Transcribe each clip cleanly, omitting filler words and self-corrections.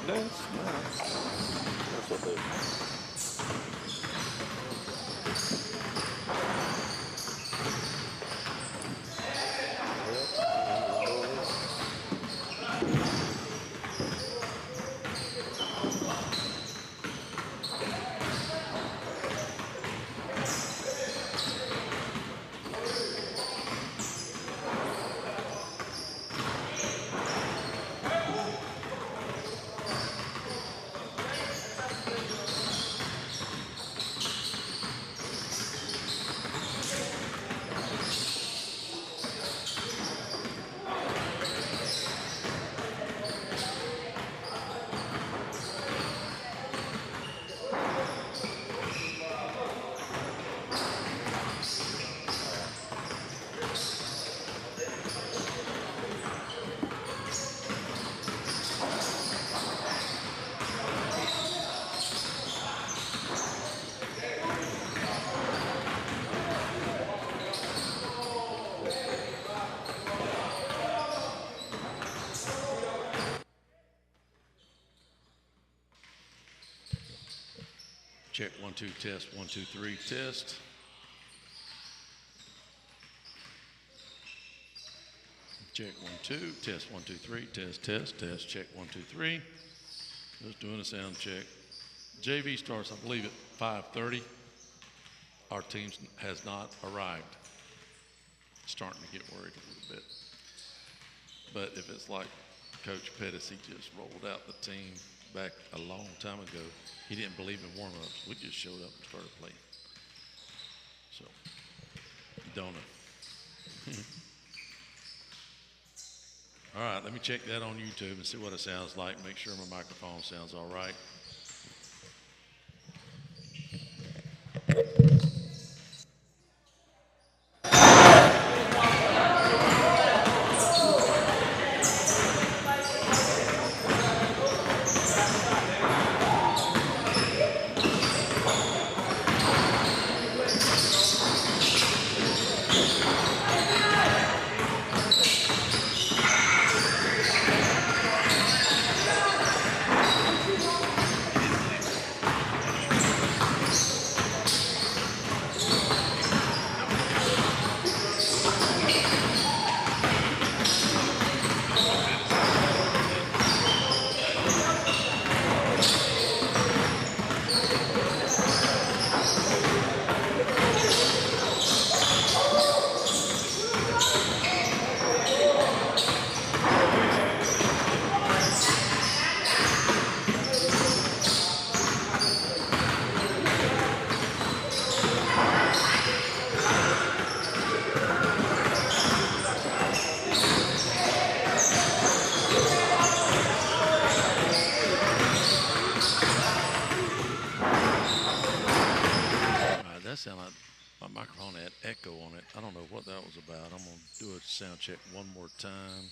That's what they. Yep. Check 1 2 test 1 2 3 test. Check 1 2 test 1 2 3 test check 1 2 3. Just doing a sound check. JV starts, I believe, at 5:30. Our team has not arrived. Starting to get worried a little bit. But if it's like Coach Pettis, he just rolled out the team back a long time ago. He didn't believe in warm-ups. We just showed up and started playing. So, don't know. All right, let me check that on YouTube and see what it sounds like. Make sure my microphone sounds all right. Sound like my microphone had echo on it. I don't know what that was about. I'm going to do a sound check one more time.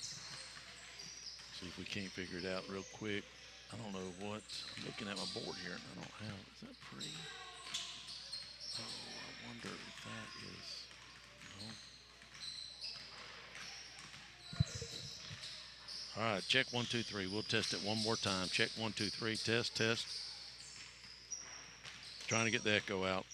See if we can't figure it out real quick. I don't know what. I'm looking at my board here and I don't have. Is that pretty? Oh, I wonder if that is. No. All right, check 1 2 3. We'll test it one more time. Check 1 2 3. Test. Trying to get the echo out.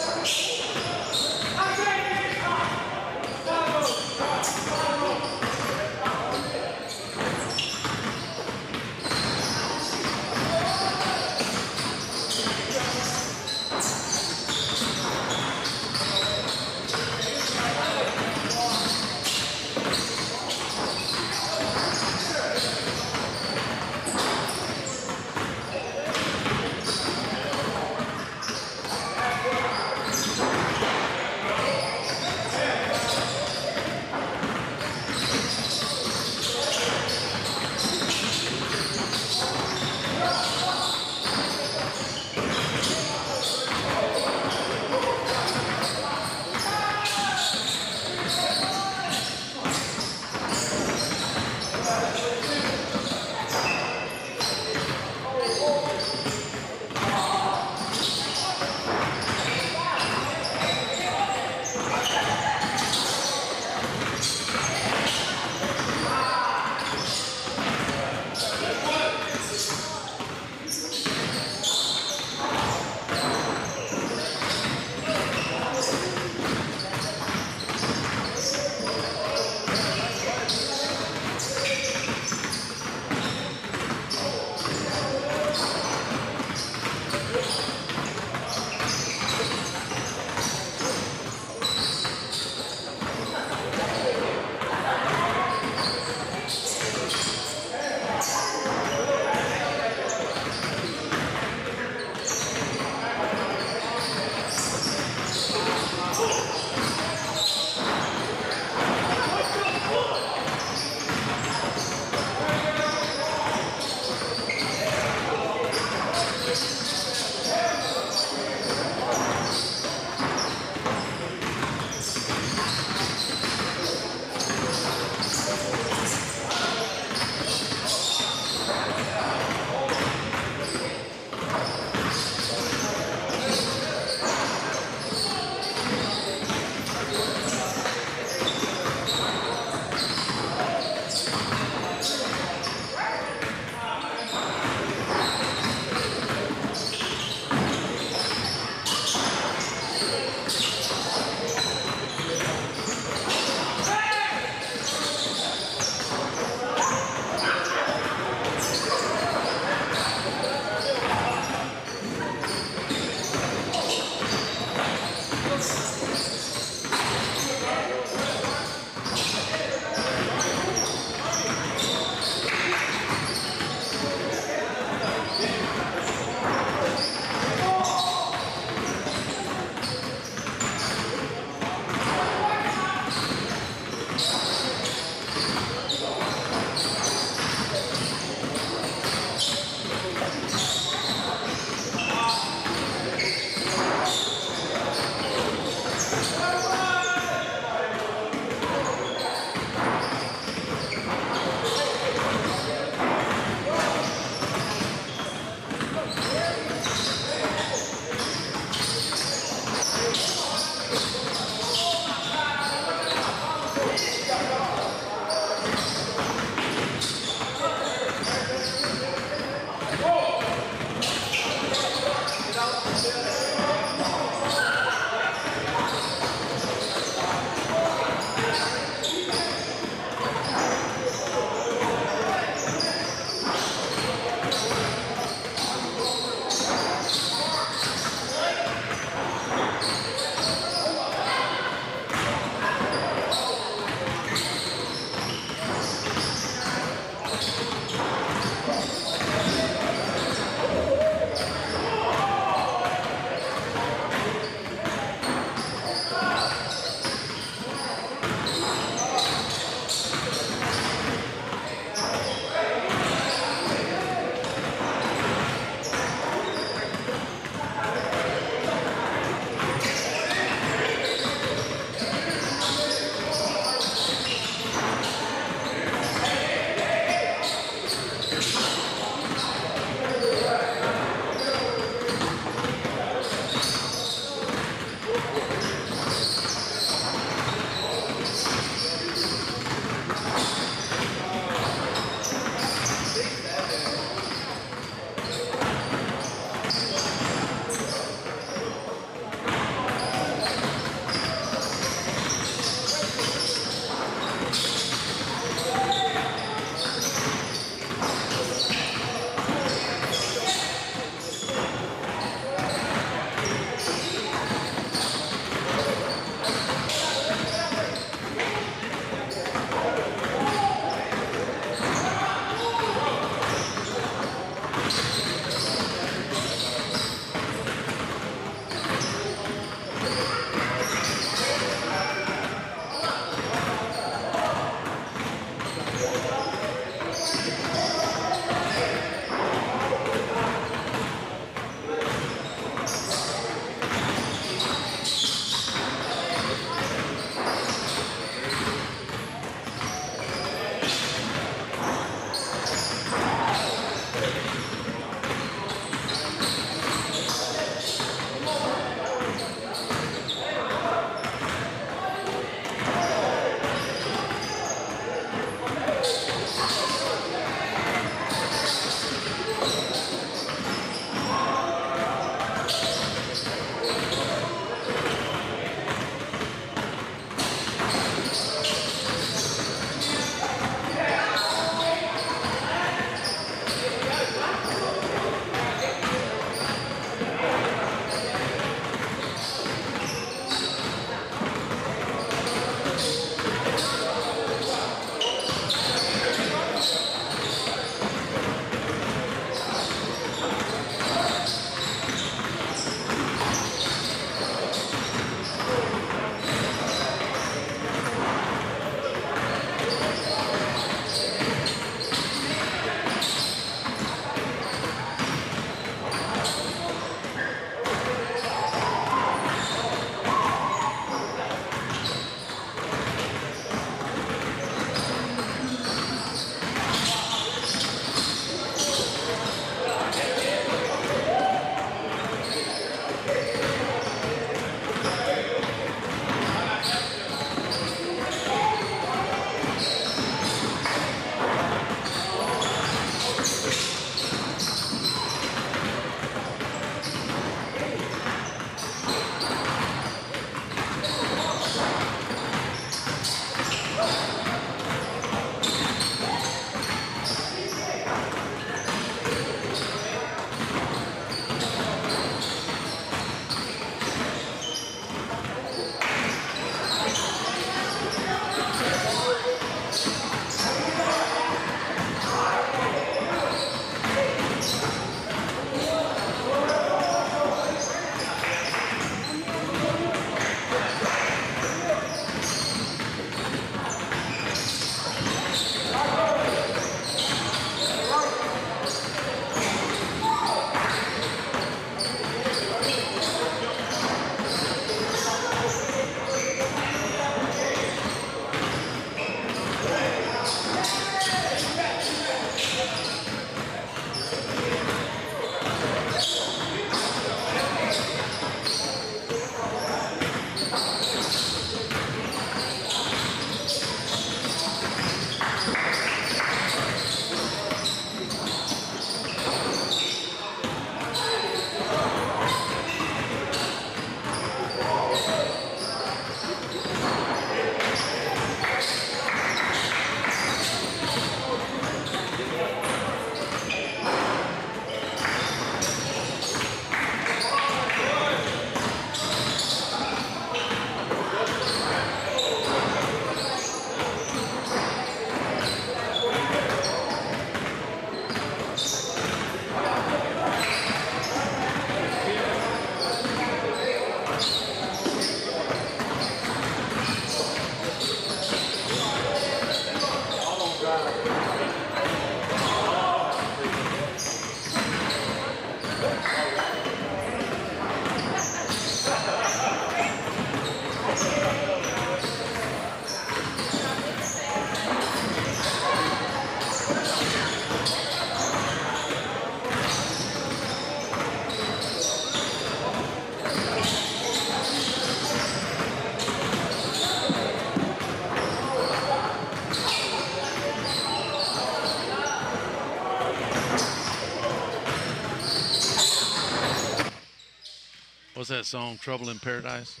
What's that song? Trouble in Paradise.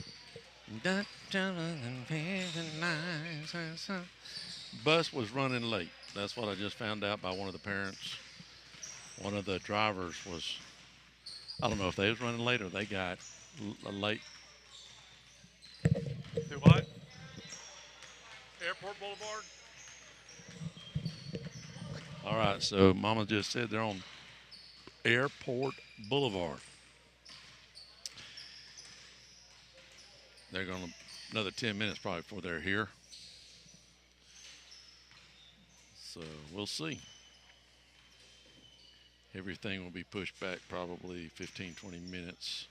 Da- trouble in Paradise. Bus was running late. That's what I just found out by one of the parents. One of the drivers was, I don't know if they was running late or they got late. To what? Airport Boulevard? All right, so Mama just said they're on Airport Boulevard. They're going to another 10 minutes probably before they're here. So we'll see. Everything will be pushed back probably 15, 20 minutes.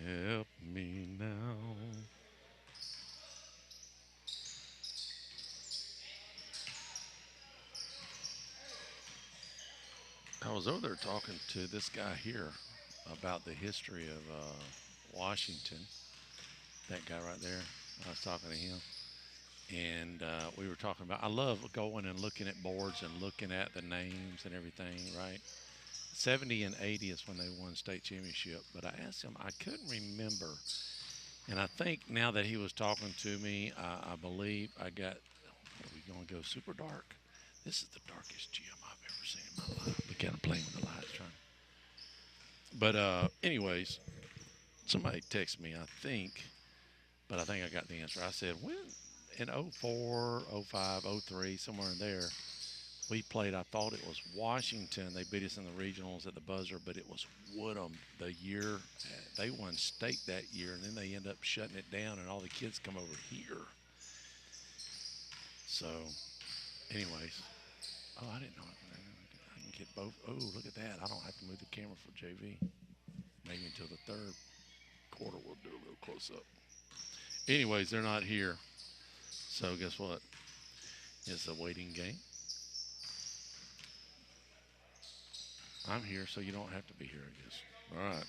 Help me now. I was over there talking to this guy here about the history of Washington. That guy right there. I was talking to him. And we were talking about, I love going and looking at boards and looking at the names and everything, right? 70 and 80 is when they won state championship. But I asked him, I couldn't remember. And I think now that he was talking to me, I believe I got, are we going to go super dark? This is the darkest gym I've ever seen in my life. Look at him playing with the lights. But anyways, somebody texted me, I think, but I think I got the answer. I said, when in 04, 05, 03, somewhere in there, we played, I thought it was Washington. They beat us in the regionals at the buzzer, but it was Woodham the year. They won state that year, and then they end up shutting it down, and all the kids come over here. So, anyways. Oh, I didn't know. I can get both. Oh, look at that. I don't have to move the camera for JV. Maybe until the third quarter we'll do a little close-up. Anyways, they're not here. So guess what? It's a waiting game. I'm here, so you don't have to be here, I guess. All right.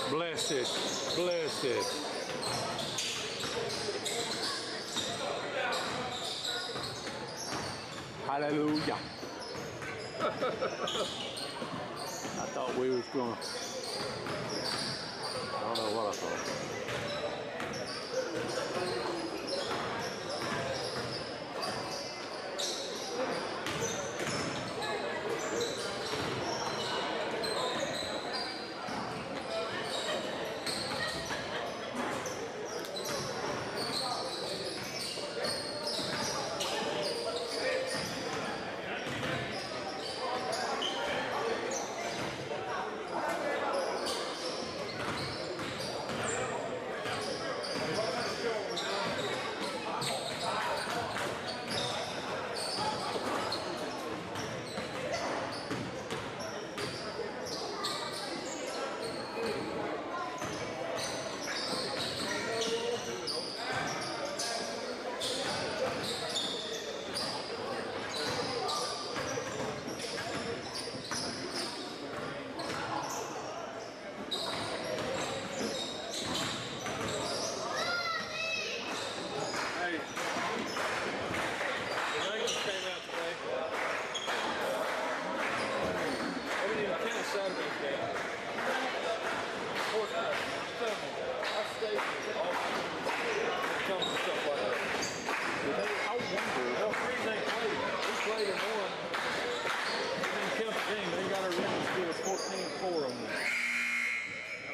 Blessed, blessed. Hallelujah. I thought we was gonna, I don't know what I thought.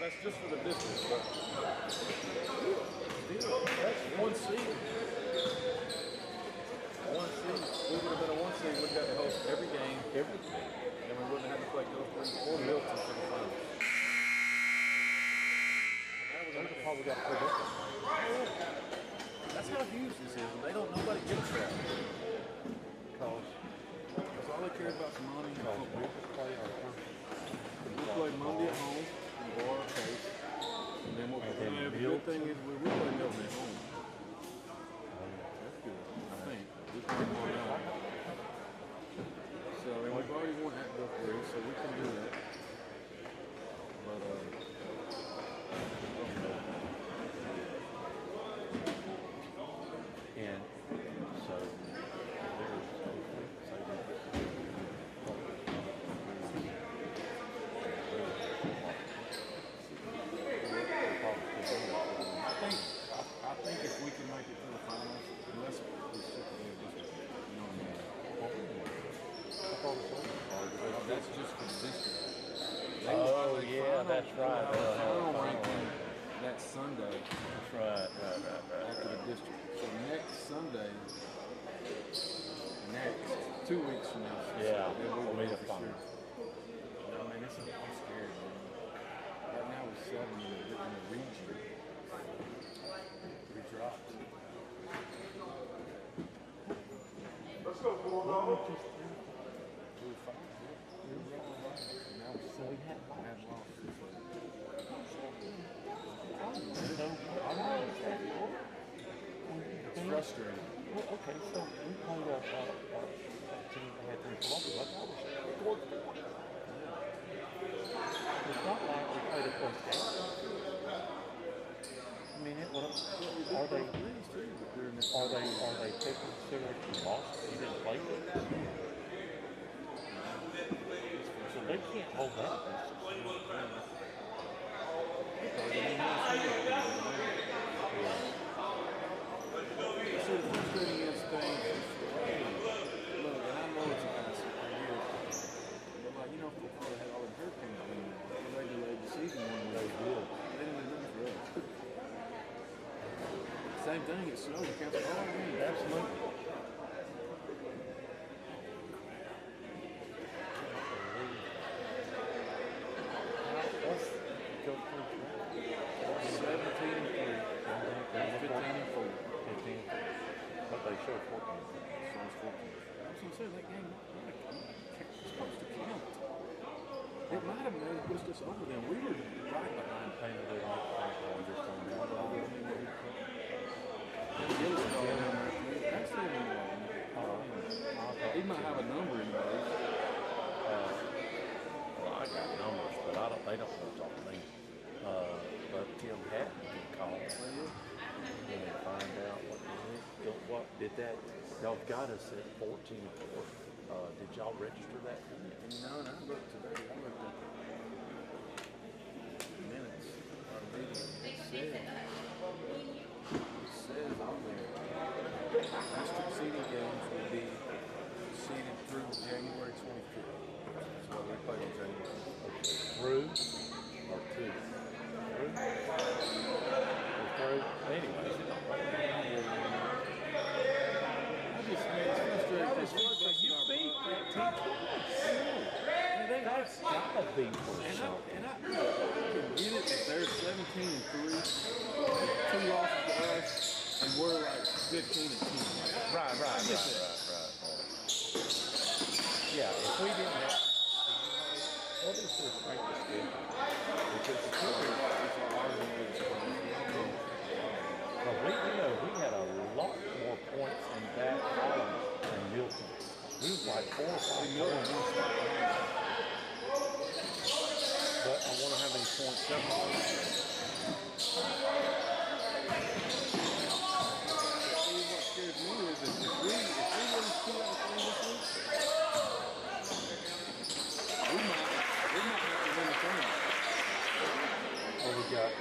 That's just for the distance, but that's one seed. One seed. We would have been a one seed. We'd got to host every game, and we wouldn't have to play Gulfport or Milton for the finals. Probably got put up. That's how huge this is, and they don't. Nobody gets that. Because All they care about is money and football. we just play our We play Monday at home and go our pace. And then the good thing is we play Milton at home. That's good, I think. We play more now. So, and we've already won at Gulfport, so we can do that. But, and so I think if we can make it to the finals, unless we sit there this week, you know what I mean? That's just consistent. oh yeah, that's right. Final ranking that Sunday That's right. after the district. So next Sunday, next 2 weeks from now. Yeah, then we we'll will be the for final. sure. I mean, I'm scared, man. Right now we're 7 in the region. We dropped. Let's go, Bulldogs. We were 5. And now we're 7. We had lost. It's frustrating. Well, okay, so we played a team that had 3 losses. That's all we scored 4. It's not like we played a close game. I mean, are they taking consideration lost? You didn't play them? So they can't hold that. So the frustrating is things, look, and I know it's a pass here, but like, you know, football had all the hurricanes in the regular season when they good. They didn't do nothing for us. Same thing, it snowed, it counts for all games. Absolutely. Let's go through 17 and 3, 15 and 4. 15. But they show 14. So it's 14. I was gonna say that game was supposed to count. It might have made pushed us over them. We were right behind. Painted it on the back just on that. That's the he might have a number in there. Well, I got numbers, but they don't want to talk to me. But Tim Hatton can call and find out what did that. Y'all got us at 14-4. Did y'all register that? No, and I looked today. I looked at the minutes. Our meeting. It says on there, district seeding games will be seeded through January 25th. So we play on January 25th. Through or two? Through? Anyways, it don't matter. I just, man, it's frustrating because You beat that team twice. That's gotta be for something. And I can get it if they're 17-3, 2 losses to us, and we're like 15-10. Right. Yeah, if we didn't have, what is their strength of schedule? Because the Cougars, well, we had a lot more points in that column than Milton. We was like 4 or 5 million. But I wonder how many points that was. What scares me is that if we win 2 out of 3 this week, we might have to win the tournament. Well, we got,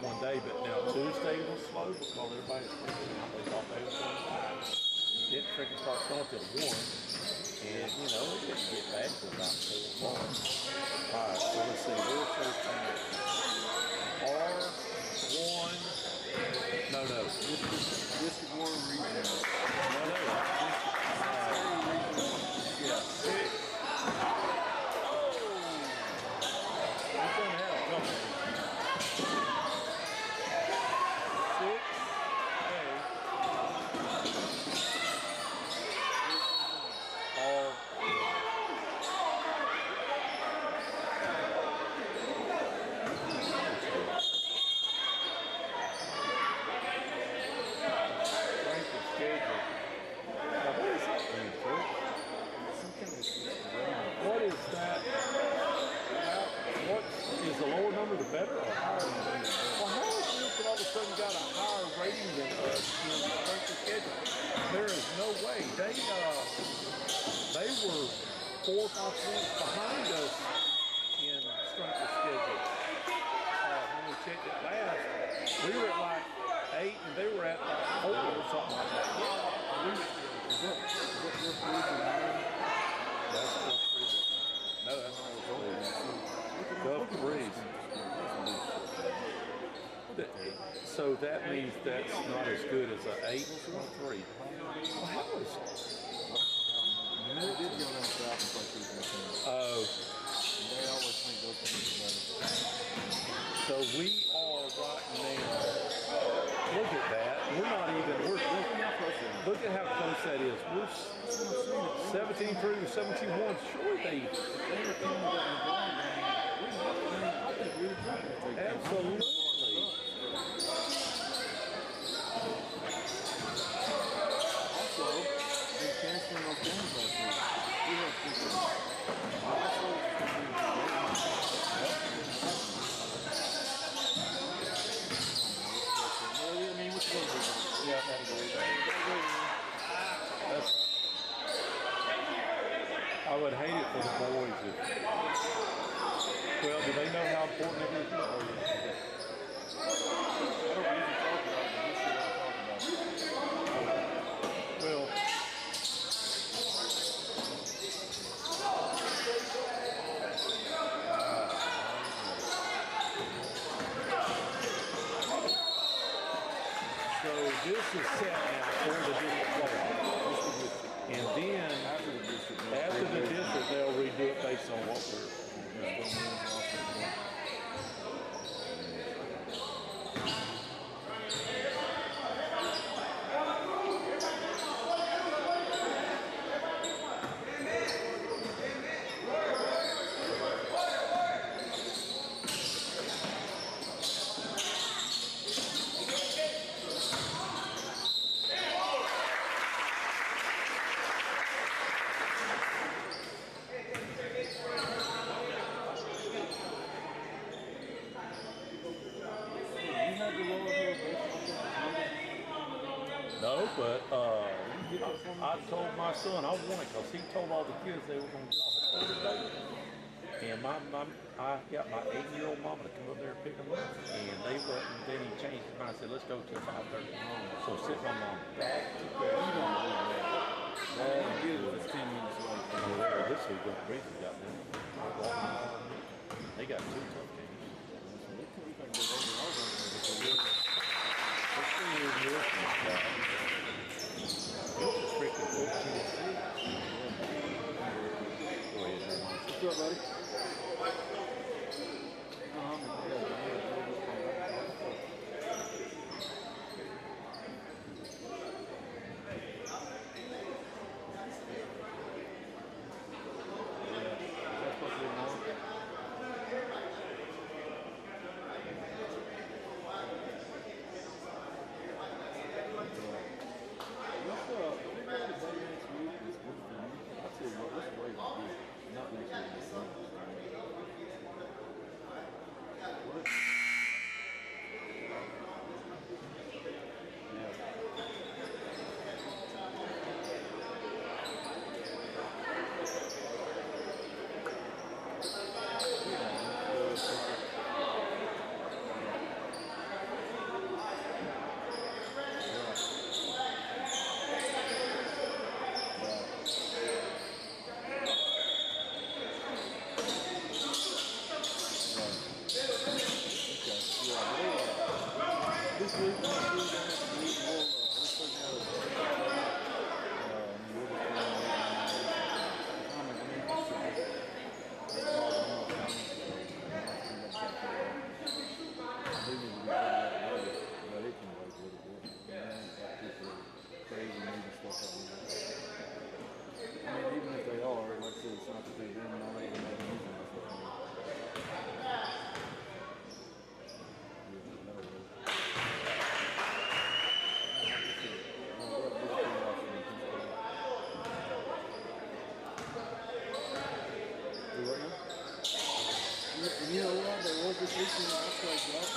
one day, but now Tuesday was slow because everybody was freaking out. They thought they was going to die. Didn't freaking start going till 1. And, it didn't get back to about 4 o'clock. All right, so let's see. Where's those things? R1. No. District 1 region. No. Yeah. 6. What's going to happen? Come on. They were 4 or 5 points behind us in strength of schedule. When we checked it last, we were at like 8 and they were at like 4 or something like that. Is that your region 9? That's Gulf Breeze. No, that's not Gulf Breeze. So that means that's not as good as an 8.3. Well, how is They did go down south and play Crestview. Oh. They always think those things are better. So we are right now. Look at that. We're not even. We're not close to 17 through 71. Surely they absolutely. Also, they canceling those games last week. We have people. Yeah, that's, I would hate it for the boys if. Well, do they know how important it is? Well, so this is set now for the district playoff. And then after the district, they'll redo it based on what we're. No, but I told my son I want it because he told all the kids they were going to get off at quarter. And I got my 8-year-old mama to come up there and pick them up. And they wouldn't. Then he changed his mind. I said, let's go till 5:30. So sit my mom back to bed. It's 10 minutes away. This week, Breezy got them. They got 2 tough games. What's up, buddy? You know what? There was this weekend I played golf.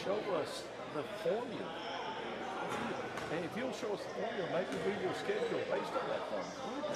show us the formula. And if you'll show us the formula, maybe we will schedule based on that formula.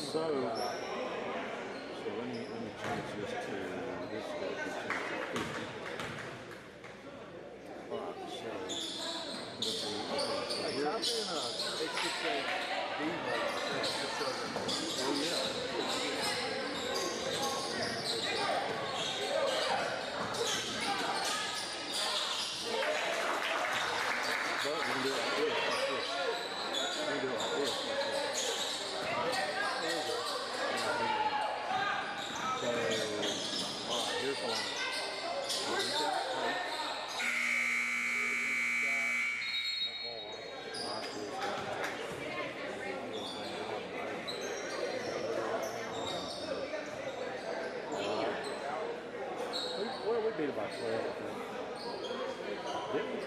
So let me change this to this way. Alright, so hey, type in H6A D oh yeah. But we can do it like this. We can do it like this. Here's the line. So we got tape. Well, we beat it by 12, I think. Didn't we?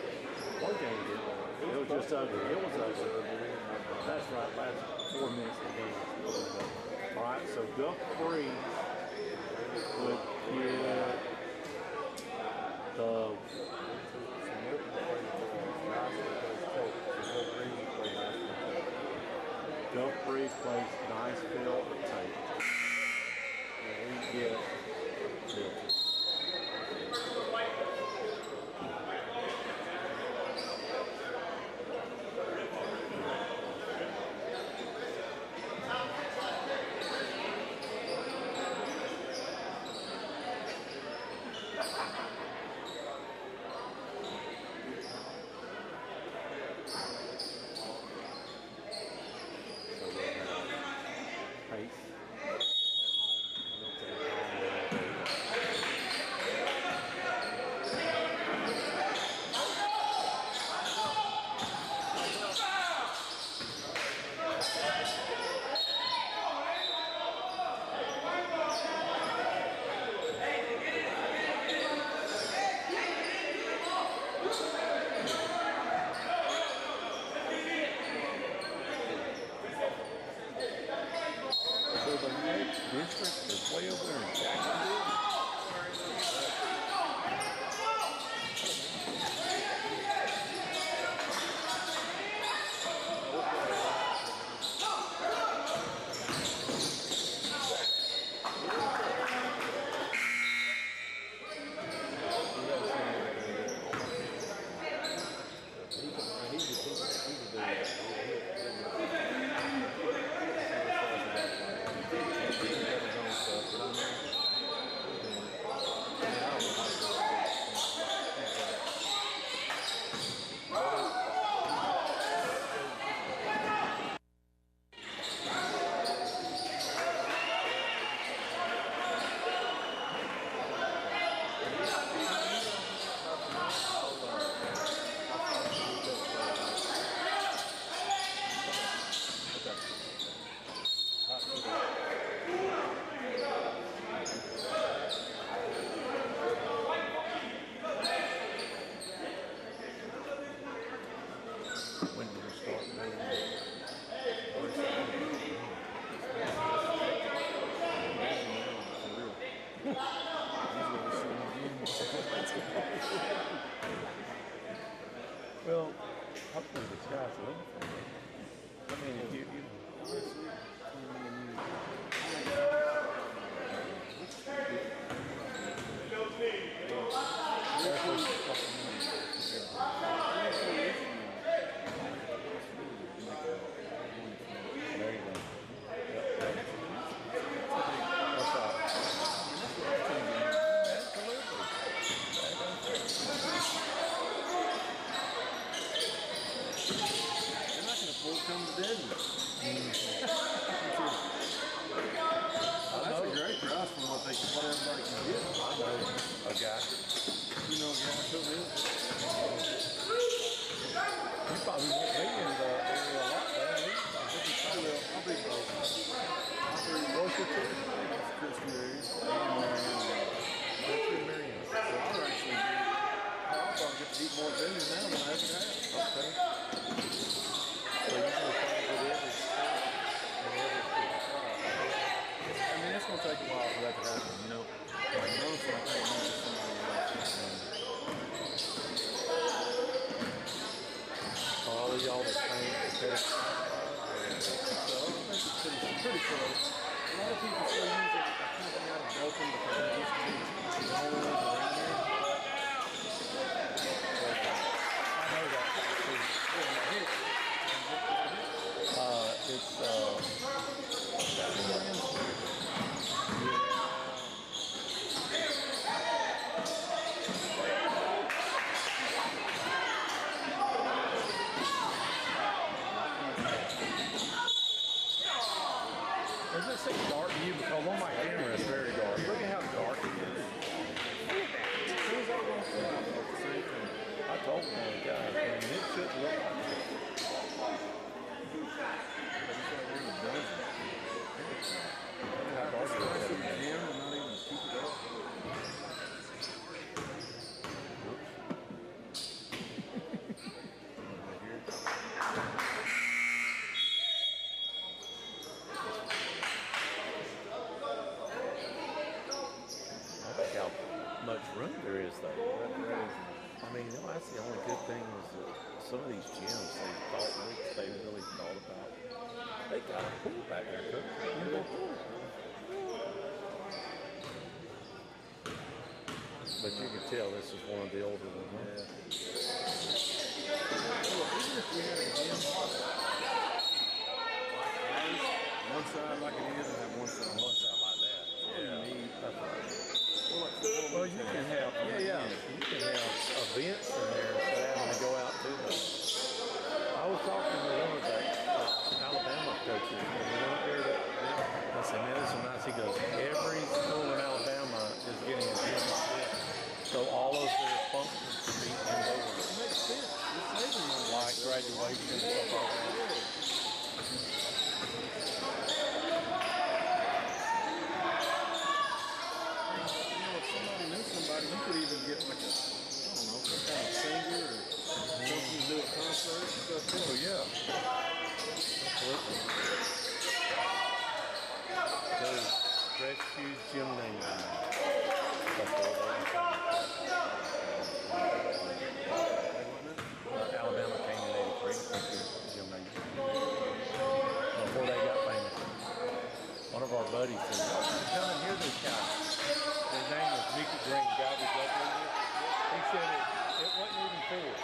One game we did. It was just ugly. It was ugly. That's right. Last 4 minutes of the game. All right, so Gulf Free would get the Gulf Breeze plays Niceville or Tate. And we get Milton. So we'll have Pace at home, Milton at home. district is way over there in Jacksonville. When do we start doing well, hopefully the sky's the limit for me. I mean, if you honestly, there you go. That's they're not going to afford to come to Denver. That's a great price from what everybody can get. I know a guy. You know, guys, who is? He probably won't be in the area a lot, though. I'll be both. What's your choice? Crestview area. Crestview, Marion. So I'll actually get to eat more dinners now than I ever have. Okay. So you're going to find it every I mean, it's going to take a while for that to happen, you know. Like most of I think most of somebody else. all of y'all the same competitive. So I think it's pretty close. A lot of people still use it coming out of Dothan because it used to be the only ones around here. I know that. Does it seem dark to you? Because on my camera it's very dark. Look at how dark it is. I told one of the guys, man, it shouldn't look like this. How dark it is. I think how much room there is though. I mean, you know, that's the only good thing is that some of these gyms they really thought about. They got a pool back there, Cook. Indoor pool. But you can tell this is one of the older ones. Even if we had a gym, one side like it is and have one side like that. Yeah. That's right. Well, you can have, you can have events in there instead of having to go out to them. I was talking to one of the Alabama coaches, and we went up there. I said, man, this is nice. He goes, every school in Alabama is getting a gym. So all of their functions can be indoors. It makes sense. It's saving money. Like graduation and stuff like that. before they got famous. One of our buddies said, "Y'all should come and hear this guy." His name was Mickey Green, guy we got over here. He said it wasn't even full.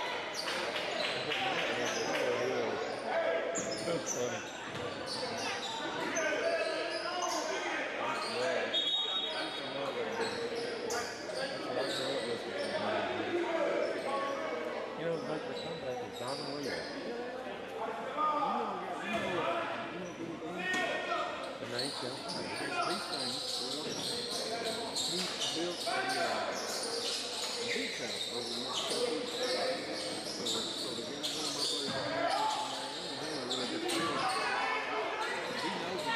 That's funny. You know, like the comeback is Don Maria. The name sounds funny. These things, he built a beach house over the next couple weeks. So the guy, one of my buddies, he really good friend. He knows the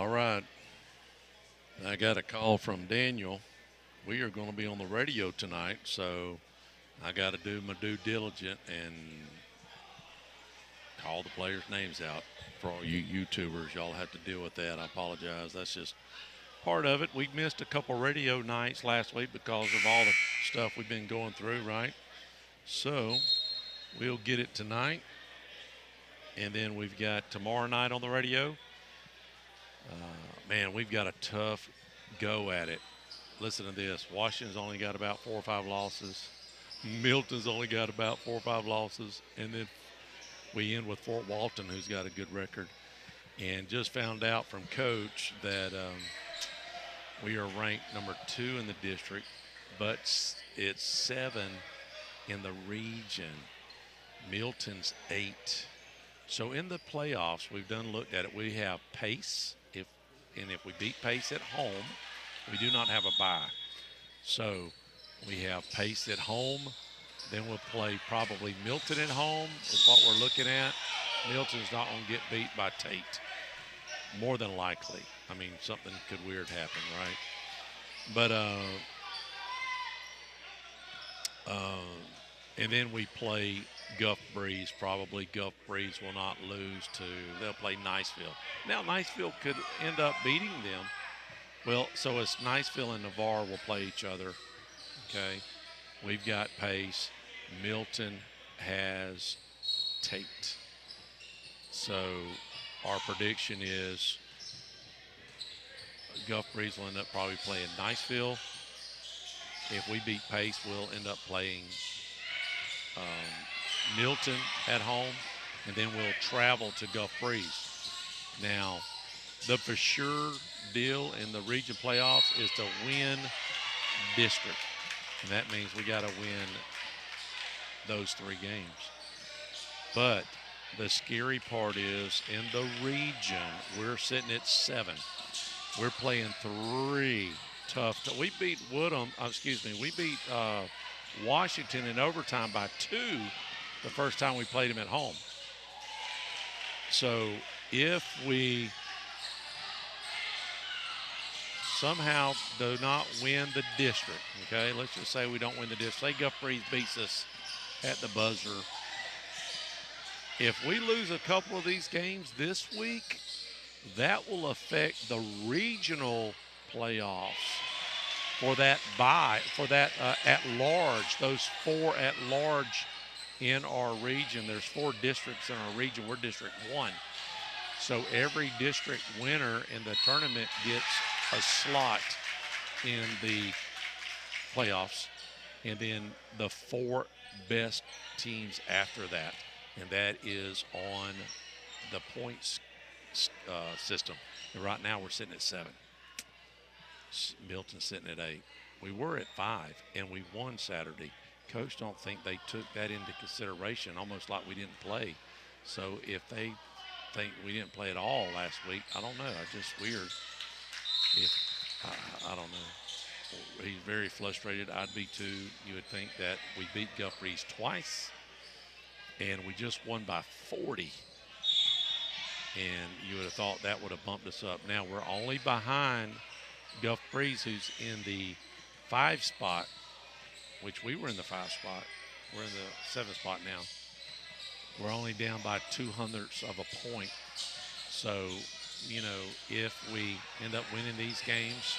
All right. I got a call from Daniel. We are going to be on the radio tonight, so I got to do my due diligence and call the players' names out. For all you YouTubers, y'all have to deal with that. I apologize. That's just part of it. We missed a couple radio nights last week because of all the stuff we've been going through, right? So we'll get it tonight. And then we've got tomorrow night on the radio. Man, we've got a tough go at it. Listen to this. Washington's only got about 4 or 5 losses. Milton's only got about 4 or 5 losses. And then we end with Fort Walton, who's got a good record. And just found out from Coach that we are ranked number 2 in the district, but it's 7 in the region. Milton's 8. So in the playoffs, we've looked at it. We have Pace. If we beat Pace at home, we do not have a bye. So we have Pace at home. Then we'll play probably Milton at home is what we're looking at. Milton's not going to get beat by Tate. More than likely. I mean, something could weird happen, right? But, and then we play Gulf Breeze. Probably Gulf Breeze will not lose to, they'll play Niceville. Now, Niceville could end up beating them. Well, so it's Niceville and Navarre will play each other, okay? We've got Pace. Milton has Tate. So our prediction is Gulf Breeze will end up probably playing Niceville. If we beat Pace, we'll end up playing Milton at home, and then we'll travel to Gulf Breeze. Now, the for sure deal in the region playoffs is to win district. And that means we got to win those 3 games. But the scary part is in the region, we're sitting at 7. We're playing 3 tough. We beat we beat Washington in overtime by 2 the first time we played them at home. So if we somehow do not win the district, okay, let's just say we don't win the district. Say Gulf Breeze beats us at the buzzer. If we lose a couple of these games this week, that will affect the regional playoffs for that at large, those 4 at large in our region. There's 4 districts in our region. We're District 1. So every district winner in the tournament gets a slot in the playoffs, and then the 4 best teams after that, and that is on the points system. And right now we're sitting at 7. Milton's sitting at 8. We were at 5, and we won Saturday. Coach don't think they took that into consideration, almost like we didn't play. So if they think we didn't play at all last week, I don't know. It's just weird. I don't know. He's very frustrated. I'd be too. You would think that we beat Gulf Breeze twice, and we just won by 40. And you would have thought that would have bumped us up. Now we're only behind Gulf Breeze, who's in the 5 spot, which we were in the 5 spot. We're in the 7th spot now. We're only down by 0.02 of a point. So, you know, if we end up winning these games,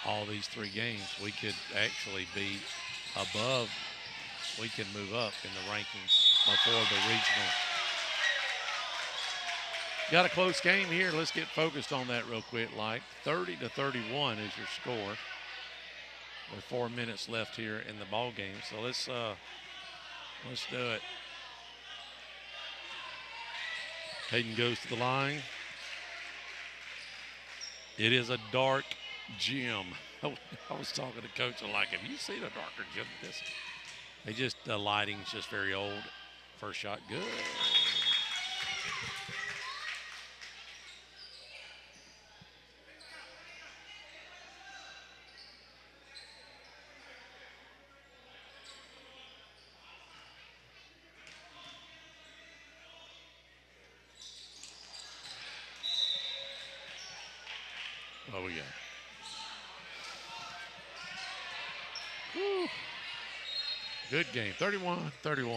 all these 3 games, we could actually be above. We can move up in the rankings before the regional. Got a close game here. Let's get focused on that real quick. Like 30-31 is your score. With 4 minutes left here in the ball game, so let's do it. Hayden goes to the line. It is a dark gym. I was talking to Coach. I'm like, have you seen a darker gym than this? The lighting's just very old. First shot, good. What we got? Woo. Good game. 31-31.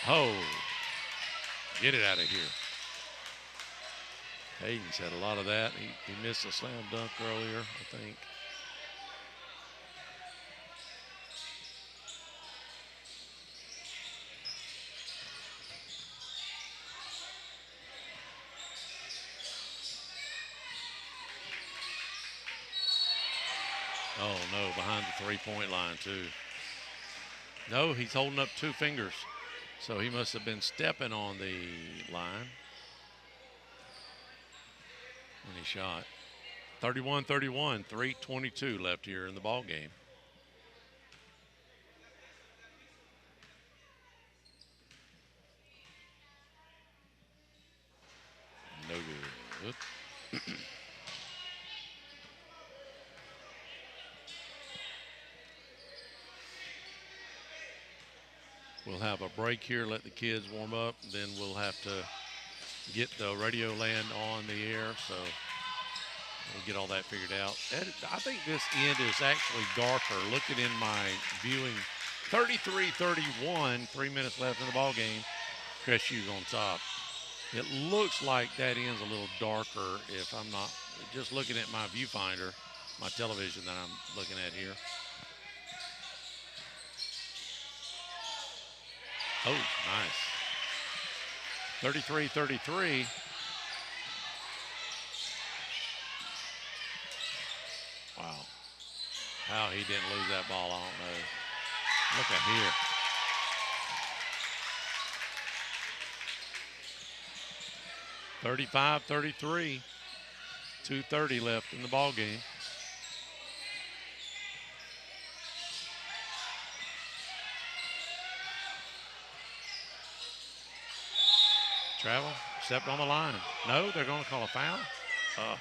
Oh, get it out of here. Hayden's had a lot of that. He missed a slam dunk earlier, I think. Oh, no, behind the three-point line, too. No, he's holding up 2 fingers. So he must have been stepping on the line when he shot. 31-31, 3:22 left here in the ball game. No good. We'll have a break here, let the kids warm up, then we'll have to get the radio land on the air, so we'll get all that figured out. I think this end is actually darker. Looking in my viewing, 33-31, 3 minutes left in the ball game. Crestview's on top. It looks like that end's a little darker if I'm not just looking at my viewfinder, my television that I'm looking at here. Oh, nice. 33-33. Wow. How he didn't lose that ball, I don't know. Look at here. (35-33). 2:30 left in the ball game. Travel, stepped on the line. No, they're going to call a foul. Oh.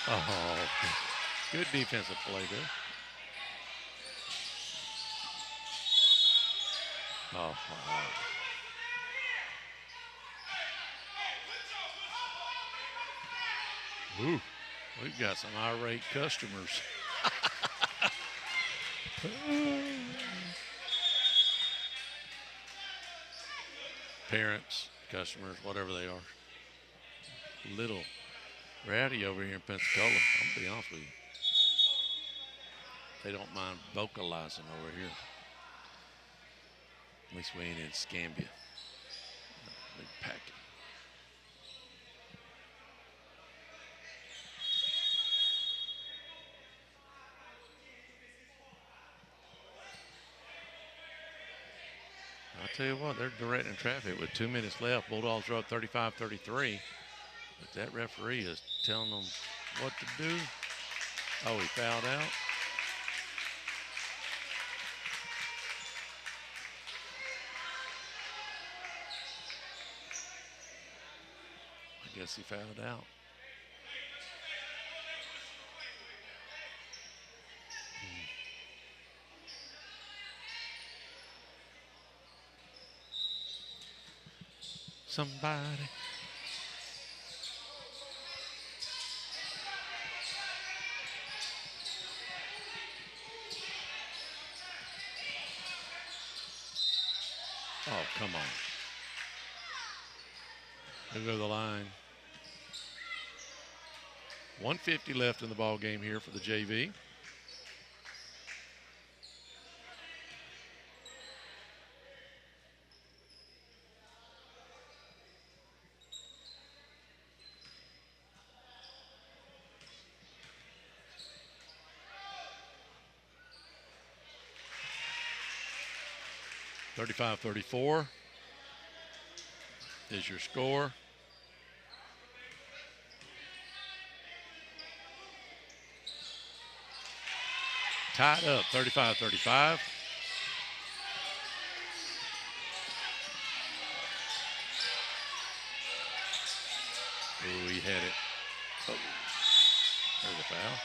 Oh, good defensive play there. Oh, wow. Ooh, we've got some irate customers. Parents, customers, whatever they are. Little rowdy over here in Pensacola, I'm going to be honest with you. They don't mind vocalizing over here. At least we ain't in Scambia. Big packet. I'll tell you what, they're directing traffic with 2 minutes left. Bulldogs are up 35-33. But that referee is telling them what to do. Oh, he fouled out. guess he fouled out. Somebody. Oh, come on. He'll go to the line. 150 left in the ball game here for the JV. (35-34) is your score. Tied up, 35-35. Ooh, he had it. Oh, there's a foul.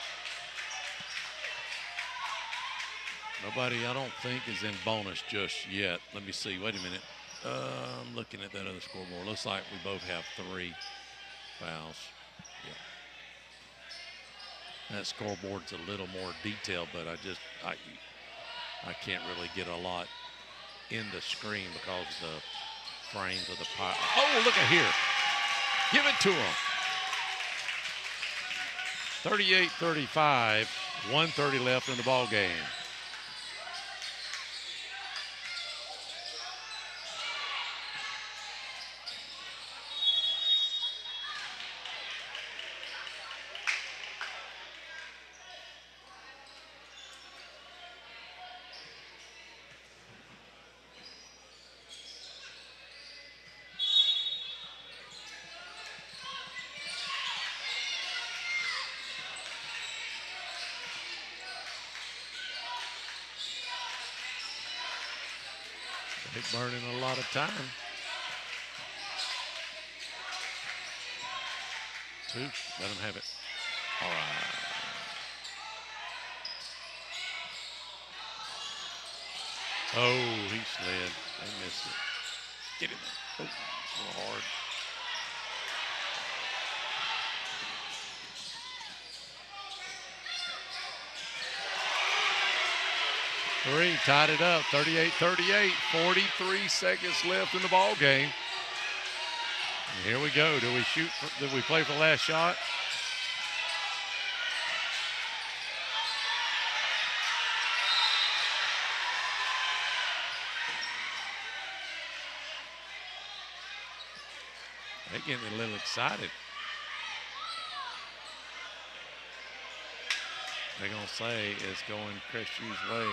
Nobody, I don't think, is in bonus just yet. Let me see. Wait a minute. I'm looking at that other scoreboard. Looks like we both have 3 fouls. Yeah. That scoreboard's a little more detailed, but I can't really get a lot in the screen because of the frames of the pot. Oh, look at here. Give it to him. 38-35, 1:30 left in the ball game. They're burning a lot of time. 2, let them have it. All right. Oh, he slid. They missed it. Get him. Oh, a little hard. Three, tied it up, 38-38, 43 seconds left in the ball game. And here we go. Do we play for the last shot? They're getting a little excited. They're going to say it's going Crestview's way.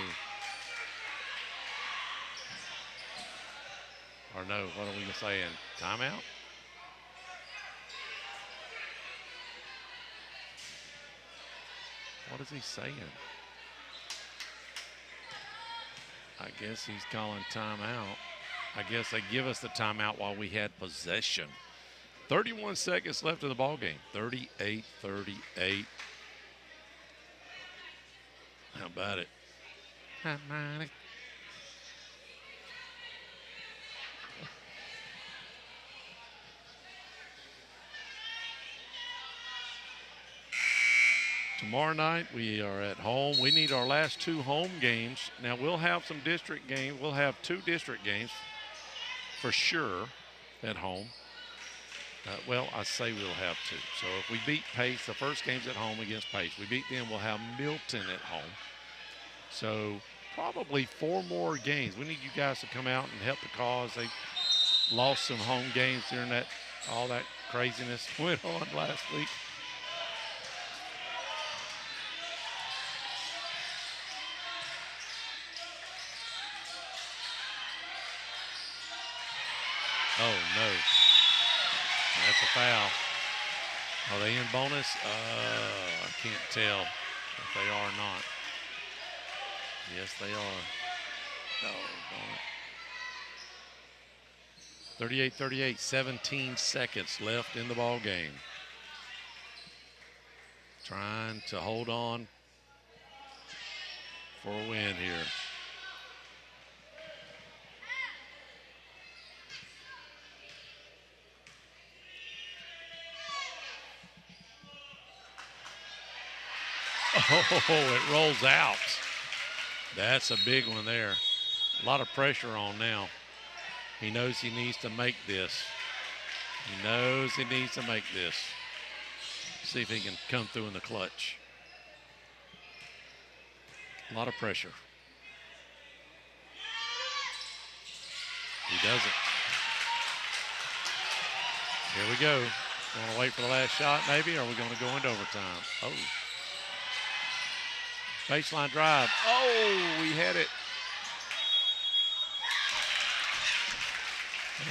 Or no, what are we saying? Timeout? What is he saying? I guess he's calling timeout. I guess they give us the timeout while we had possession. 31 seconds left in the ball game. 38-38. How about it? How about it? Tomorrow night we are at home. We need our last 2 home games. Now we'll have some district games. We'll have 2 district games for sure at home. Well, I say we'll have 2. So if we beat Pace, the first game's at home against Pace. We beat them, we'll have Milton at home. So probably 4 more games. We need you guys to come out and help the cause. They lost some home games during all that craziness went on last week. Oh, no. That's a foul. Are they in bonus? I can't tell if they are or not. Yes, they are. Oh, darn 38-38, 17 seconds left in the ball game. Trying to hold on for a win here. Oh, it rolls out. That's a big one there. A lot of pressure on now. He knows he needs to make this. He knows he needs to make this. See if he can come through in the clutch. A lot of pressure. He doesn't. Here we go. Want to wait for the last shot maybe, or are we going to go into overtime? Oh. Baseline drive. Oh, we had it.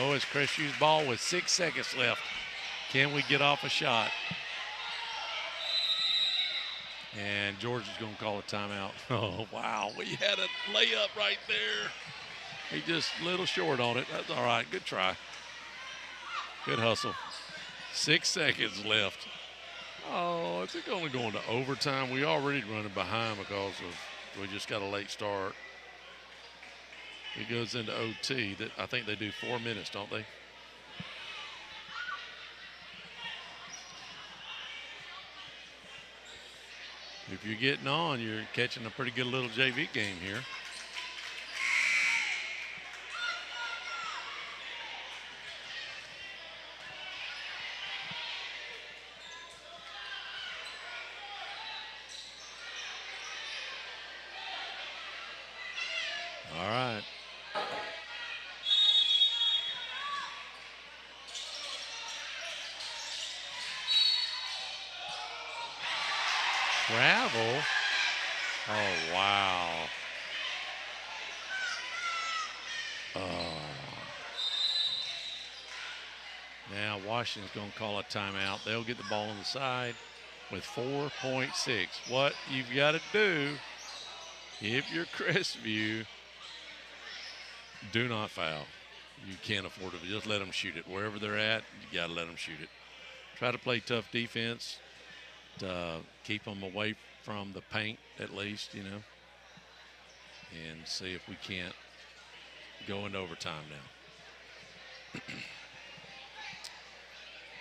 Oh, it's Crestview's ball with 6 seconds left. Can we get off a shot? And George is going to call a timeout. Oh, wow. We had a layup right there. He just a little short on it. That's all right. Good try. Good hustle. 6 seconds left. Oh, is it going to go into overtime? We already running behind because we just got a late start. It goes into OT. That I think they do 4 minutes, don't they? If you're getting on, you're catching a pretty good little JV game here. All right. Travel. Oh, wow. Now Washington's going to call a timeout. They'll get the ball on the side with 4.6. What you've got to do, if you're Crestview, do not foul. You can't afford to just let them shoot it. Wherever they're at, you got to let them shoot it. Try to play tough defense to keep them away from the paint at least, you know, and see if we can't go into overtime now.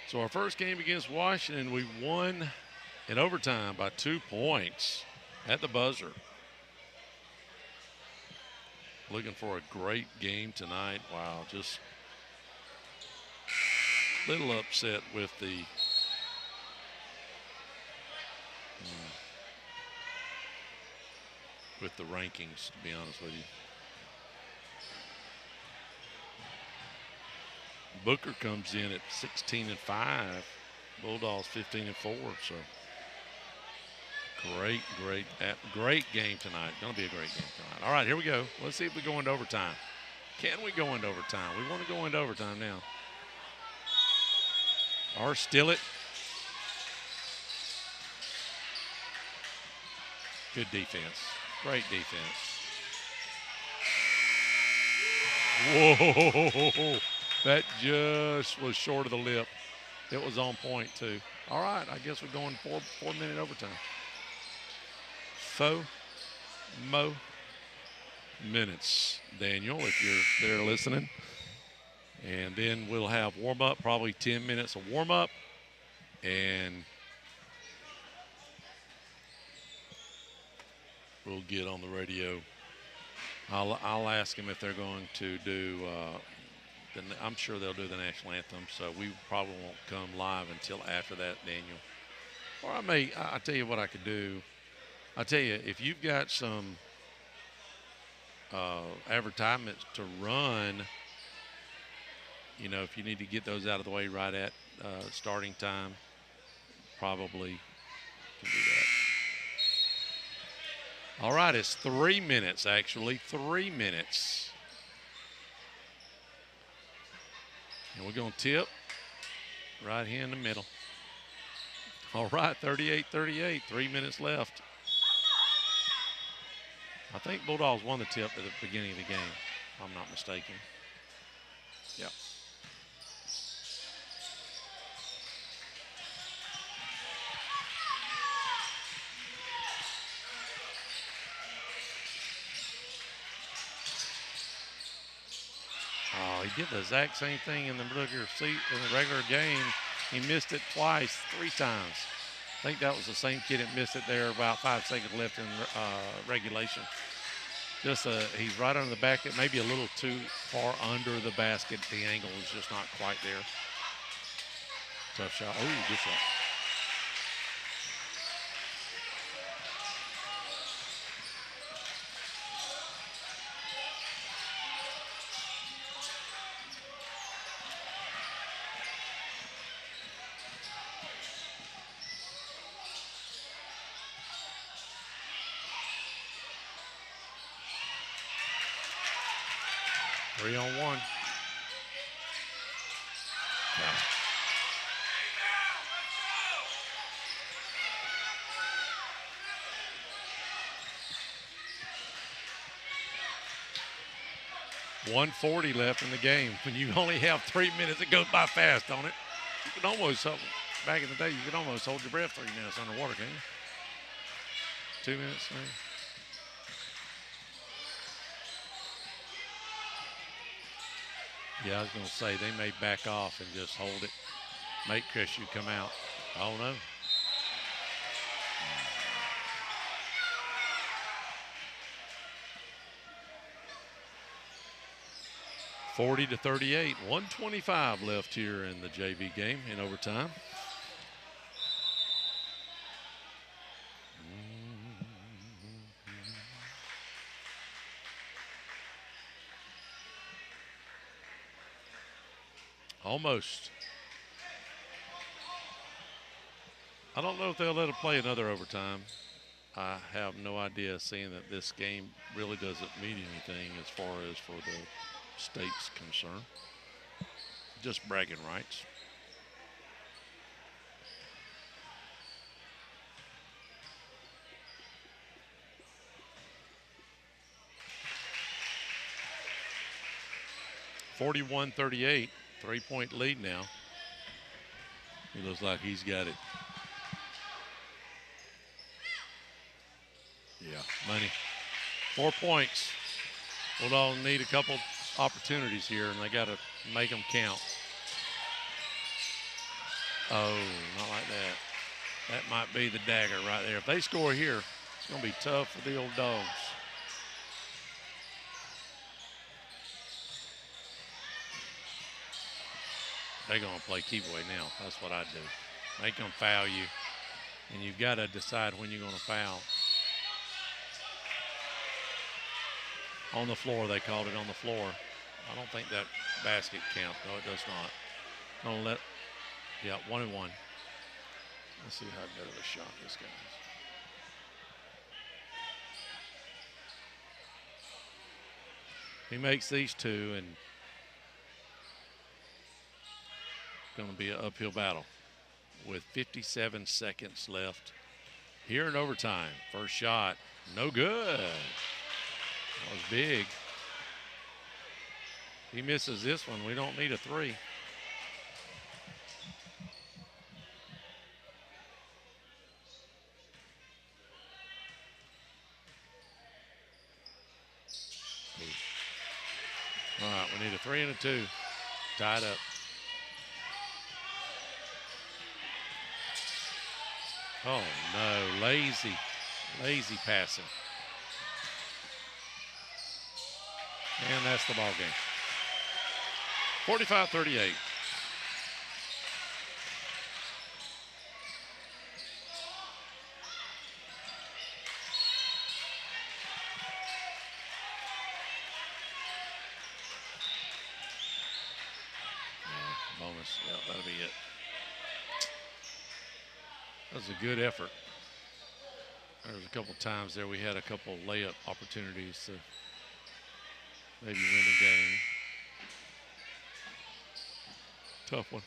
So our first game against Washington, we won in overtime by 2 points at the buzzer. Looking for a great game tonight. Wow, just a little upset with the rankings, to be honest with you. Booker comes in at 16-5. Bulldogs 15-4. So great game tonight. Going to be a great game tonight. All right, here we go. Let's see if we go into overtime. Can we go into overtime? We want to go into overtime now. Or steal it. Good defense. Great defense. Whoa. That just was short of the lip. It was on point, too. All right, I guess we're going 4-minute overtime. 4 minutes, Daniel, if you're there listening. And then we'll have warm-up, probably 10 minutes of warm-up. And we'll get on the radio. I'll ask them if they're going to do I'm sure they'll do the national anthem, so we probably won't come live until after that, Daniel. Or I'll tell you what I could do. I'll tell you, if you've got some advertisements to run, you know, if you need to get those out of the way right at starting time, probably can do that. All right, it's 3 minutes, actually, 3 minutes. And we're going to tip right here in the middle. All right, 38-38, 3 minutes left. I think Bulldogs won the tip at the beginning of the game, if I'm not mistaken. Yep. he did the exact same thing in the regular game. He missed it twice, 3 times. I think that was the same kid that missed it there about 5 seconds left in regulation. Just he's right under the basket, maybe a little too far under the basket. The angle is just not quite there. Tough shot. Oh, good shot. Three on one. .140 left in the game. When you only have 3 minutes, it goes by fast, don't it? You can almost, back in the day, you could almost hold your breath 3 minutes underwater, can you? 2 minutes, maybe. Yeah, I was going to say, they may back off and just hold it. Make Crestview come out. I don't know. (40-38), 125 left here in the JV game in overtime. Almost. I don't know if they'll let it play another overtime. I have no idea, seeing that this game really doesn't mean anything as far as for the state's concerned. Just bragging rights. (41-38), 3-point lead now. He looks like he's got it. Yeah, money. 4 points. We'll need a couple opportunities here, and they got to make them count. Oh, not like that. That might be the dagger right there. If they score here, it's going to be tough for the old Dogs. They're going to play keep away now. That's what I do. Make them foul you, and you've got to decide when you're going to foul. On the floor, they called it on the floor. I don't think that basket counts. No, it does not. Don't let, yeah, 1 and 1. Let's see how good of a shot this guy is. He makes these two, and it's going to be an uphill battle with 57 seconds left here in overtime. First shot, no good. That was big. He misses this one. We don't need a 3. All right, we need a 3 and a 2. Tied up. Oh, no. Lazy passing. And that's the ball game. 45-38. Bonus. Yeah, that'll be it. That was a good effort. There was a couple times there we had a couple layup opportunities to maybe win the game. Tough one.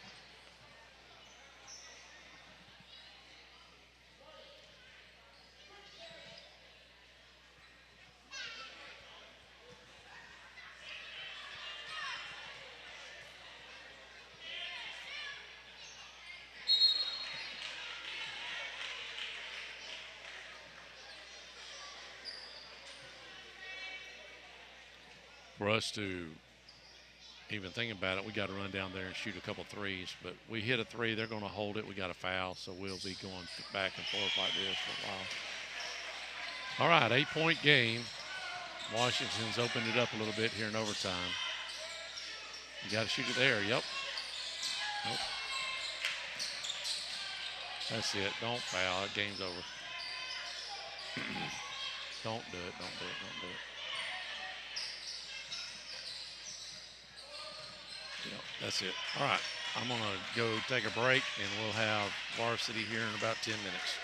For us to even thinking about it, we got to run down there and shoot a couple threes. But we hit a three, they're going to hold it. We got a foul, so we'll be going back and forth like this for a while. All right, 8-point game. Washington's opened it up a little bit here in overtime. You got to shoot it there. Yep. Nope. That's it. Don't foul. That game's over. Don't do it. Don't do it. Don't do it. Yep, that's it. All right. I'm going to go take a break, and we'll have varsity here in about 10 minutes.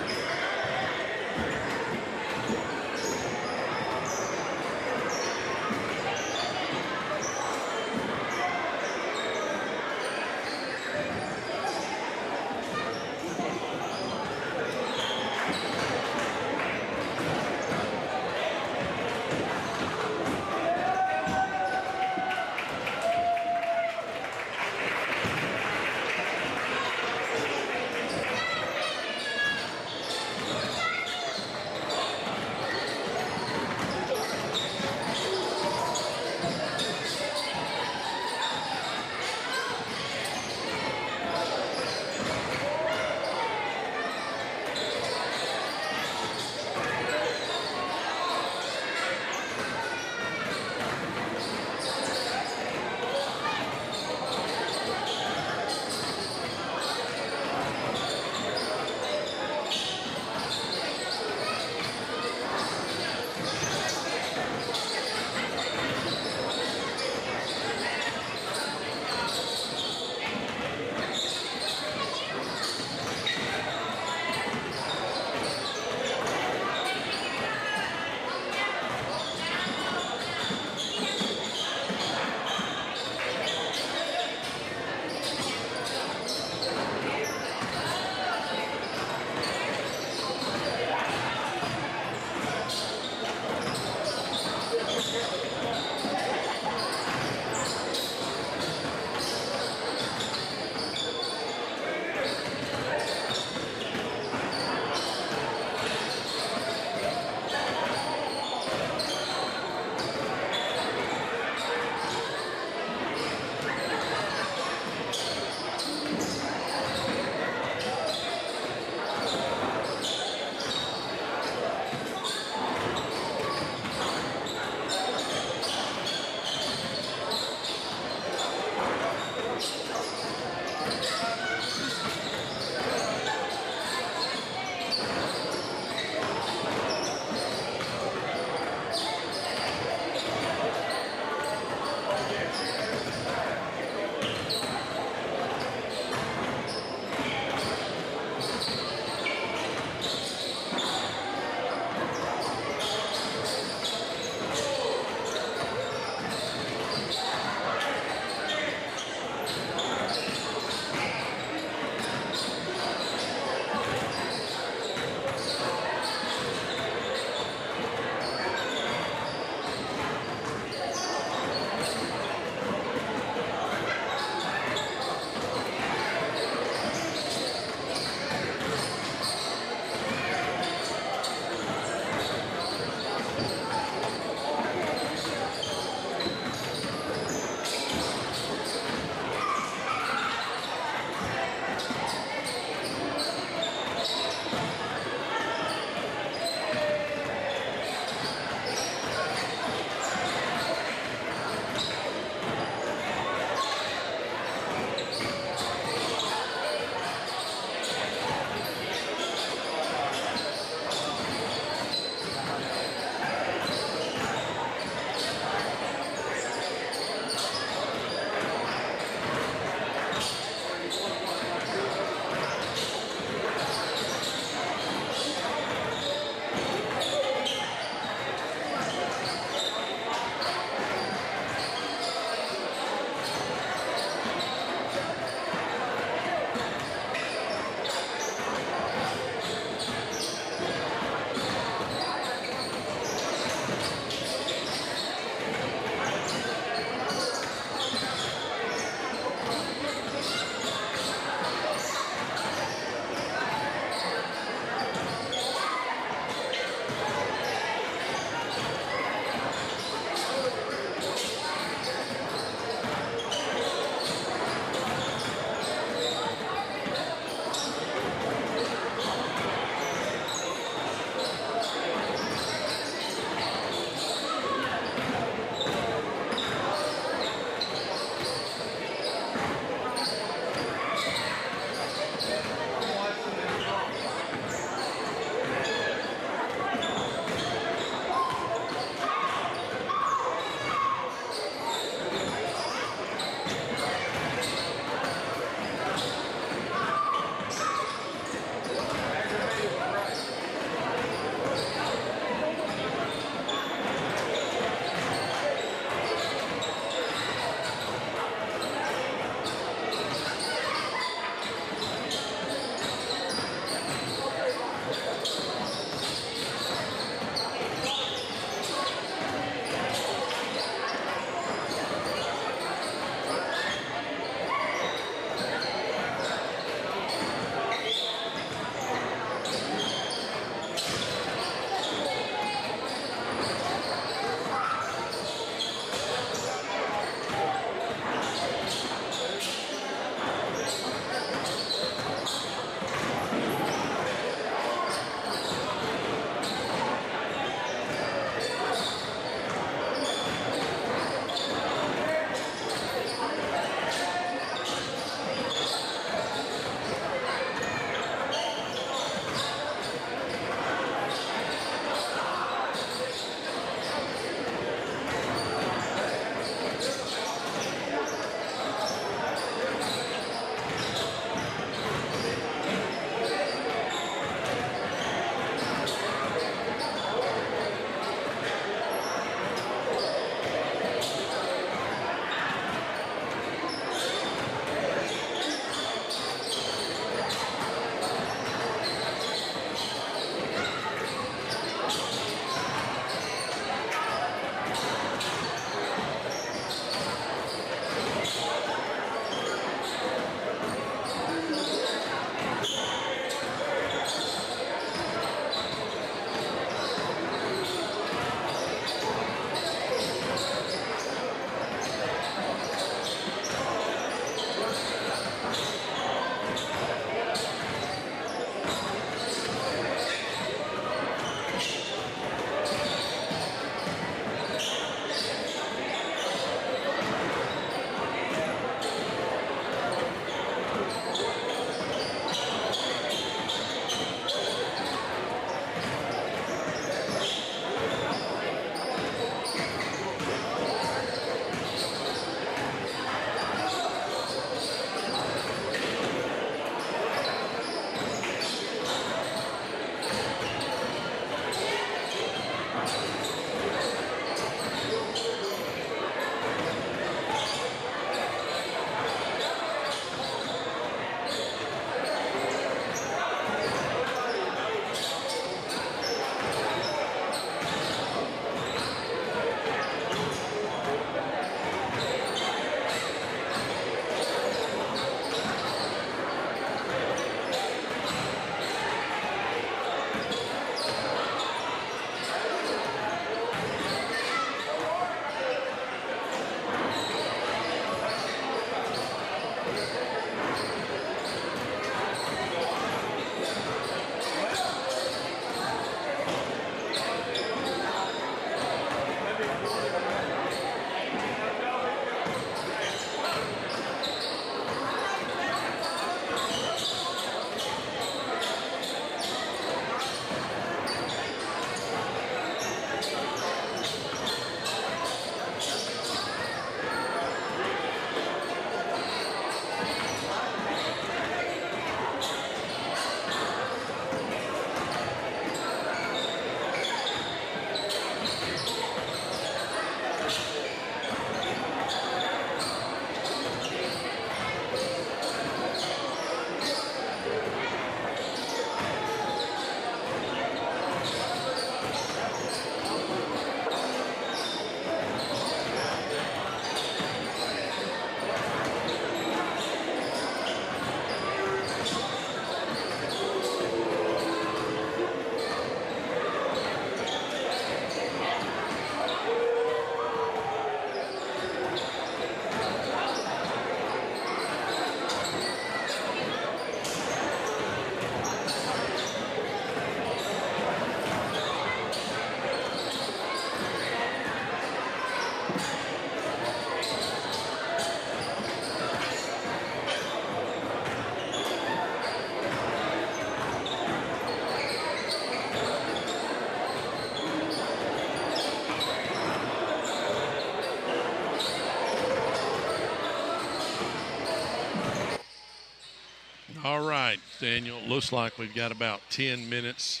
Daniel. Looks like we've got about 10 minutes,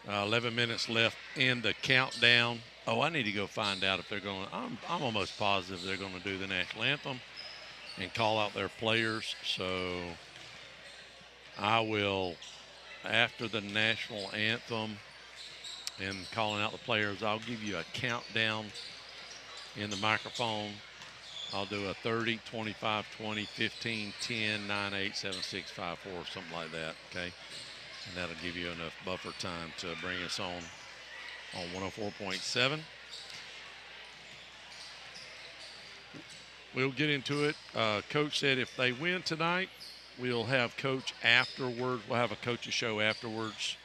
11 minutes left in the countdown. Oh, I need to go find out if they're going to, I'm almost positive they're going to do the national anthem and call out their players. So I will, after the national anthem and calling out the players, I'll give you a countdown in the microphone. I'll do a 30, 25, 20, 15, 10, 9, 8, 7, 6, 5, 4, something like that, okay? And that'll give you enough buffer time to bring us on 104.7. We'll get into it. Coach said if they win tonight, we'll have Coach afterwards. We'll have a coach's show afterwards.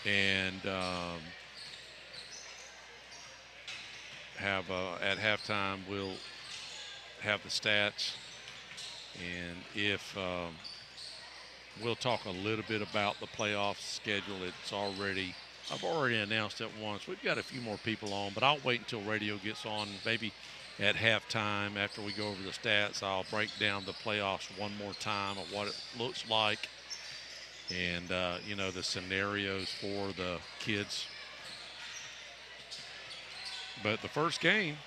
And at halftime, we'll have the stats. And if we'll talk a little bit about the playoff schedule. I've already announced it once. We've got a few more people on, but I'll wait until radio gets on. Maybe at halftime, after we go over the stats, I'll break down the playoffs one more time of what it looks like and, the scenarios for the kids. But the first game,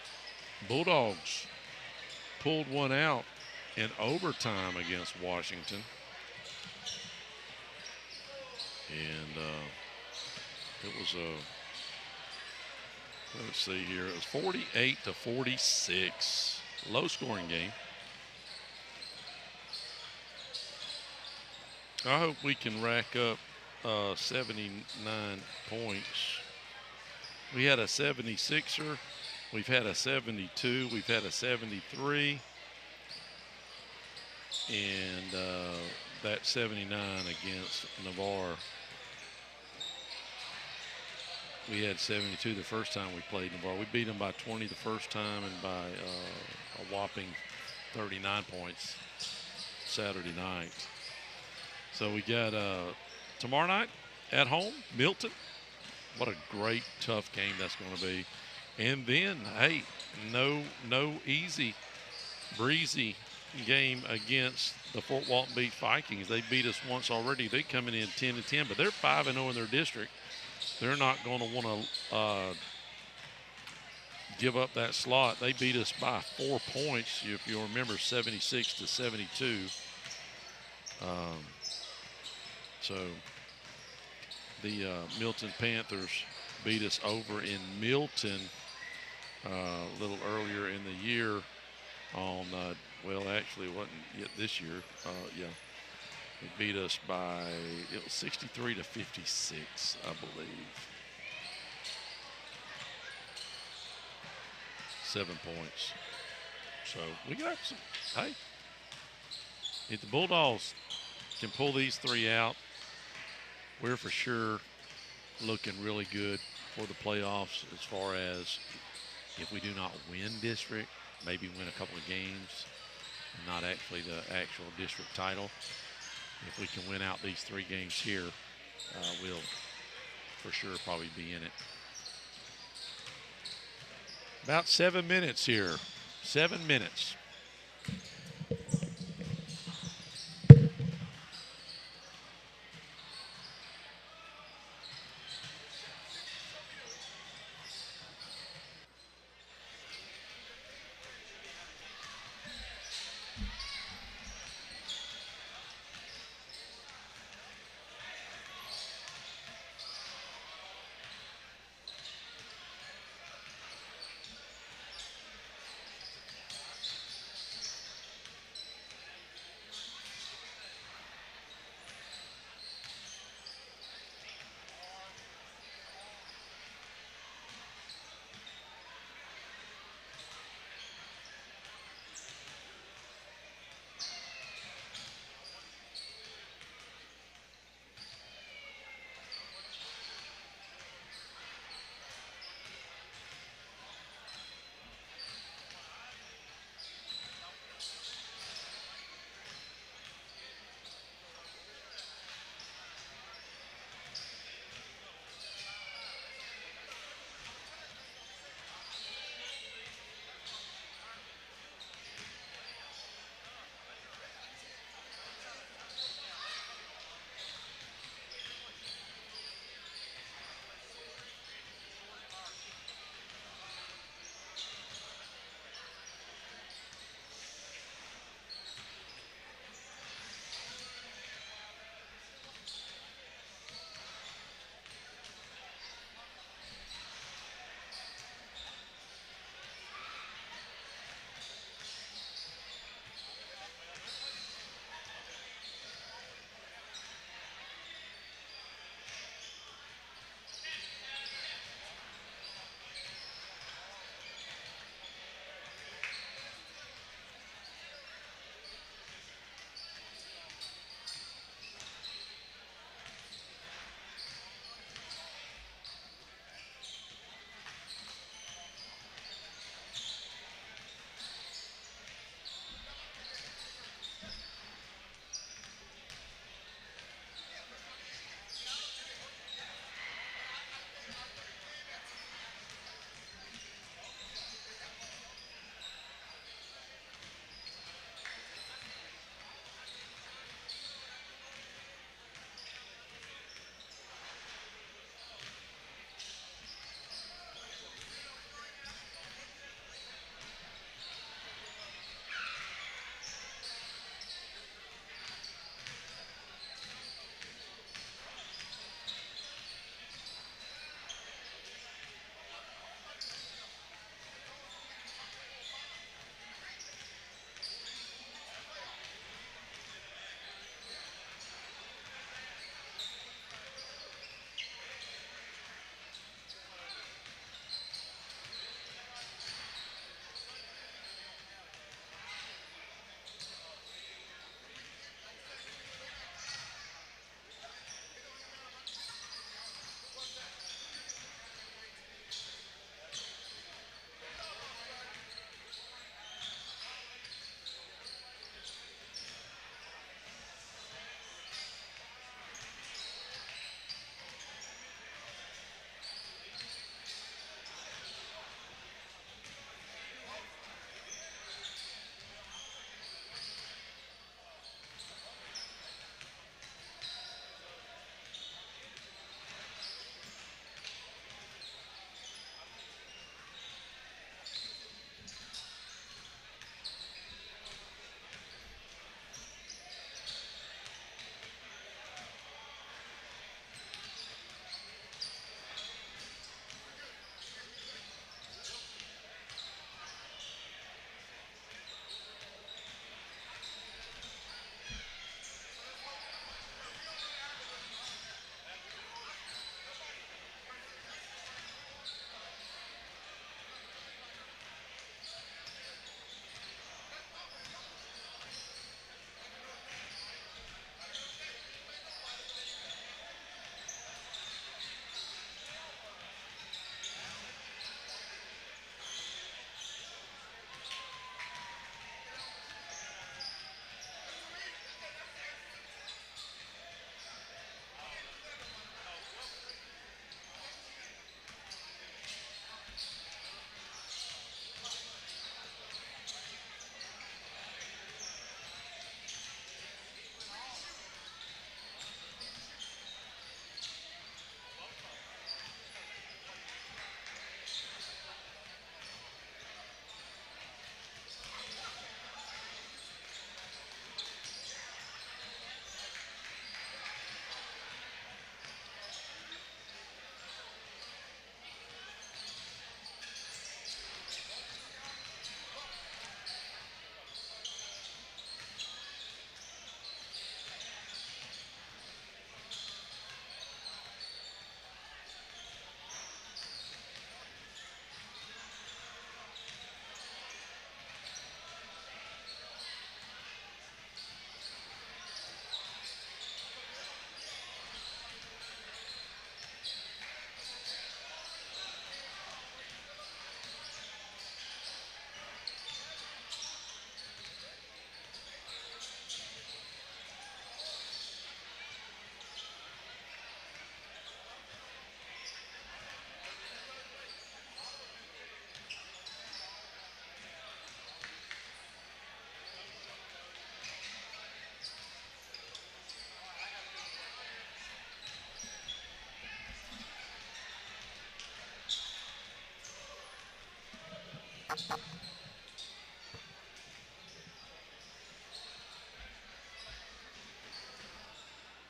Bulldogs pulled one out in overtime against Washington. And it was let's see here, it was 48-46, low scoring game. I hope we can rack up 79 points. We had a 76er, we've had a 72, we've had a 73, and that 79 against Navarre. We had 72 the first time we played Navarre. We beat them by 20 the first time and by a whopping 39 points Saturday night. So we got tomorrow night at home, Milton. What a great, tough game that's going to be. And then, hey, no easy, breezy game against the Fort Walton Beach Vikings. They beat us once already. They're coming in 10-10, but they're 5-0 in their district. They're not going to want to give up that slot. They beat us by 4 points, if you remember, 76-72. So the Milton Panthers beat us over in Milton a little earlier in the year on, actually it wasn't yet this year. It beat us by, it was 63-56, I believe. 7 points. So we got some, hey, if the Bulldogs can pull these three out, we're for sure looking really good for the playoffs as far as if we do not win district, maybe win a couple of games, and not actually the actual district title. If we can win out these 3 games here, we'll for sure probably be in it. About 7 minutes here. 7 minutes.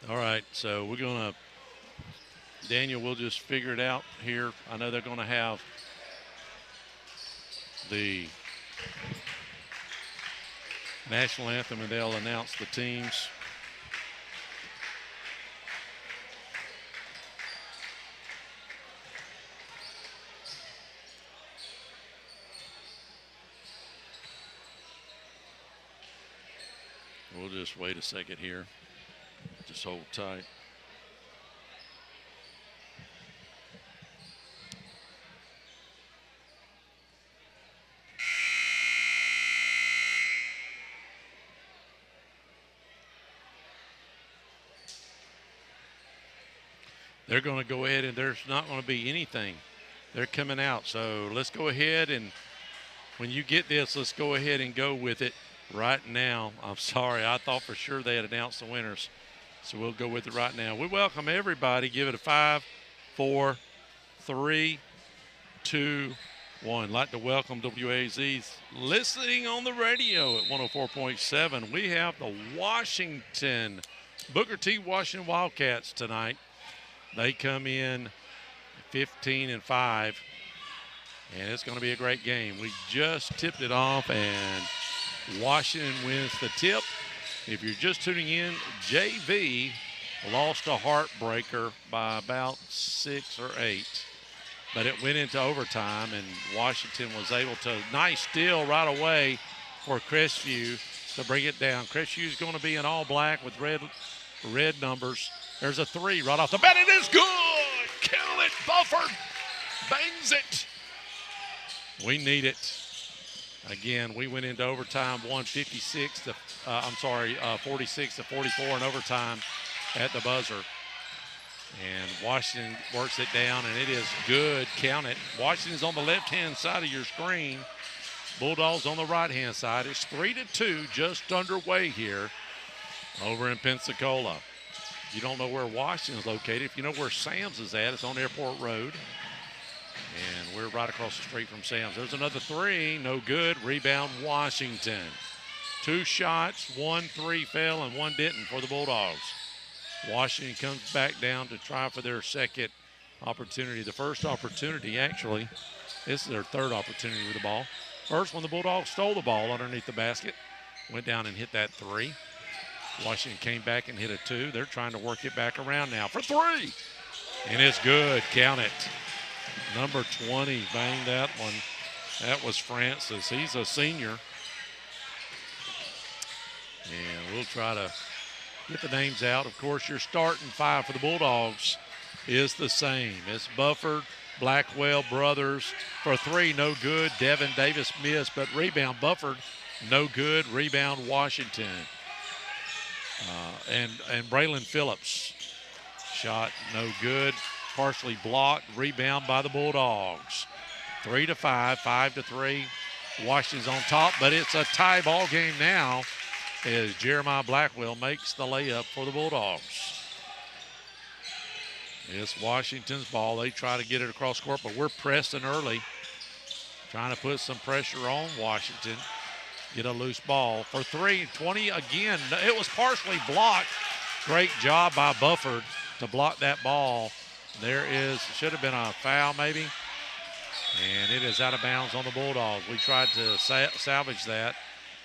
All right, so we're going to, Daniel, we'll just figure it out here. I know they're going to have the national anthem, and they'll announce the teams. We'll just wait a second here. Just hold tight. They're going to go ahead, and there's not going to be anything. They're coming out. So let's go ahead, and when you get this, let's go ahead and go with it right now. I'm sorry. I thought for sure they had announced the winners. So we'll go with it right now. We welcome everybody. Give it a 5, 4, 3, 2, 1. I'd like to welcome WAZ's listening on the radio at 104.7. We have the Washington, Booker T. Washington Wildcats tonight. They come in 15-5, and it's going to be a great game. We just tipped it off, and Washington wins the tip. If you're just tuning in, JV lost a heartbreaker by about 6 or 8, but it went into overtime, and Washington was able to, nice steal right away for Crestview to bring it down. Crestview's going to be in all black with red numbers. There's a 3 right off the bat. It is good. Count it. Bufford bangs it. We need it. Again, we went into overtime, won 46 to 44 in overtime at the buzzer. And Washington works it down, and it is good. Count it. Washington's on the left-hand side of your screen. Bulldogs on the right-hand side. It's 3-2, just underway here over in Pensacola. You don't know where Washington's located. If you know where Sam's is at, it's on Airport Road. And we're right across the street from Sam's. There's another 3, no good. Rebound, Washington. 2 shots, 1 3 fell, and 1 didn't for the Bulldogs. Washington comes back down to try for their second opportunity. The first opportunity, actually, this is their third opportunity with the ball. First, when the Bulldogs stole the ball underneath the basket, went down and hit that 3. Washington came back and hit a 2. They're trying to work it back around now for 3. And it's good. Count it. Number 20 banged that one. That was Francis. He's a senior. And we'll try to get the names out. Of course, your starting 5 for the Bulldogs is the same. It's Bufford, Blackwell Brothers for 3, no good. Devin Davis missed, but rebound Bufford, no good. Rebound Washington. And Braylon Phillips, shot no good, partially blocked. Rebound by the Bulldogs. 3-5, 5-3. Washington's on top, but it's a tie ball game now as Jeremiah Blackwell makes the layup for the Bulldogs. It's Washington's ball. They try to get it across court, but we're pressing early, trying to put some pressure on Washington. Get a loose ball for 3. 20 again. It was partially blocked. Great job by Bufford to block that ball. There is, should have been a foul maybe. And it is out of bounds on the Bulldogs. We tried to salvage that.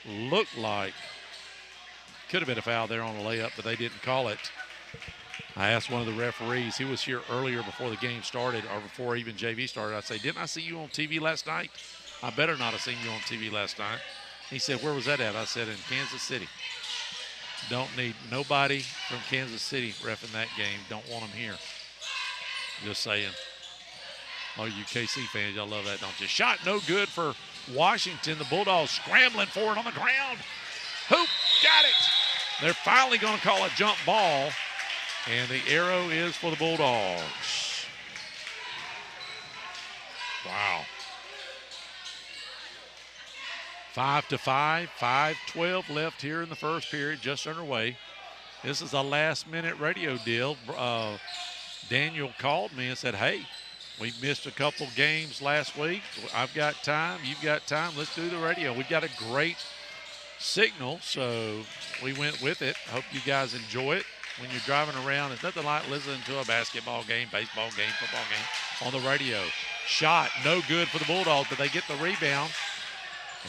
Looked like could have been a foul there on the layup, but they didn't call it. I asked one of the referees. He was here earlier before the game started, or before even JV started. I say, didn't I see you on TV last night? I better not have seen you on TV last night. He said, where was that at? I said, in Kansas City. Don't need nobody from Kansas City reffing that game. Don't want them here. Just saying. Oh, you KC fans, y'all love that, don't you? Shot no good for Washington. The Bulldogs scrambling for it on the ground. Hoop, got it. They're finally going to call a jump ball, and the arrow is for the Bulldogs. Wow. 5-5, 5:12 left here in the first period, just underway. This is a last-minute radio deal. Daniel called me and said, hey, We missed a couple games last week. I've got time. You've got time. Let's do the radio. We've got a great signal, so we went with it. Hope you guys enjoy it. When you're driving around, it's nothing like listening to a basketball game, baseball game, football game on the radio. Shot, no good for the Bulldogs, but they get the rebound.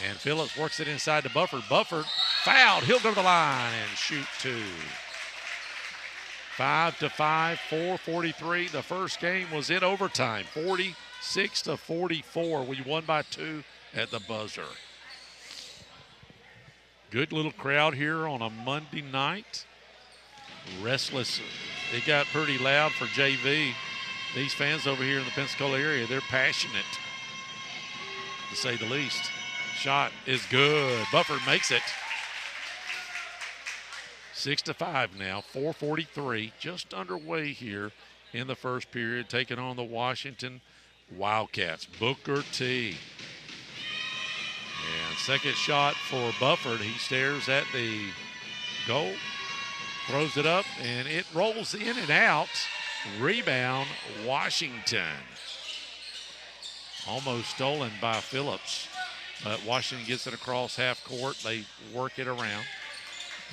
And Phillips works it inside to Bufford. Bufford fouled. He'll go to the line and shoot two. 5-5, 4:43. The first game was in overtime, 46-44. We won by 2 at the buzzer. Good little crowd here on a Monday night. Restless. It got pretty loud for JV. These fans over here in the Pensacola area, they're passionate, to say the least. Shot is good. Bufford makes it. 6-5 now, 4:43, just underway here in the first period, taking on the Washington Wildcats. Booker T. And second shot for Bufford. He stares at the goal, throws it up, and it rolls in and out. Rebound, Washington. Almost stolen by Phillips, but Washington gets it across half court. They work it around.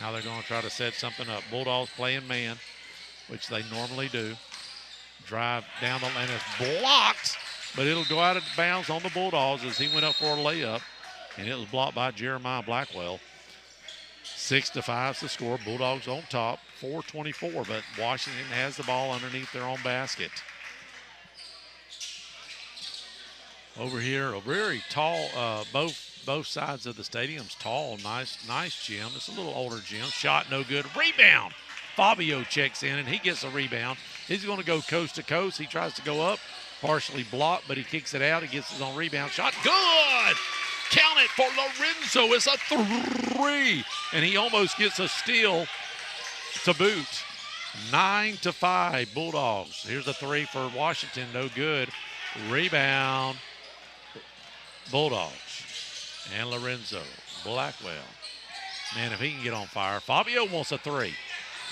Now they're going to try to set something up. Bulldogs playing man, which they normally do. Drive down the lane. It's blocked, but it'll go out of bounds on the Bulldogs as he went up for a layup, and it was blocked by Jeremiah Blackwell. 6-5 is the score. Bulldogs on top, 4:24, but Washington has the ball underneath their own basket. Over here, a very tall, both sides of the stadium's tall, nice gym. It's a little older gym. Shot no good. Rebound. Fabio checks in, and he gets a rebound. He's going to go coast to coast. He tries to go up, partially blocked, but he kicks it out. He gets his own rebound. Shot good. Count it for Lorenzo. It's a 3, and he almost gets a steal to boot. 9-5 Bulldogs. Here's a 3 for Washington. No good. Rebound. Bulldogs. And Lorenzo. Blackwell. Man, if he can get on fire. Fabio wants a 3.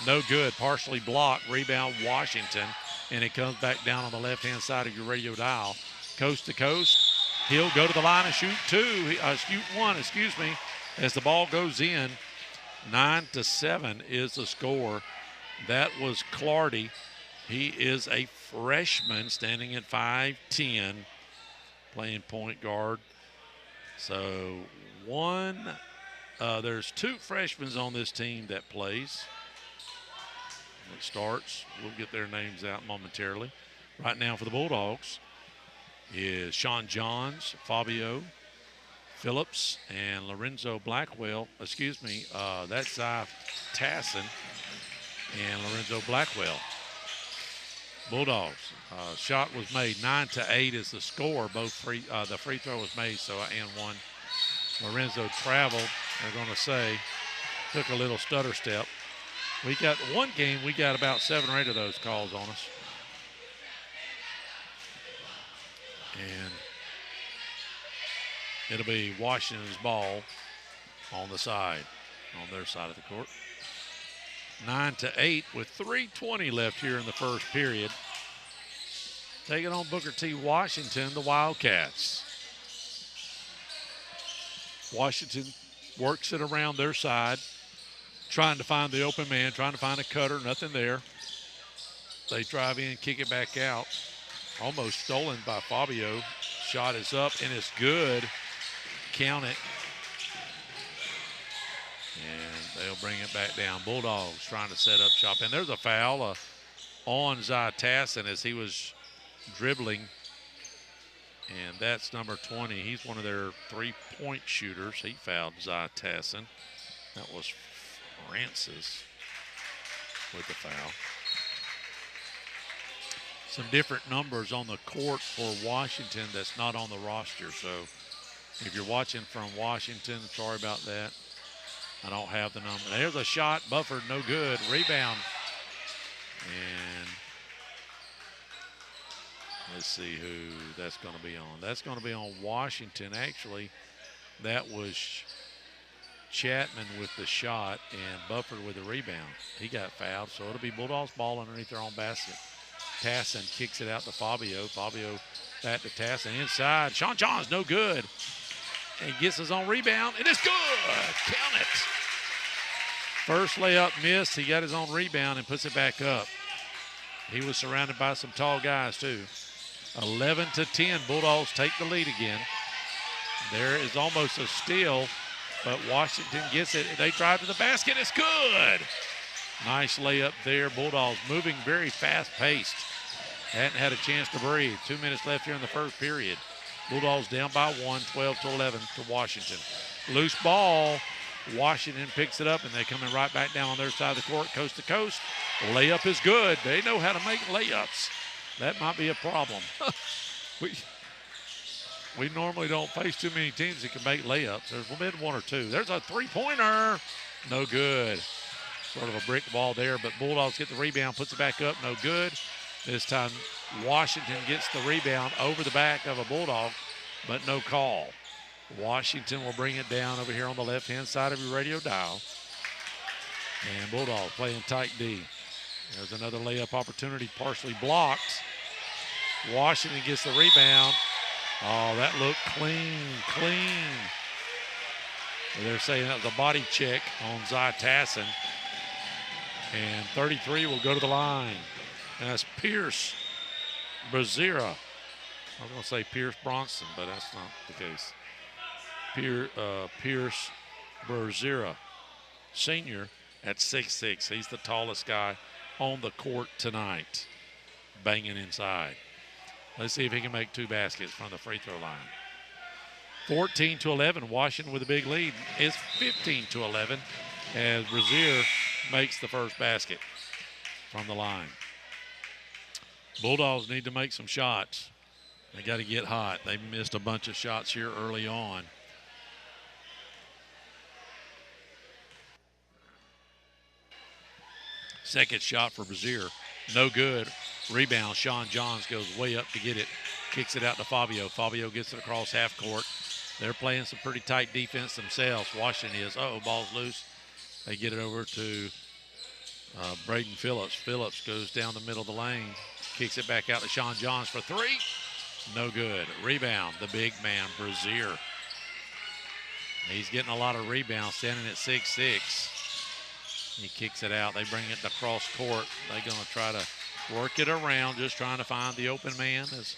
No good. Partially blocked. Rebound Washington. And it comes back down on the left-hand side of your radio dial. Coast to coast. He'll go to the line and shoot 1, as the ball goes in. 9-7 is the score. That was Clardy. He is a freshman standing at 5'10", playing point guard. So there's 2 freshmen on this team that plays. It starts. We'll get their names out momentarily. Right now for the Bulldogs is Sean Johns, Fabio Phillips, and Lorenzo Blackwell. That's Zy Tassin and Lorenzo Blackwell. Bulldogs. Shot was made. 9-8 is the score. The free throw was made, so and one. Lorenzo traveled. They're going to say took a little stutter step. We got one game. We got about 7 or 8 of those calls on us. And it'll be Washington's ball on the side, on their side of the court. 9-8 with 3:20 left here in the first period. Taking on Booker T. Washington, the Wildcats. Washington works it around their side, trying to find the open man, trying to find a cutter, nothing there. They drive in, kick it back out. Almost stolen by Fabio. Shot is up and it's good. Count it. And they'll bring it back down. Bulldogs trying to set up shop. And there's a foul on Zy Tassin as he was dribbling. And that's number 20. He's one of their 3-point shooters. He fouled Zy Tassin. That was Francis with the foul. Some different numbers on the court for Washington that's not on the roster. So if you're watching from Washington, sorry about that. I don't have the number. There's a shot. Bufford, no good. Rebound. And let's see who that's going to be on. That's going to be on Washington. Actually, that was Chapman with the shot and Bufford with the rebound. He got fouled, so it'll be Bulldogs ball underneath their own basket. Tassin kicks it out to Fabio. Fabio back to Tassin inside. Sean John's no good. And gets his own rebound, and it's good. Count it. First layup missed. He got his own rebound and puts it back up. He was surrounded by some tall guys too. 11-10, Bulldogs take the lead again. There is almost a steal, but Washington gets it. They drive to the basket. It's good. Nice layup there. Bulldogs moving very fast-paced. Hadn't had a chance to breathe. 2 minutes left here in the first period. Bulldogs down by 1, 12-11 to Washington. Loose ball. Washington picks it up, and they're coming right back down on their side of the court, coast to coast. Layup is good. They know how to make layups. That might be a problem. We normally don't face too many teams that can make layups. There's been one or two. There's a three-pointer. No good. Sort of a brick ball there, but Bulldogs get the rebound, puts it back up, no good. This time Washington gets the rebound over the back of a Bulldog, but no call. Washington will bring it down over here on the left-hand side of your radio dial. And Bulldogs playing tight D. There's another layup opportunity, partially blocked. Washington gets the rebound. Oh, that looked clean. They're saying that was a body check on Zy Tassin. And 33 will go to the line. And that's Pierce Brazira. I was going to say Pierce Bronson, but that's not the case. Pierce Brazira, senior at 6'6". He's the tallest guy on the court tonight, banging inside. Let's see if he can make 2 baskets from the free throw line. 14-11, Washington with a big lead. It's 15-11 as Brazier makes the first basket from the line. Bulldogs need to make some shots. They got to get hot. They missed a bunch of shots here early on. Second shot for Brazier, no good. Rebound, Sean Johns goes way up to get it. Kicks it out to Fabio. Fabio gets it across half court. They're playing some pretty tight defense themselves. Washington is. Uh-oh, ball's loose. They get it over to Braden Phillips. Phillips goes down the middle of the lane. Kicks it back out to Sean Johns for 3. No good. Rebound, the big man, Brazier. He's getting a lot of rebounds, standing at 6'6". He kicks it out. They bring it to cross court. They're going to try to work it around, just trying to find the open man as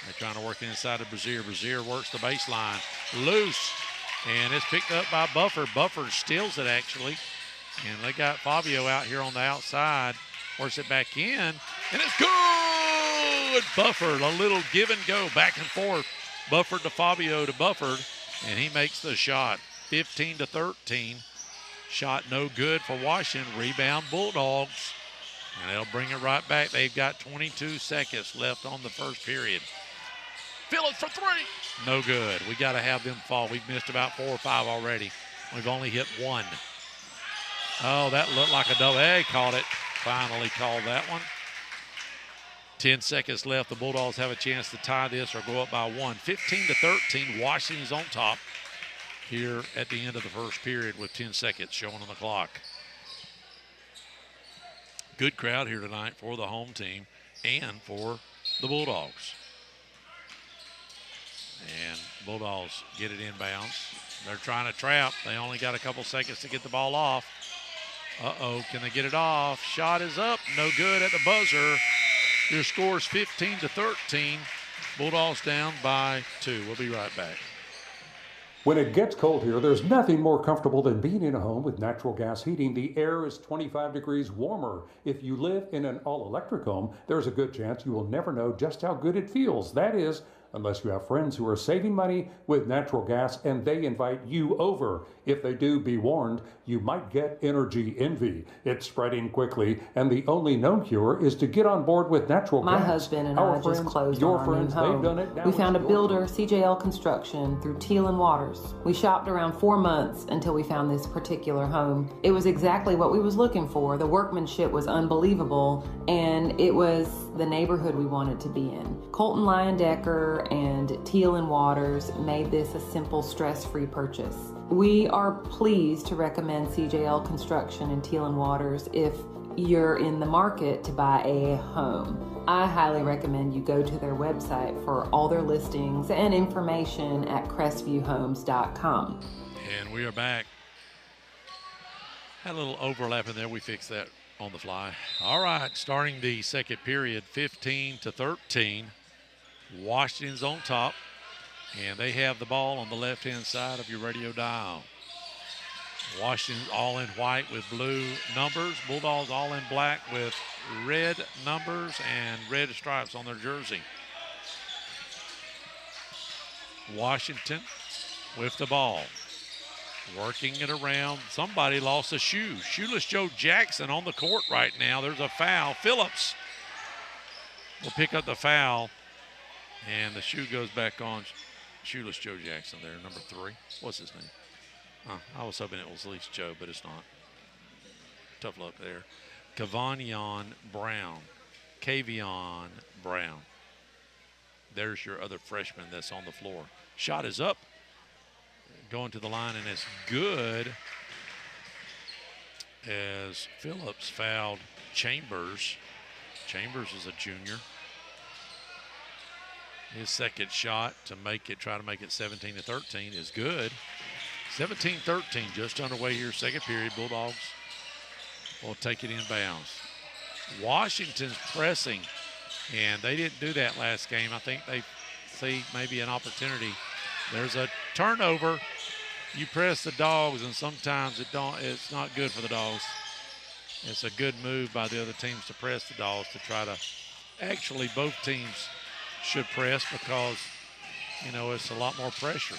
they're trying to work it inside of Brazier. Brazier works the baseline. Loose. And it's picked up by Buffer. Buffer steals it, actually. And they got Fabio out here on the outside. Works it back in. And it's good! Bufford, a little give and go, back and forth. Bufford to Fabio to Bufford. And he makes the shot. 15-13. Shot no good for Washington. Rebound Bulldogs. And they'll bring it right back. They've got 22 seconds left on the first period. Phillips for 3. No good. We got to have them fall. We've missed about 4 or 5 already. We've only hit 1. Oh, that looked like a double. Hey, caught it. Finally called that one. 10 seconds left. The Bulldogs have a chance to tie this or go up by 1. 15-13. Washington's on top here at the end of the first period with 10 seconds showing on the clock. Good crowd here tonight for the home team and for the Bulldogs. And Bulldogs get it inbounds. They're trying to trap. They only got a couple seconds to get the ball off. Uh-oh, can they get it off? Shot is up, no good at the buzzer. Your score is 15-13. Bulldogs down by 2. We'll be right back. When it gets cold here, there's nothing more comfortable than being in a home with natural gas heating. The air is 25 degrees warmer. If you live in an all-electric home, there's a good chance you will never know just how good it feels. That is, unless you have friends who are saving money with natural gas and they invite you over. If they do, be warned, you might get energy envy. It's spreading quickly, and the only known cure is to get on board with natural gas. My husband and I just closed on our new home. They've done it. Now we found a it's builder, CJL Construction, through Teal and Waters. We shopped around 4 months until we found this particular home. It was exactly what we was looking for. The workmanship was unbelievable, and it was the neighborhood we wanted to be in. Colton Leyendecker and Teal and Waters made this a simple, stress-free purchase. We are pleased to recommend CJL Construction and Teal and Waters if you're in the market to buy a home. I highly recommend you go to their website for all their listings and information at crestvviewhomes.com. And we are back. Had a little overlap in there. We fixed that on the fly. All right, starting the second period, 15-13. Washington's on top, and they have the ball on the left-hand side of your radio dial. Washington all in white with blue numbers. Bulldogs all in black with red numbers and red stripes on their jersey. Washington with the ball. Working it around. Somebody lost a shoe. Shoeless Joe Jackson on the court right now. There's a foul. Phillips will pick up the foul, and the shoe goes back on. Shoeless Joe Jackson there, number 3. What's his name? I was hoping it was at least Joe, but it's not. Tough luck there. Kavion Brown. There's your other freshman that's on the floor. Shot is up. Going to the line, and it's good as Phillips fouled Chambers. Chambers is a junior. His second shot to try to make it 17-13 is good. 17-13, just underway here, second period. Bulldogs will take it in bounds. Washington's pressing, and they didn't do that last game. I think they see maybe an opportunity. There's a turnover. You press the Dogs, and sometimes it's not good for the Dogs. It's a good move by the other teams to press the Dogs to try to – actually, both teams should press because, it's a lot more pressure.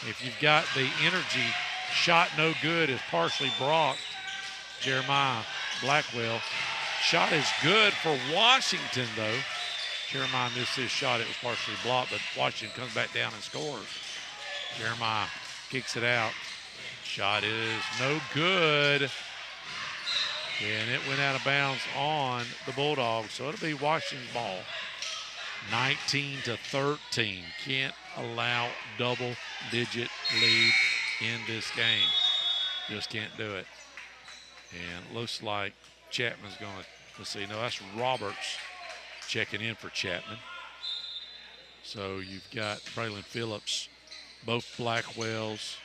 If you've got the energy, shot no good is partially blocked. Jeremiah Blackwell. Shot is good for Washington, though. Jeremiah missed his shot. It was partially blocked, but Washington comes back down and scores. Jeremiah kicks it out. Shot is no good. And it went out of bounds on the Bulldogs, so it'll be Washington's ball. 19-13. Can't allow double-digit lead in this game. Just can't do it. And it looks like Chapman's going to, let's see, no, that's Roberts checking in for Chapman. So you've got Braylon Phillips, both Blackwells,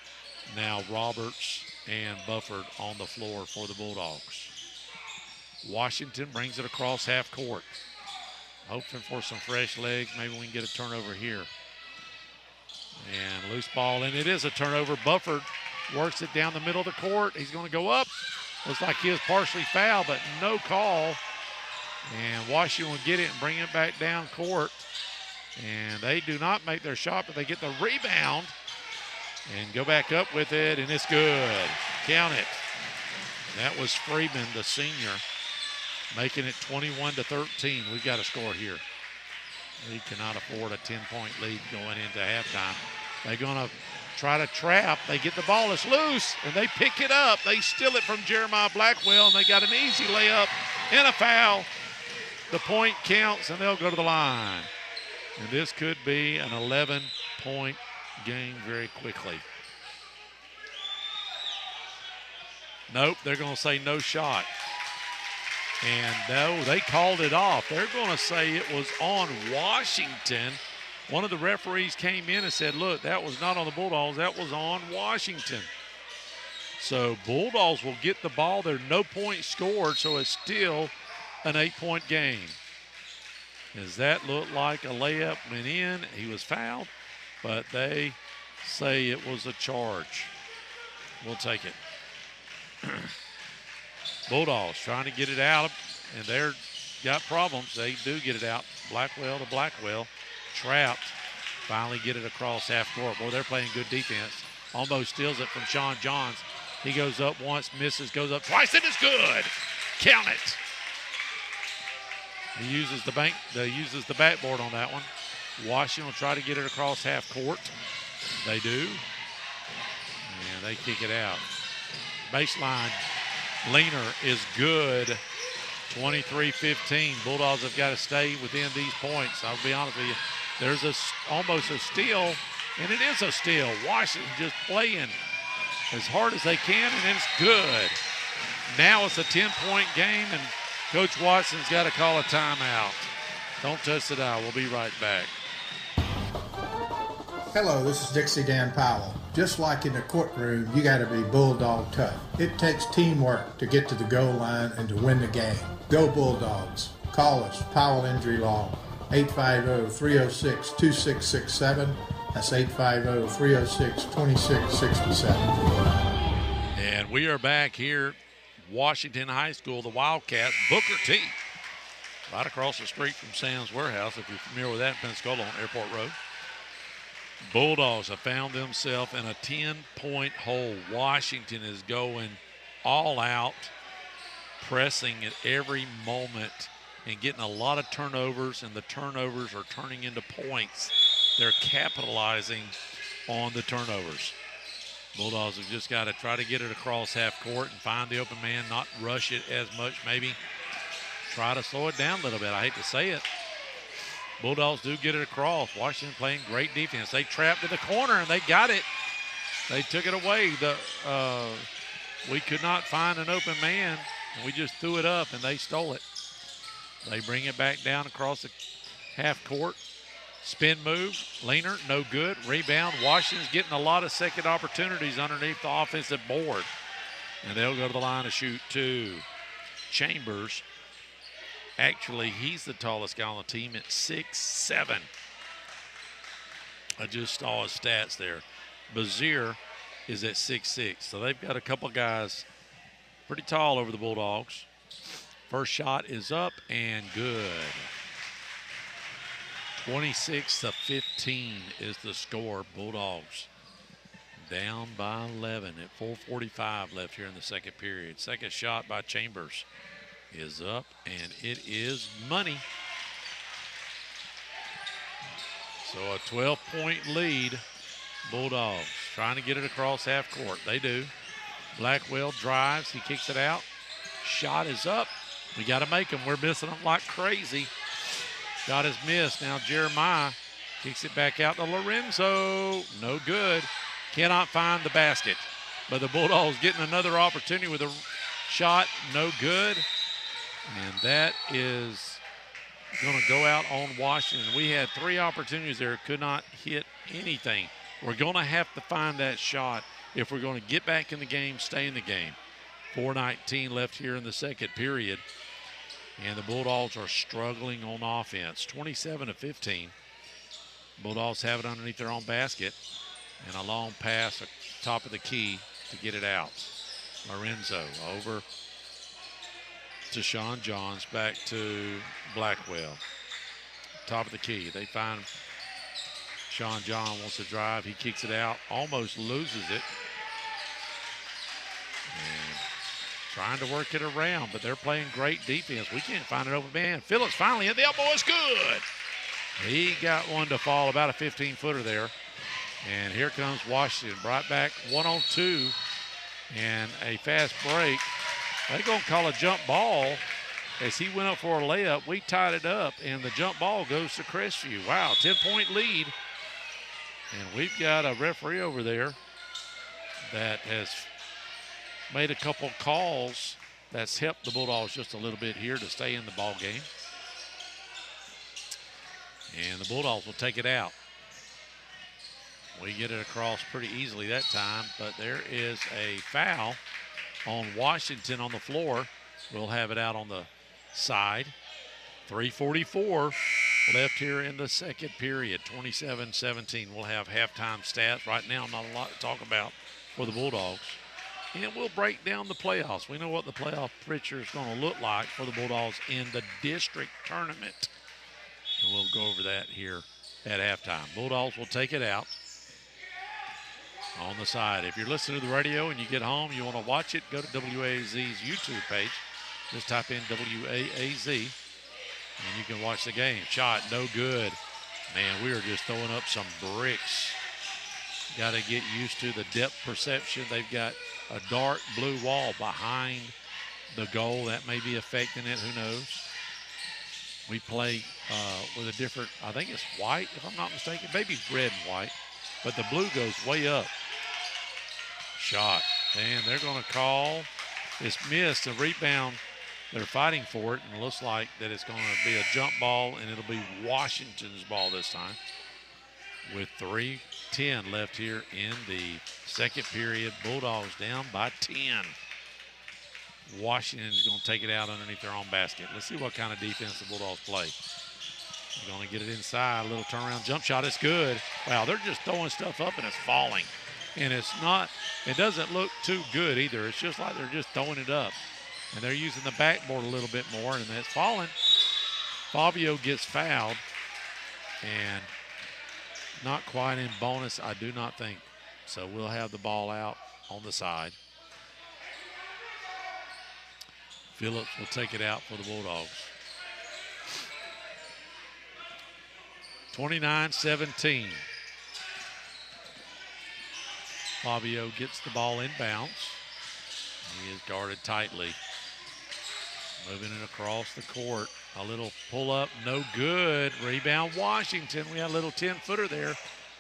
now Roberts and Bufford on the floor for the Bulldogs. Washington brings it across half court. Hoping for some fresh legs. Maybe we can get a turnover here. And loose ball, and it is a turnover. Bufford works it down the middle of the court. He's going to go up. Looks like he was partially fouled, but no call. And Washington will get it and bring it back down court. And they do not make their shot, but they get the rebound and go back up with it, and it's good. Count it. That was Freeman, the senior, making it 21-13. We've got to score here. We cannot afford a 10-point lead going into halftime. They're going to try to trap. They get the ball. It's loose, and they pick it up. They steal it from Jeremiah Blackwell, and they got an easy layup and a foul. The point counts, and they'll go to the line. And this could be an 11-point game very quickly. Nope, they're going to say no shot. And no, they called it off. They're going to say it was on Washington. One of the referees came in and said, look, that was not on the Bulldogs. That was on Washington. So Bulldogs will get the ball. There's no point scored, so it's still an 8-point game. Does that look like a layup went in? He was fouled, but they say it was a charge. We'll take it. Bulldogs trying to get it out, and they're got problems. They do get it out. Blackwell to Blackwell. Trapped. Finally get it across half court. Boy, they're playing good defense. Almost steals it from Sean Johns. He goes up once, misses, goes up twice, and it's good. Count it. He uses the backboard on that one. Washington will try to get it across half court. They do. And they kick it out. Baseline leaner is good. 23-15. Bulldogs have got to stay within these points. I'll be honest with you. There's almost a steal, and it is a steal. Washington just playing as hard as they can, and it's good. Now it's a 10-point game, and Coach Watson's got to call a timeout. Don't touch the dial. We'll be right back. Hello, this is Dixie Dan Powell. Just like in the courtroom, you got to be bulldog tough. It takes teamwork to get to the goal line and to win the game. Go Bulldogs. Call us, Powell Injury Law, 850-306-2667. That's 850-306-2667. And we are back here, Washington High School, the Wildcats, Booker T. Right across the street from Sam's Warehouse, if you're familiar with that, Pensacola on Airport Road. Bulldogs have found themselves in a 10-point hole. Washington is going all out, pressing at every moment and getting a lot of turnovers, and the turnovers are turning into points. They're capitalizing on the turnovers. Bulldogs have just got to try to get it across half court and find the open man, not rush it as much, maybe try to slow it down a little bit. I hate to say it. Bulldogs do get it across. Washington playing great defense. They trapped in the corner, and they got it. They took it away. We could not find an open man, and we just threw it up, and they stole it. They bring it back down across the half court. Spin move, leaner, no good. Rebound. Washington's getting a lot of second opportunities underneath the offensive board, and they'll go to the line to shoot two. Chambers. Actually, he's the tallest guy on the team at 6'7". I just saw his stats there. Bazier is at 6'6". So they've got a couple guys pretty tall over the Bulldogs. First shot is up and good. 26-15 is the score. Bulldogs down by 11 at 4:45 left here in the second period. Second shot by Chambers is up, and it is money. So a 12-point lead. Bulldogs trying to get it across half court. They do. Blackwell drives. He kicks it out. Shot is up. We got to make them. We're missing them like crazy. Shot is missed. Now Jeremiah kicks it back out to Lorenzo. No good. Cannot find the basket. But the Bulldogs getting another opportunity with a shot. No good. And that is going to go out on Washington. We had three opportunities there, could not hit anything. We're going to have to find that shot if we're going to get back in the game, stay in the game. 4:19 left here in the second period. And the Bulldogs are struggling on offense. 27-15. Bulldogs have it underneath their own basket. And a long pass at the top of the key to get it out. Lorenzo over to Sean Johns, back to Blackwell. Top of the key. They find Sean John wants to drive. He kicks it out, almost loses it. And trying to work it around, but they're playing great defense. We can't find an open man. Phillips finally hit the elbow. It's good. He got one to fall, about a 15-footer there. And here comes Washington. Brought back 1-on-2 and a fast break. They're going to call a jump ball as he went up for a layup. We tied it up, and the jump ball goes to Crestview. Wow, 10-point lead. And we've got a referee over there that has made a couple calls that's helped the Bulldogs just a little bit here to stay in the ball game. And the Bulldogs will take it out. We get it across pretty easily that time, but there is a foul on Washington on the floor. We'll have it out on the side. 3:44 left here in the second period. 27-17. We'll have halftime stats. Right now, not a lot to talk about for the Bulldogs. And we'll break down the playoffs. We know what the playoff picture is going to look like for the Bulldogs in the district tournament. And we'll go over that here at halftime. Bulldogs will take it out on the side. If you're listening to the radio and you get home, you want to watch it, go to WAAZ's YouTube page. Just type in WAAZ, and you can watch the game. Shot, no good. Man, we are just throwing up some bricks. Got to get used to the depth perception. They've got a dark blue wall behind the goal. That may be affecting it. Who knows? We play with a different, I think it's white, if I'm not mistaken. Maybe red and white, but the blue goes way up. Shot. And they're going to call It's missed. A rebound. They're fighting for it, and it looks like that it's going to be a jump ball, and it'll be Washington's ball this time. With 3:10 left here in the second period, Bulldogs down by 10. Washington's going to take it out underneath their own basket. Let's see what kind of defense the Bulldogs play. They're going to get it inside. A little turnaround jump shot. It's good. Wow, they're just throwing stuff up, and it's falling. And it doesn't look too good either. It's just like they're just throwing it up. And they're using the backboard a little bit more, and it's falling. Fabio gets fouled, and not quite in bonus, I do not think. So we'll have the ball out on the side. Phillips will take it out for the Bulldogs. 29-17. Fabio gets the ball in bounds. He is guarded tightly. Moving it across the court. A little pull up, no good. Rebound Washington. We had a little 10-footer there.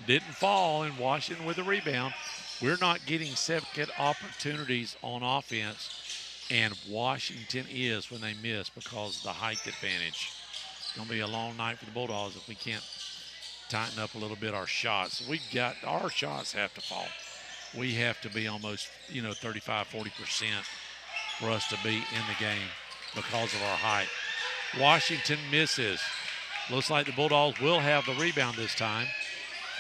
Didn't fall, and Washington with the rebound. We're not getting second opportunities on offense, and Washington is when they miss because of the height advantage. It's going to be a long night for the Bulldogs if we can't tighten up a little bit our shots. Our shots have to fall. We have to be almost, 35, 40% for us to be in the game because of our height. Washington misses. Looks like the Bulldogs will have the rebound this time.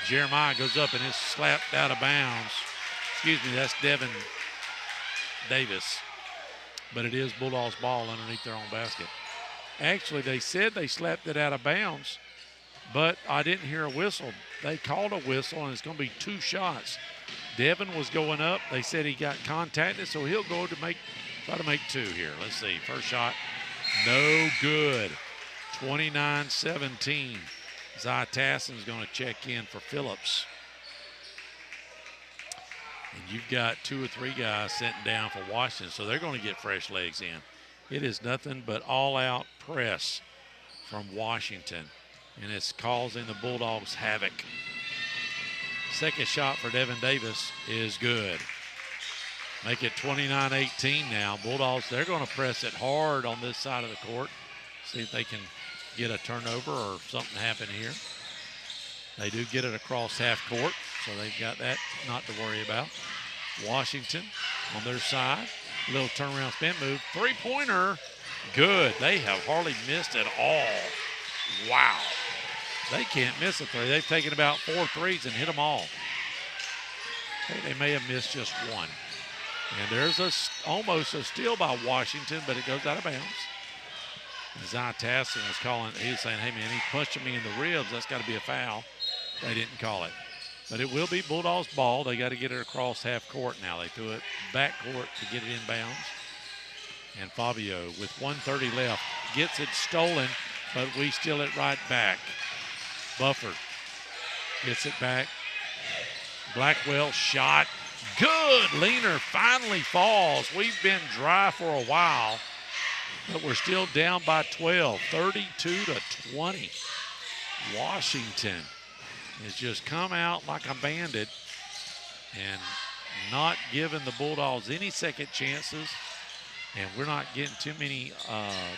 Jeremiah goes up and is slapped out of bounds. Excuse me, that's Devin Davis. But it is Bulldogs ball underneath their own basket. Actually, they said they slapped it out of bounds, but I didn't hear a whistle. They called a whistle, and it's going to be 2 shots. Devin was going up. They said he got contacted, so he'll go to try to make 2 here. Let's see. First shot, no good. 29-17. Zy Tassin's going to check in for Phillips. And you've got 2 or 3 guys sitting down for Washington, so they're going to get fresh legs in. It is nothing but all-out press from Washington, and it's causing the Bulldogs havoc. Second shot for Devin Davis is good. Make it 29-18 now. Bulldogs, they're going to press it hard on this side of the court. See if they can get a turnover or something happen here. They do get it across half court, so they've got that not to worry about. Washington on their side. Little turnaround spin move. 3-pointer. Good. They have hardly missed at all. Wow. They can't miss a 3. They've taken about 4 threes and hit them all. Okay, they may have missed just 1. And there's almost a steal by Washington, but it goes out of bounds. Zy Tassin was calling, he was saying, hey man, he's punching me in the ribs. That's got to be a foul. They didn't call it. But it will be Bulldogs ball. They got to get it across half court now. They threw it back court to get it in bounds. And Fabio, with 1:30 left, gets it stolen, but we steal it right back. Bufford gets it back. Blackwell shot. Good. Leaner finally falls. We've been dry for a while, but we're still down by 12, 32-20. Washington has just come out like a bandit and not giving the Bulldogs any second chances, and we're not getting too many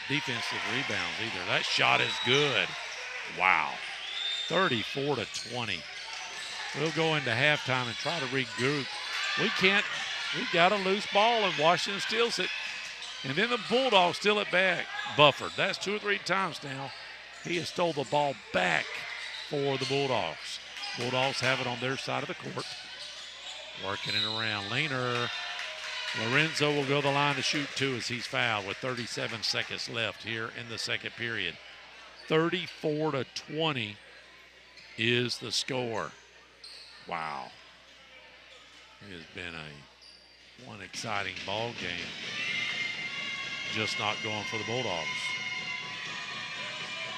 defensive rebounds either. That shot is good. Wow. 34-20. We'll go into halftime and try to regroup. We've got a loose ball, and Washington steals it. And then the Bulldogs steal it back. Bufford, that's 2 or 3 times now. He has stole the ball back for the Bulldogs. Bulldogs have it on their side of the court. Working it around. Leaner. Lorenzo will go to the line to shoot 2 as he's fouled with 37 seconds left here in the second period. 34-20 is the score. Wow. It has been one exciting ball game. Just not going for the Bulldogs.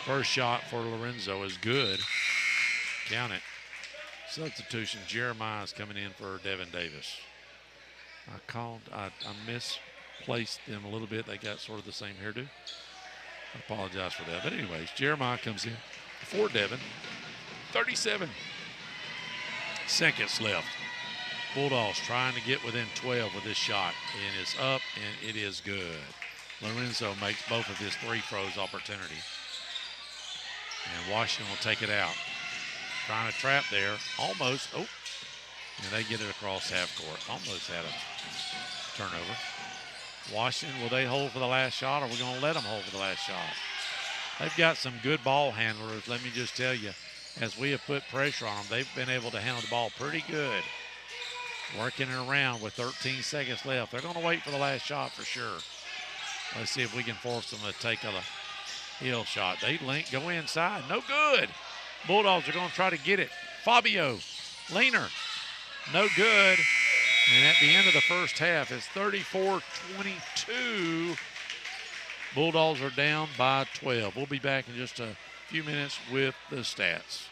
First shot for Lorenzo is good. Count it. Substitution, Jeremiah is coming in for Devin Davis. I misplaced them a little bit. They got sort of the same hairdo. I apologize for that. But anyways, Jeremiah comes in for Devin. 37 seconds left Bulldogs trying to get within 12 with this shot. And it's up, and it is good. Lorenzo makes both of his three throws opportunity. And Washington will take it out. Trying to trap there. Almost. Oh. And they get it across half court. Almost had a turnover. Washington, will they hold for the last shot, or are we going to let them hold for the last shot? They've got some good ball handlers, let me just tell you. As we have put pressure on them, they've been able to handle the ball pretty good. Working it around with 13 seconds left. They're going to wait for the last shot for sure. Let's see if we can force them to take a Hill shot. They link, go inside. No good. Bulldogs are going to try to get it. Fabio, leaner. No good. And at the end of the first half, it's 34-22. Bulldogs are down by 12. We'll be back in just a few minutes with the stats.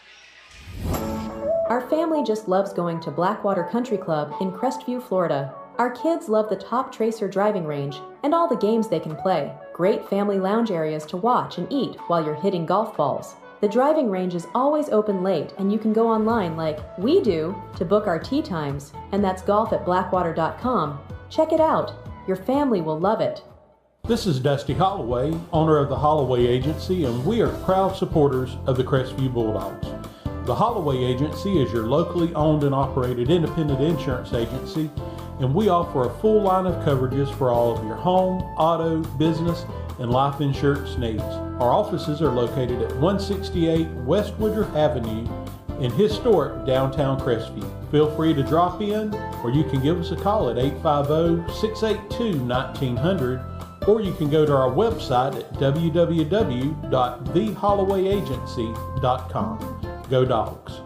Our family just loves going to Blackwater Country Club in Crestview, Florida. Our kids love the Top Tracer driving range and all the games they can play. Great family lounge areas to watch and eat while you're hitting golf balls. The driving range is always open late, and you can go online like we do to book our tee times, and that's golf@blackwater.com. Check it out. Your family will love it. This is Dusty Holloway, owner of the Holloway Agency, and we are proud supporters of the Crestview Bulldogs. The Holloway Agency is your locally owned and operated independent insurance agency, and we offer a full line of coverages for all of your home, auto, business, and life insurance needs. Our offices are located at 168 West Woodruff Avenue in historic downtown Crestview. Feel free to drop in, or you can give us a call at 850-682-1900, or you can go to our website at www.thehollowayagency.com. Go Dogs!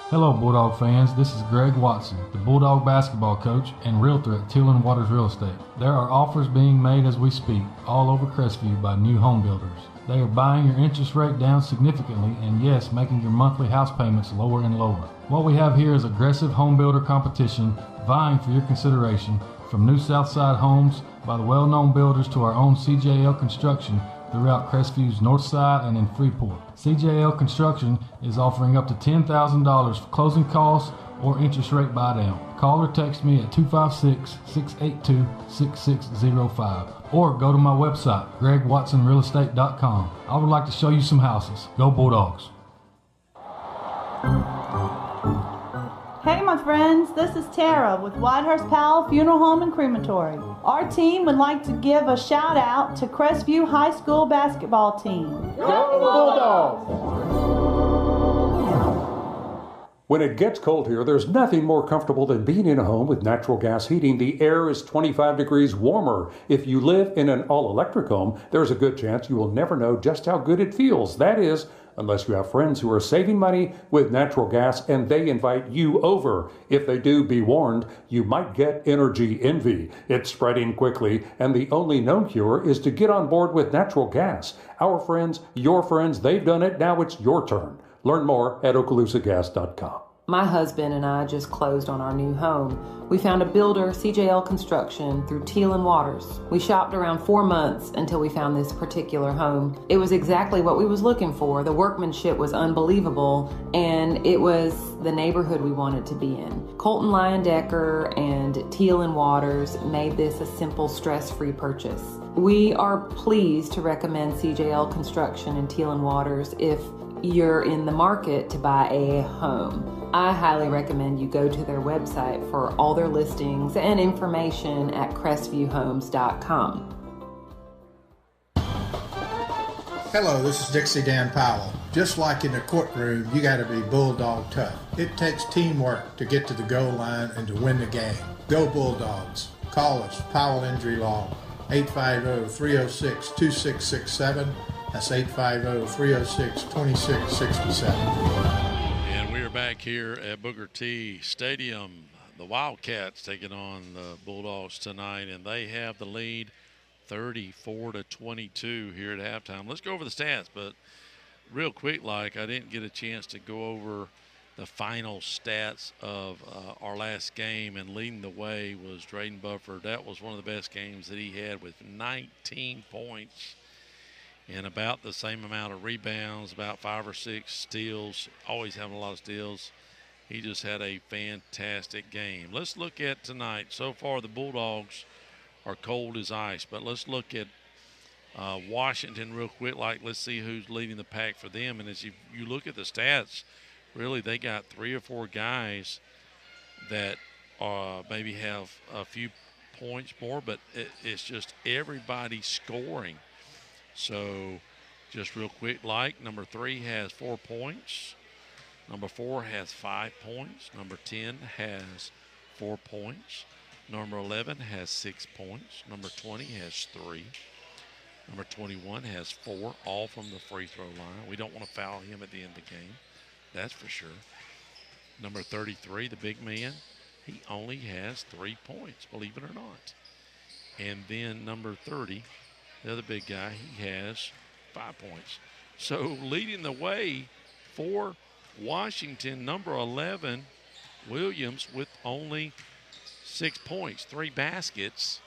Hello Bulldog fans, this is Greg Watson, the Bulldog basketball coach and realtor at Teal & Waters Real Estate. There are offers being made as we speak all over Crestview by new home builders. They are buying your interest rate down significantly and yes, making your monthly house payments lower and lower. What we have here is aggressive home builder competition vying for your consideration, from new Southside homes by the well-known builders to our own CJL Construction throughout Crestview's North Side and in Freeport. CJL Construction is offering up to $10,000 for closing costs or interest rate buy-down. Call or text me at 256-682-6605 or go to my website, gregwatsonrealestate.com. I would like to show you some houses. Go Bulldogs! Hey my friends, this is Tara with Whitehurst Powell Funeral Home and Crematory. Our team would like to give a shout out to Crestview High School basketball team. Go Bulldogs! When it gets cold here, there's nothing more comfortable than being in a home with natural gas heating. The air is 25 degrees warmer. If you live in an all-electric home, there's a good chance you will never know just how good it feels. That is, unless you have friends who are saving money with natural gas and they invite you over. If they do, be warned, you might get energy envy. It's spreading quickly, and the only known cure is to get on board with natural gas. Our friends, your friends, they've done it. Now it's your turn. Learn more at okaloosagas.com. My husband and I just closed on our new home. We found a builder, CJL Construction, through Teal & Waters. We shopped around 4 months until we found this particular home. It was exactly what we was looking for. The workmanship was unbelievable, and it was the neighborhood we wanted to be in. Colton Leyendecker and Teal & Waters made this a simple, stress-free purchase. We are pleased to recommend CJL Construction and Teal & Waters if you're in the market to buy a home. I highly recommend you go to their website for all their listings and information at crestvviewhomes.com. Hello, this is Dixie Dan Powell. Just like in the courtroom, you got to be bulldog tough. It takes teamwork to get to the goal line and to win the game. Go Bulldogs. Call us, Powell Injury Law, 850-306-2667. That's 850-306-2667. And we are back here at Booker T Stadium. The Wildcats taking on the Bulldogs tonight, and they have the lead 34-22 here at halftime. Let's go over the stats, but real quick, I didn't get a chance to go over the final stats of our last game, and leading the way was Drayden Bufford. That was one of the best games that he had with 19 points and about the same amount of rebounds, about 5 or 6 steals, always having a lot of steals. He just had a fantastic game. Let's look at tonight. So far, the Bulldogs are cold as ice, but let's look at Washington real quick. Let's see who's leading the pack for them. And as you look at the stats, really they got 3 or 4 guys that maybe have a few points more, but it's just everybody scoring. So just real quick, number 3 has 4 points. Number 4 has 5 points. Number 10 has 4 points. Number 11 has 6 points. Number 20 has 3. Number 21 has 4, all from the free throw line. We don't want to foul him at the end of the game. That's for sure. Number 33, the big man, he only has 3 points, believe it or not. And then number 30, the other big guy, he has 5 points. So leading the way for Washington, number 11, Williams, with only 6 points, 3 baskets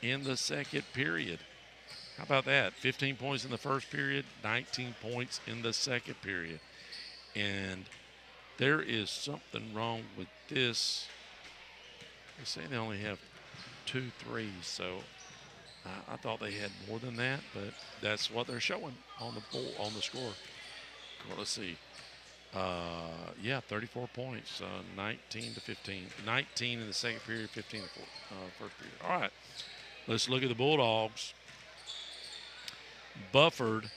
in the second period. How about that? 15 points in the first period, 19 points in the second period. And there is something wrong with this. They say they only have 2 threes, so I thought they had more than that, but that's what they're showing on the score. Well, let's see. 34 points, 19 to 15. 19 in the second period, 15 in the first period. All right, let's look at the Bulldogs. Bufford,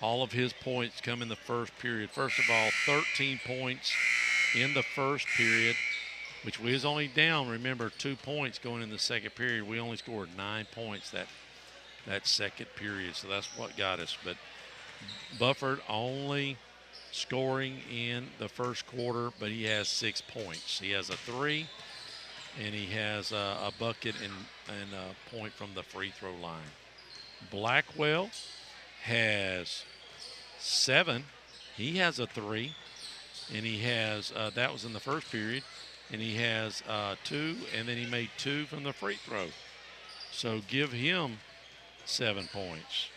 all of his points come in the first period. First of all, 13 points in the first period, which we was only down, remember, 2 points going in the second period. We only scored 9 points that second period, so that's what got us. But Bufford only scoring in the first quarter, but he has 6 points. He has a 3, and he has a bucket and a point from the free throw line. Blackwell has 7. He has a 3, and he has that was in the first period, and he has 2, and then he made 2 from the free throw. So give him 7 points.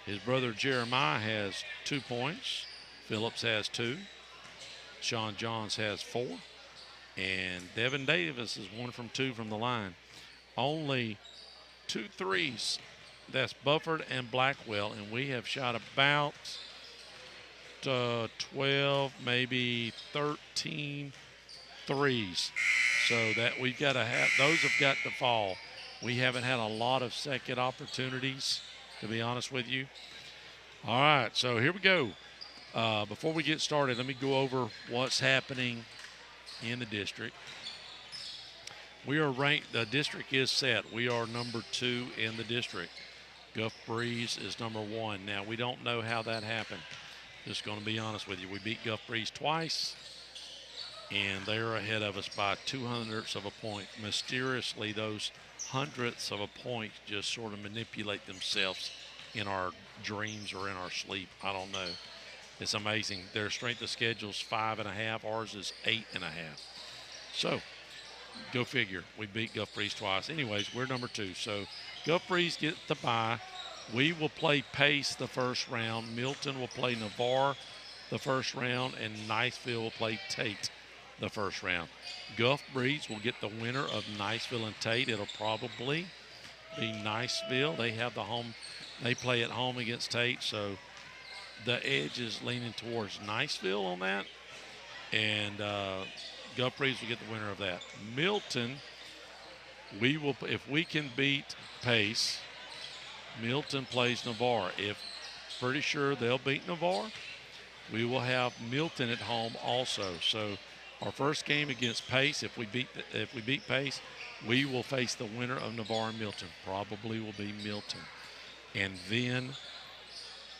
His brother Jeremiah has 2 points. Phillips has 2. Sean Johns has 4. And Devin Davis is 1 from 2 from the line. Only 2 threes. That's Bufford and Blackwell. And we have shot about 12, maybe 13 threes. So that we've got to have, those have got to fall. We haven't had a lot of second opportunities, to be honest with you. All right, so here we go. Before we get started, let me go over what's happening in the district. We are ranked, the district is set. We are number 2 in the district. Guff Breeze is number 1. Now, we don't know how that happened. Just going to be honest with you. We beat Guff Breeze twice, and they're ahead of us by 0.02 of a point. Mysteriously, those hundredths of a point just sort of manipulate themselves in our dreams or in our sleep. I don't know. It's amazing. Their strength of schedule is 5.5. Ours is 8.5. So, go figure. We beat Guff Breeze twice. Anyways, we're number 2. So, Guff Breeze get the bye. We will play Pace the first round. Milton will play Navarre the first round, and Niceville will play Tate the first round. Guff Breeze will get the winner of Niceville and Tate. It'll probably be Niceville. They have the home. They play at home against Tate, so the edge is leaning towards Niceville on that. And Guff Breeze will get the winner of that. Milton, we will, if we can beat Pace, Milton plays Navarre. If pretty sure they'll beat Navarre, we will have Milton at home also. So our first game against Pace, if we beat Pace, we will face the winner of Navarre and Milton. Probably will be Milton. And then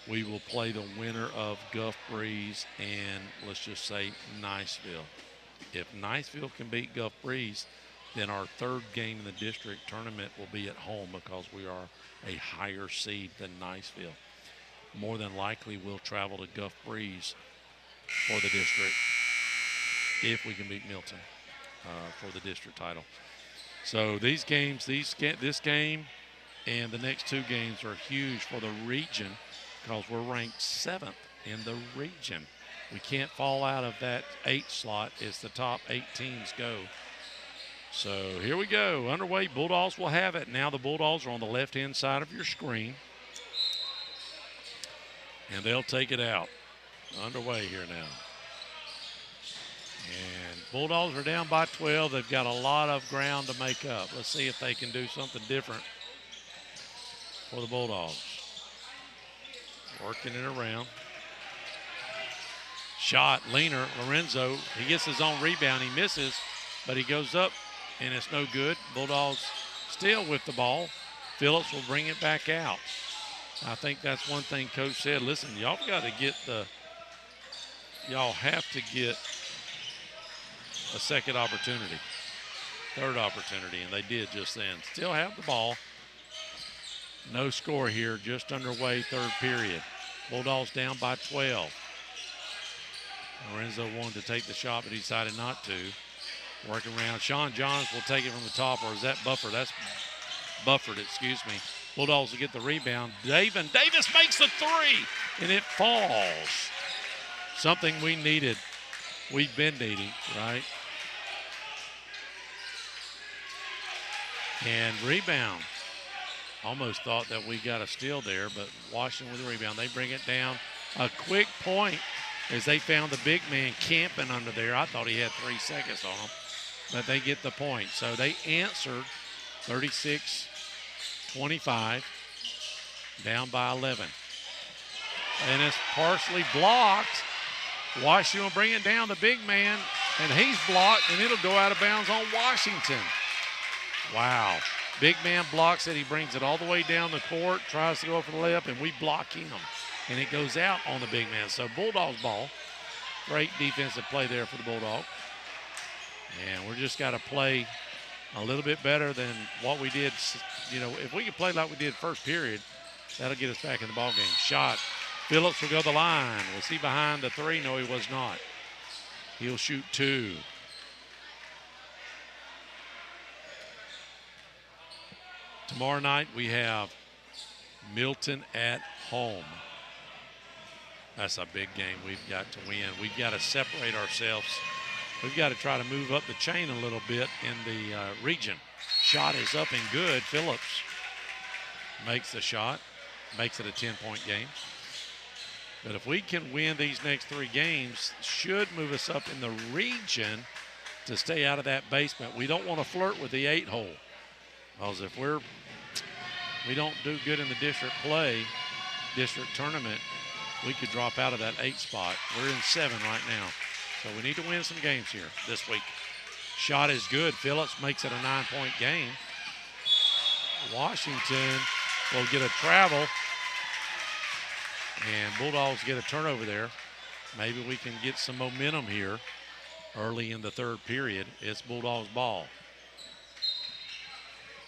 we will play the winner of Guff Breeze and, let's just say, Niceville. If Niceville can beat Guff Breeze, then our third game in the district tournament will be at home because we are a higher seed than Niceville. More than likely, we'll travel to Guff Breeze for the district if we can beat Milton for the district title. So these games, this game and the next 2 games are huge for the region because we're ranked 7th in the region. We can't fall out of that 8 slot as the top 8 teams go. So here we go. Underway, Bulldogs will have it. Now the Bulldogs are on the left-hand side of your screen. And they'll take it out. Underway here now. And Bulldogs are down by 12. They've got a lot of ground to make up. Let's see if they can do something different for the Bulldogs. Working it around. Shot, Leaner, Lorenzo. He gets his own rebound. He misses, but he goes up, and it's no good. Bulldogs still with the ball. Phillips will bring it back out. I think that's one thing Coach said. Listen, y'all have to get a second opportunity, third opportunity, and they did just then. Still have the ball. No score here, just underway, third period. Bulldogs down by 12. Lorenzo wanted to take the shot, but he decided not to. Working around. Sean Johns will take it from the top, or is that Bufford? That's Bufford, excuse me. Bulldogs will get the rebound. Davis makes the three, and it falls. Something we needed. We've been needing, right? And rebound. Almost thought that we got a steal there, but Washington with the rebound. They bring it down. A quick point as they found the big man camping under there. I thought he had 3 seconds on him, but they get the point. So they answered 36-25, down by 11. And it's partially blocked. Washington will bring it down, the big man, and he's blocked, and it'll go out of bounds on Washington. Wow. Big man blocks it. He brings it all the way down the court, tries to go for the layup, and we block him. And it goes out on the big man. So Bulldogs ball. Great defensive play there for the Bulldogs. And we're just got to play a little bit better than what we did. You know, if we can play like we did first period, that'll get us back in the ball game. Shot. Phillips will go to the line. Was he behind the three? No, he was not. He'll shoot 2. Tomorrow night we have Milton at home. That's a big game we've got to win. We've got to separate ourselves. We've got to try to move up the chain a little bit in the region. Shot is up and good. Phillips makes the shot, makes it a 10-point game. But if we can win these next 3 games, should move us up in the region to stay out of that basement. We don't want to flirt with the 8-hole. Because if we don't do good in the district tournament, we could drop out of that 8 spot. We're in 7 right now. So we need to win some games here this week. Shot is good. Phillips makes it a 9-point game. Washington will get a travel. And Bulldogs get a turnover there. Maybe we can get some momentum here early in the third period. It's Bulldogs ball.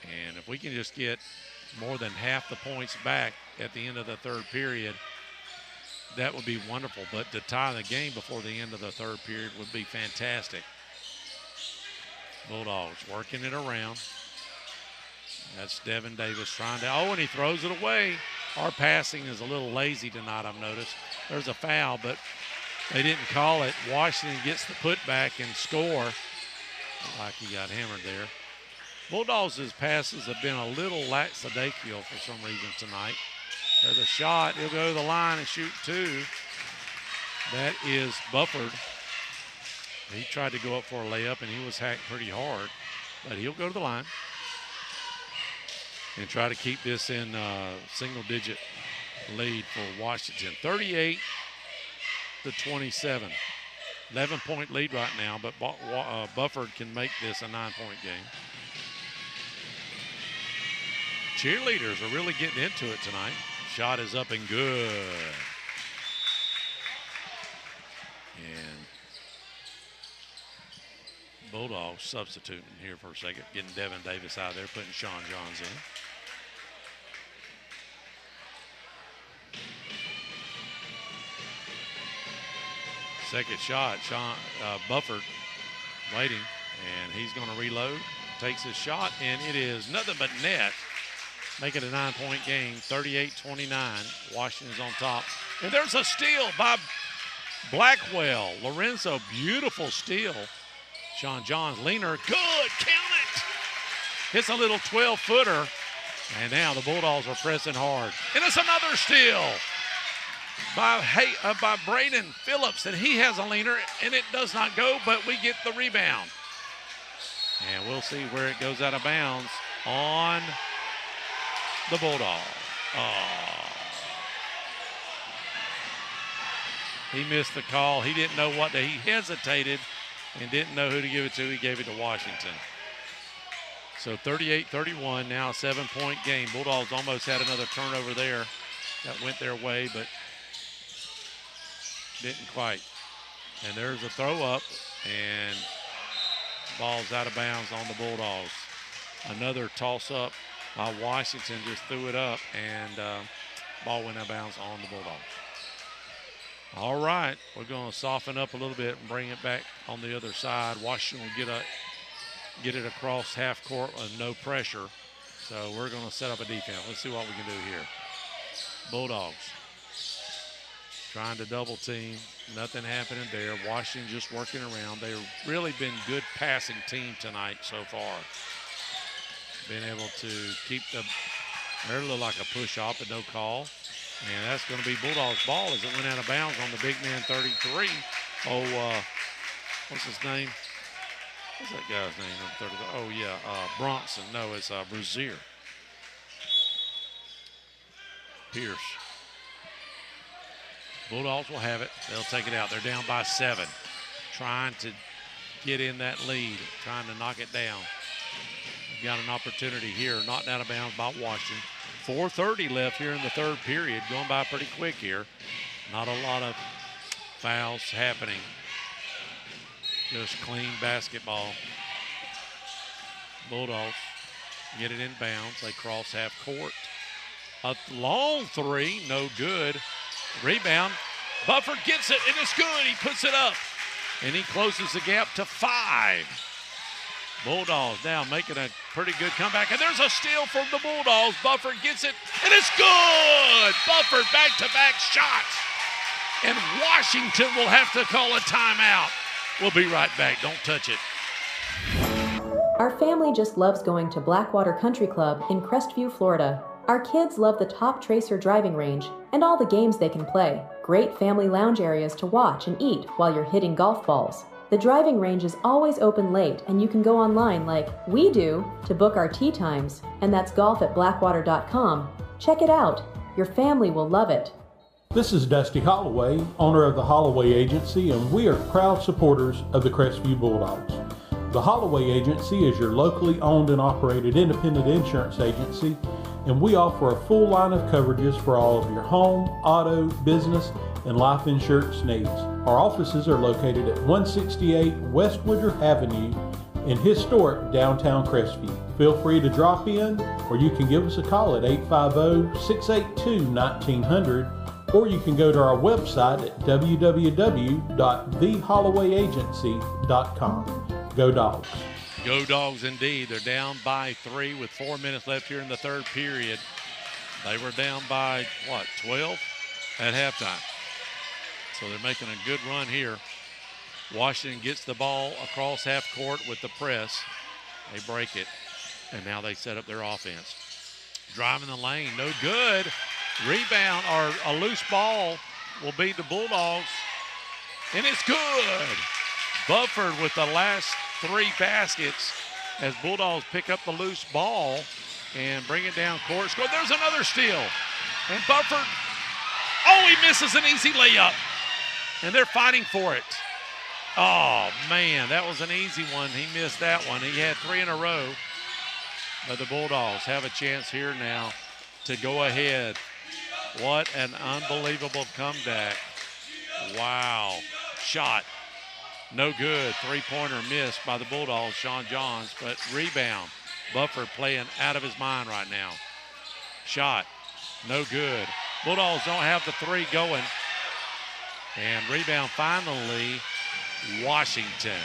And if we can just get more than half the points back at the end of the third period, that would be wonderful. But to tie the game before the end of the third period would be fantastic. Bulldogs working it around. That's Devin Davis trying to, and he throws it away. Our passing is a little lazy tonight, I've noticed. There's a foul, but they didn't call it. Washington gets the putback and score. Like he got hammered there. Bulldogs' passes have been a little lackadaisical for some reason tonight. There's a shot. He'll go to the line and shoot 2. That is Bufford. He tried to go up for a layup, and he was hacked pretty hard. But he'll go to the line and try to keep this in single-digit lead for Washington. 38-27. 11-point lead right now, but Bufford can make this a 9-point game. Cheerleaders are really getting into it tonight. Shot is up and good. And Bulldogs substituting here for a second, getting Devin Davis out there, putting Sean Johns in. Second shot, Bufford waiting, and he's going to reload. Takes his shot, and it is nothing but net. Make it a 9-point game, 38-29. Washington's on top. And there's a steal by Blackwell, Lorenzo, beautiful steal. Sean Johns, leaner, good, count it. Hits a little 12-footer, and now the Bulldogs are pressing hard. And it's another steal by Braden Phillips, and he has a leaner, and it does not go, but we get the rebound. And we'll see where it goes out of bounds on the Bulldogs. Oh. He missed the call. He didn't know what to, he hesitated and didn't know who to give it to. He gave it to Washington. So 38-31, now a 7-point game. Bulldogs almost had another turnover there that went their way, but didn't quite. And there's a throw up, and ball's out of bounds on the Bulldogs. Another toss up by Washington, just threw it up, and ball went out of bounds on the Bulldogs. All right, we're going to soften up a little bit and bring it back on the other side. Washington will get it across half court with no pressure. So we're going to set up a defense. Let's see what we can do here. Bulldogs trying to double team. Nothing happening there. Washington just working around. They've really been good passing team tonight so far. Been able to keep the, they look like a push off, but no call. And that's going to be Bulldogs ball as it went out of bounds on the big man 33. What's his name? What's that guy's name? Oh, yeah, Bronson. No, it's Brazier. Pierce. Bulldogs will have it. They'll take it out. They're down by 7. Trying to get in that lead, trying to knock it down. We've got an opportunity here, knocked out of bounds by Washington. 4:30 left here in the third period, going by pretty quick here. Not a lot of fouls happening. Just clean basketball. Bulldogs get it in bounds. They cross half court. A long three, no good. Rebound. Buffer gets it, and it's good. He puts it up, and he closes the gap to 5. Bulldogs now making a pretty good comeback, and there's a steal from the Bulldogs. Buffer gets it, and it's good. Buffer back-to-back shots, and Washington will have to call a timeout. We'll be right back. Don't touch it. Our family just loves going to Blackwater Country Club in Crestview, Florida. Our kids love the Top Tracer driving range and all the games they can play. Great family lounge areas to watch and eat while you're hitting golf balls. The driving range is always open late, and you can go online like we do to book our tee times, and that's golf@blackwater.com. Check it out. Your family will love it. This is Dusty Holloway, owner of the Holloway Agency, and we are proud supporters of the Crestview Bulldogs. The Holloway Agency is your locally owned and operated independent insurance agency, and we offer a full line of coverages for all of your home, auto, business, and life insurance needs. Our offices are located at 168 West Woodruff Avenue in historic downtown Crestview. Feel free to drop in, or you can give us a call at 850-682-1900, or you can go to our website at www.thehollowayagency.com. Go Dogs. Go Dogs indeed. They're down by 3 with 4 minutes left here in the third period. They were down by, 12 at halftime. So they're making a good run here. Washington gets the ball across half court with the press. They break it, and now they set up their offense. Driving the lane, no good. Rebound, or a loose ball will beat the Bulldogs, and it's good. Bufford with the last 3 baskets as Bulldogs pick up the loose ball and bring it down court. Score. There's another steal, and Bufford, he misses an easy layup. And they're fighting for it. Oh, man, that was an easy one. He missed that one. He had 3 in a row. But the Bulldogs have a chance here now to go ahead. What an unbelievable comeback. Wow. Shot. No good. 3-pointer missed by the Bulldogs, Sean Johns. But rebound. Buffer playing out of his mind right now. Shot. No good. Bulldogs don't have the 3 going. And rebound finally, Washington.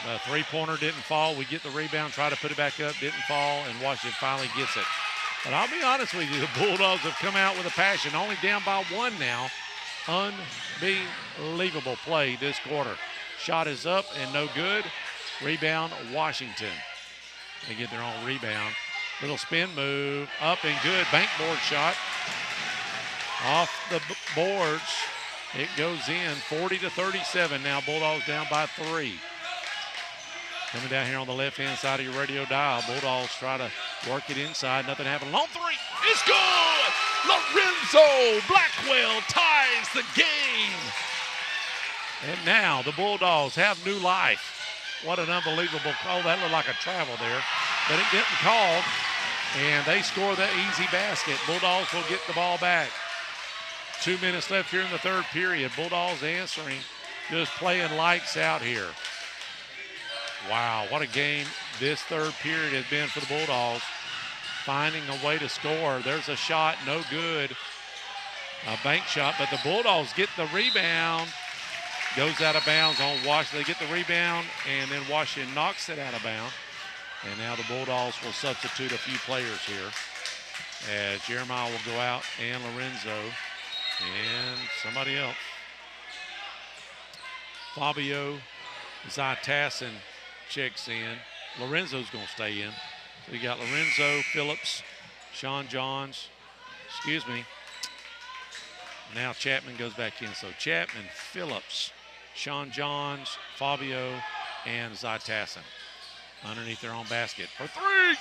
The 3-pointer didn't fall. We get the rebound, try to put it back up, didn't fall, and Washington finally gets it. But I'll be honest with you, the Bulldogs have come out with a passion, only down by 1 now. Unbelievable play this quarter. Shot is up and no good. Rebound, Washington. They get their own rebound. Little spin move, up and good. Bankboard shot. Off the boards. It goes in, 40-37. Now Bulldogs down by 3. Coming down here on the left-hand side of your radio dial. Bulldogs try to work it inside. Nothing happening. Long three. It's good! Lorenzo Blackwell ties the game. And now the Bulldogs have new life. What an unbelievable call. That looked like a travel there, but it didn't call. And they score that easy basket. Bulldogs will get the ball back. 2 minutes left here in the third period. Bulldogs answering, just playing lights out here. Wow, what a game this third period has been for the Bulldogs. Finding a way to score. There's a shot, no good. A bank shot, but the Bulldogs get the rebound. Goes out of bounds on Washington. They get the rebound, and then Washington knocks it out of bounds. And now the Bulldogs will substitute a few players here as Jeremiah will go out and Lorenzo and somebody else. Fabio Zytassin checks in. Lorenzo's going to stay in. So you got Lorenzo, Phillips, Sean Johns, Now Chapman goes back in. So Chapman, Phillips, Sean Johns, Fabio, and Zytassin underneath their own basket for three.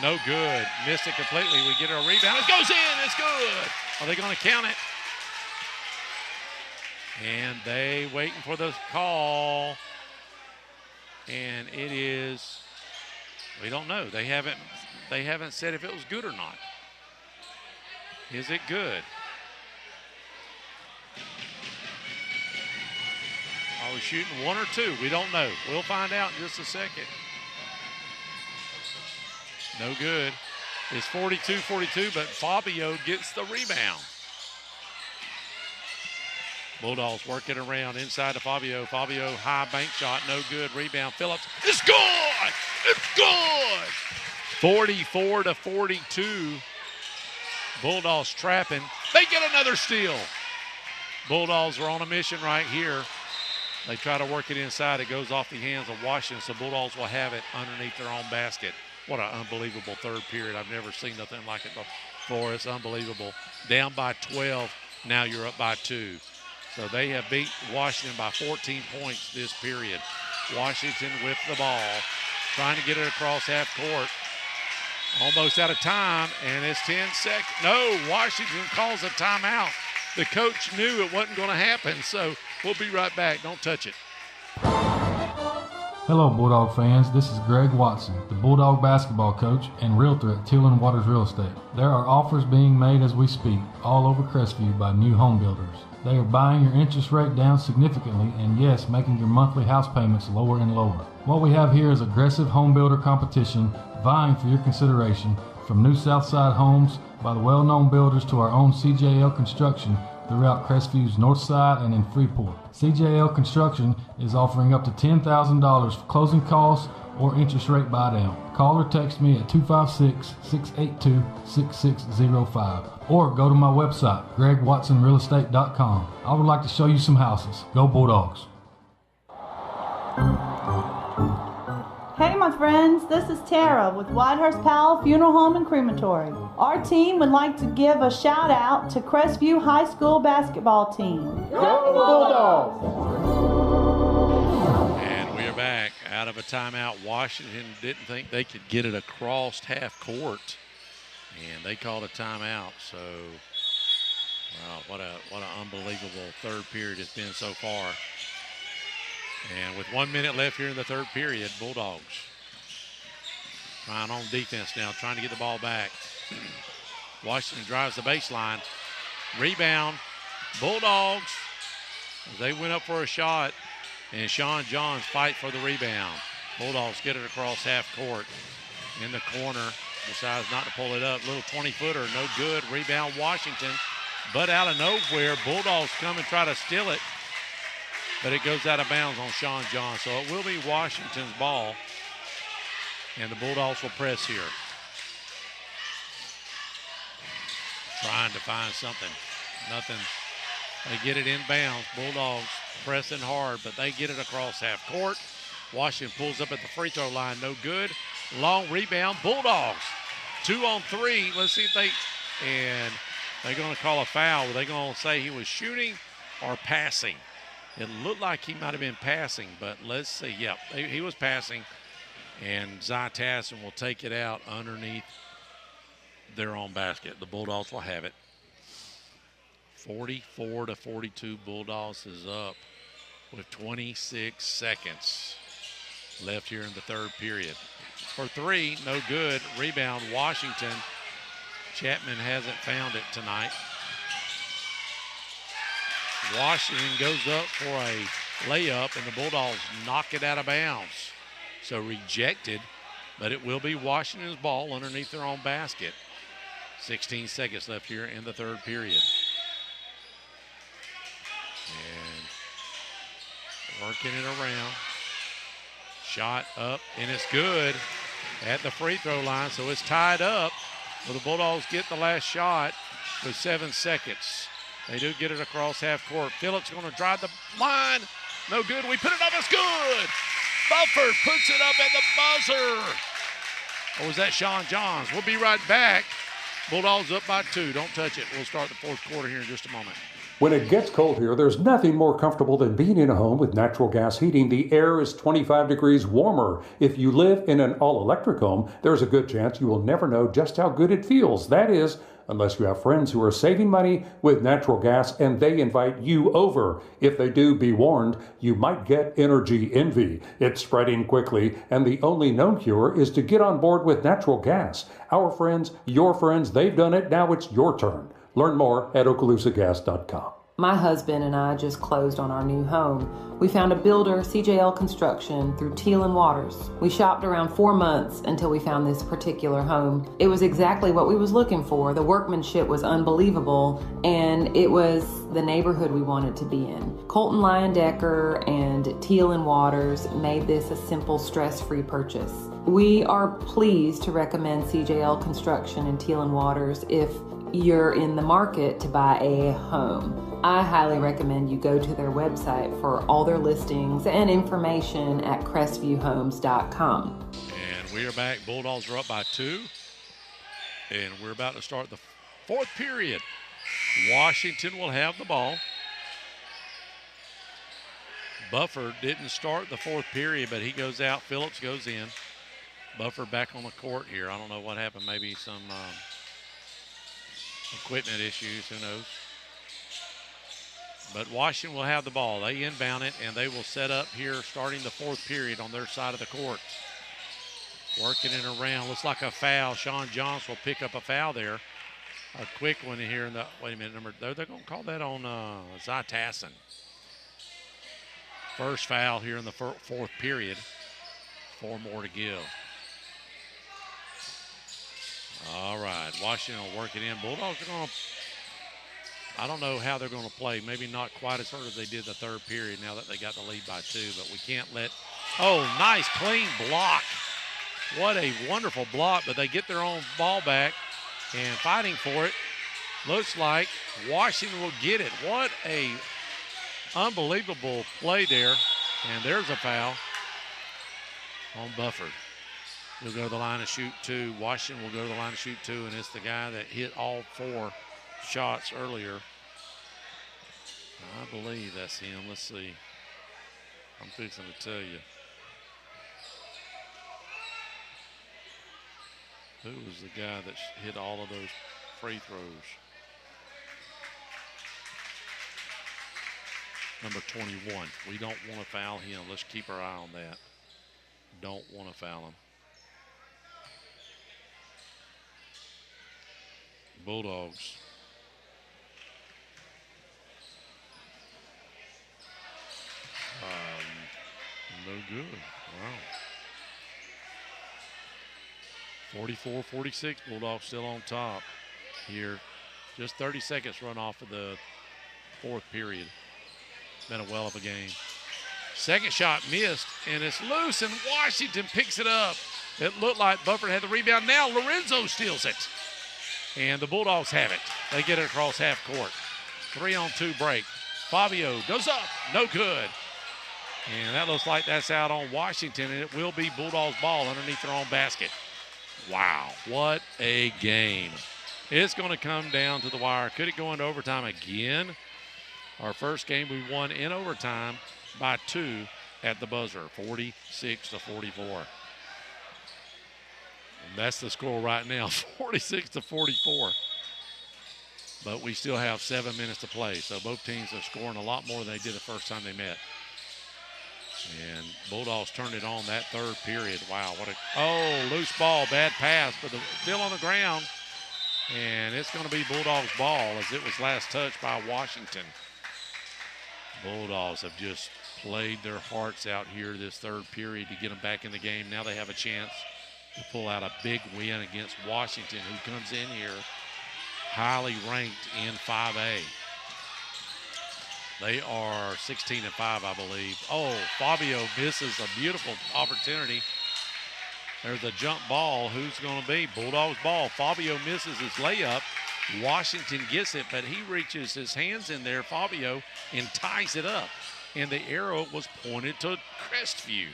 No good. Missed it completely. We get a rebound. It goes in. It's good. Are they going to count it? And they waiting for the call. And it is, we don't know. They haven't said if it was good or not. Is it good? Are we shooting one or two? We don't know. We'll find out in just a second. No good. It's 42-42, but Fabio gets the rebound. Bulldogs work it around inside to Fabio. Fabio, high bank shot, no good. Rebound, Phillips. It's good! It's good! 44-42. Bulldogs trapping. They get another steal. Bulldogs are on a mission right here. They try to work it inside. It goes off the hands of Washington, so Bulldogs will have it underneath their own basket. What an unbelievable third period. I've never seen nothing like it before. It's unbelievable. Down by 12, now you're up by 2. So they have beat Washington by 14 points this period. Washington with the ball, trying to get it across half court. Almost out of time, and it's 10 seconds. No, Washington calls a timeout. The coach knew it wasn't going to happen, so we'll be right back. Don't touch it. Hello, Bulldog fans. This is Greg Watson, the Bulldog basketball coach and realtor at Teal & Waters Real Estate. There are offers being made as we speak all over Crestview by new home builders. They are buying your interest rate down significantly and, yes, making your monthly house payments lower and lower. What we have here is aggressive home builder competition vying for your consideration, from new Southside homes by the well-known builders to our own CJL Construction throughout Crestview's north side and in Freeport. CJL Construction is offering up to $10,000 for closing costs or interest rate buydown. Call or text me at 256-682-6605 or go to my website, gregwatsonrealestate.com. I would like to show you some houses. Go Bulldogs. Hey my friends, this is Tara with Whitehurst Powell Funeral Home and Crematory. Our team would like to give a shout out to Crestview High School basketball team. Go Bulldogs! And we are back out of a timeout. Washington didn't think they could get it across half court, and they called a timeout. So, wow, what an unbelievable third period it's been so far. And with 1 minute left here in the third period, Bulldogs trying on defense now, trying to get the ball back. Washington drives the baseline. Rebound, Bulldogs. They went up for a shot, and Sean Johns fight for the rebound. Bulldogs get it across half court in the corner. Decides not to pull it up. Little 20-footer, no good. Rebound, Washington. But out of nowhere, Bulldogs come and try to steal it. But it goes out of bounds on Sean John. So it will be Washington's ball. And the Bulldogs will press here. Trying to find something. They get it inbounds. Bulldogs pressing hard, but they get it across half court. Washington pulls up at the free throw line. No good. Long rebound. Bulldogs 2 on 3. Let's see if and they're going to call a foul. Are they going to say he was shooting or passing? It looked like he might have been passing, but let's see. Yep, he was passing, and Zy Tassin will take it out underneath their own basket. The Bulldogs will have it. 44-42, Bulldogs is up with 26 seconds left here in the third period. For 3, no good. Rebound, Washington. Chapman hasn't found it tonight. Washington goes up for a layup, and the Bulldogs knock it out of bounds. So rejected, but it will be Washington's ball underneath their own basket. 16 seconds left here in the third period. And working it around. Shot up, and it's good at the free throw line, so it's tied up. Well, the Bulldogs get the last shot with 7 seconds. They do get it across half court. Phillips going to drive the line. No good. We put it up. It's good. Bufford puts it up at the buzzer. Or was that Sean Johns? We'll be right back. Bulldogs up by 2. Don't touch it. We'll start the fourth quarter here in just a moment. When it gets cold here, there's nothing more comfortable than being in a home with natural gas heating. The air is 25 degrees warmer. If you live in an all-electric home, there's a good chance you will never know just how good it feels. That is, unless you have friends who are saving money with natural gas and they invite you over. If they do, be warned, you might get energy envy. It's spreading quickly, and the only known cure is to get on board with natural gas. Our friends, your friends, they've done it. Now it's your turn. Learn more at okaloosagas.com. My husband and I just closed on our new home. We found a builder, CJL Construction, through Teal and Waters. We shopped around 4 months until we found this particular home. It was exactly what we was looking for. The workmanship was unbelievable, and it was the neighborhood we wanted to be in. Colton Leyendecker and Teal and Waters made this a simple, stress-free purchase. We are pleased to recommend CJL Construction and Teal and Waters if you're in the market to buy a home. I highly recommend you go to their website for all their listings and information at crestvviewhomes.com. And we are back. Bulldogs are up by 2. And we're about to start the fourth period. Washington will have the ball. Bufford didn't start the fourth period, but he goes out. Phillips goes in. Bufford back on the court here. I don't know what happened. Maybe some equipment issues. Who knows? But Washington will have the ball. They inbound it, and they will set up here starting the fourth period on their side of the court. Working it around. Looks like a foul. Sean Johns will pick up a foul there. A quick one here in the, wait a minute, they're going to call that on Zy Tassin. First foul here in the fourth period. 4 more to give. All right, Washington will work it in. Bulldogs are going to, I don't know how they're going to play. Maybe not quite as hard as they did the third period now that they got the lead by 2, but we can't let, oh, nice clean block. What a wonderful block, but they get their own ball back and fighting for it. Looks like Washington will get it. What a unbelievable play there. And there's a foul on Bufford. He'll go to the line and shoot 2. Washington will go to the line and shoot 2, and it's the guy that hit all 4 shots earlier. I believe that's him. Let's see. I'm fixing to tell you. Who was the guy that hit all of those free throws? Number 21. We don't want to foul him. Let's keep our eye on that. Don't want to foul him. Bulldogs. No good. Wow. 44-46. Bulldogs still on top here. Just 30 seconds run off of the fourth period. Been a well of a game. Second shot missed, and it's loose, and Washington picks it up. It looked like Bufford had the rebound. Now Lorenzo steals it. And the Bulldogs have it. They get it across half court. 3-on-2 break. Fabio goes up, no good. And that looks like that's out on Washington, and it will be Bulldogs ball underneath their own basket. Wow, what a game. It's going to come down to the wire. Could it go into overtime again? Our first game we won in overtime by 2 at the buzzer, 46-44. And that's the score right now, 46-44. But we still have 7 minutes to play, so both teams are scoring a lot more than they did the first time they met. And Bulldogs turned it on that third period. Wow, loose ball, bad pass, but still on the ground. And it's going to be Bulldogs ball as it was last touched by Washington. Bulldogs have just played their hearts out here this third period to get them back in the game. Now they have a chance to pull out a big win against Washington, who comes in here highly ranked in 5A. They are 16-5, I believe. Oh, Fabio misses a beautiful opportunity. There's a jump ball. Who's going to be? Bulldogs ball. Fabio misses his layup. Washington gets it, but he reaches his hands in there, Fabio, and ties it up. And the arrow was pointed to Crestview.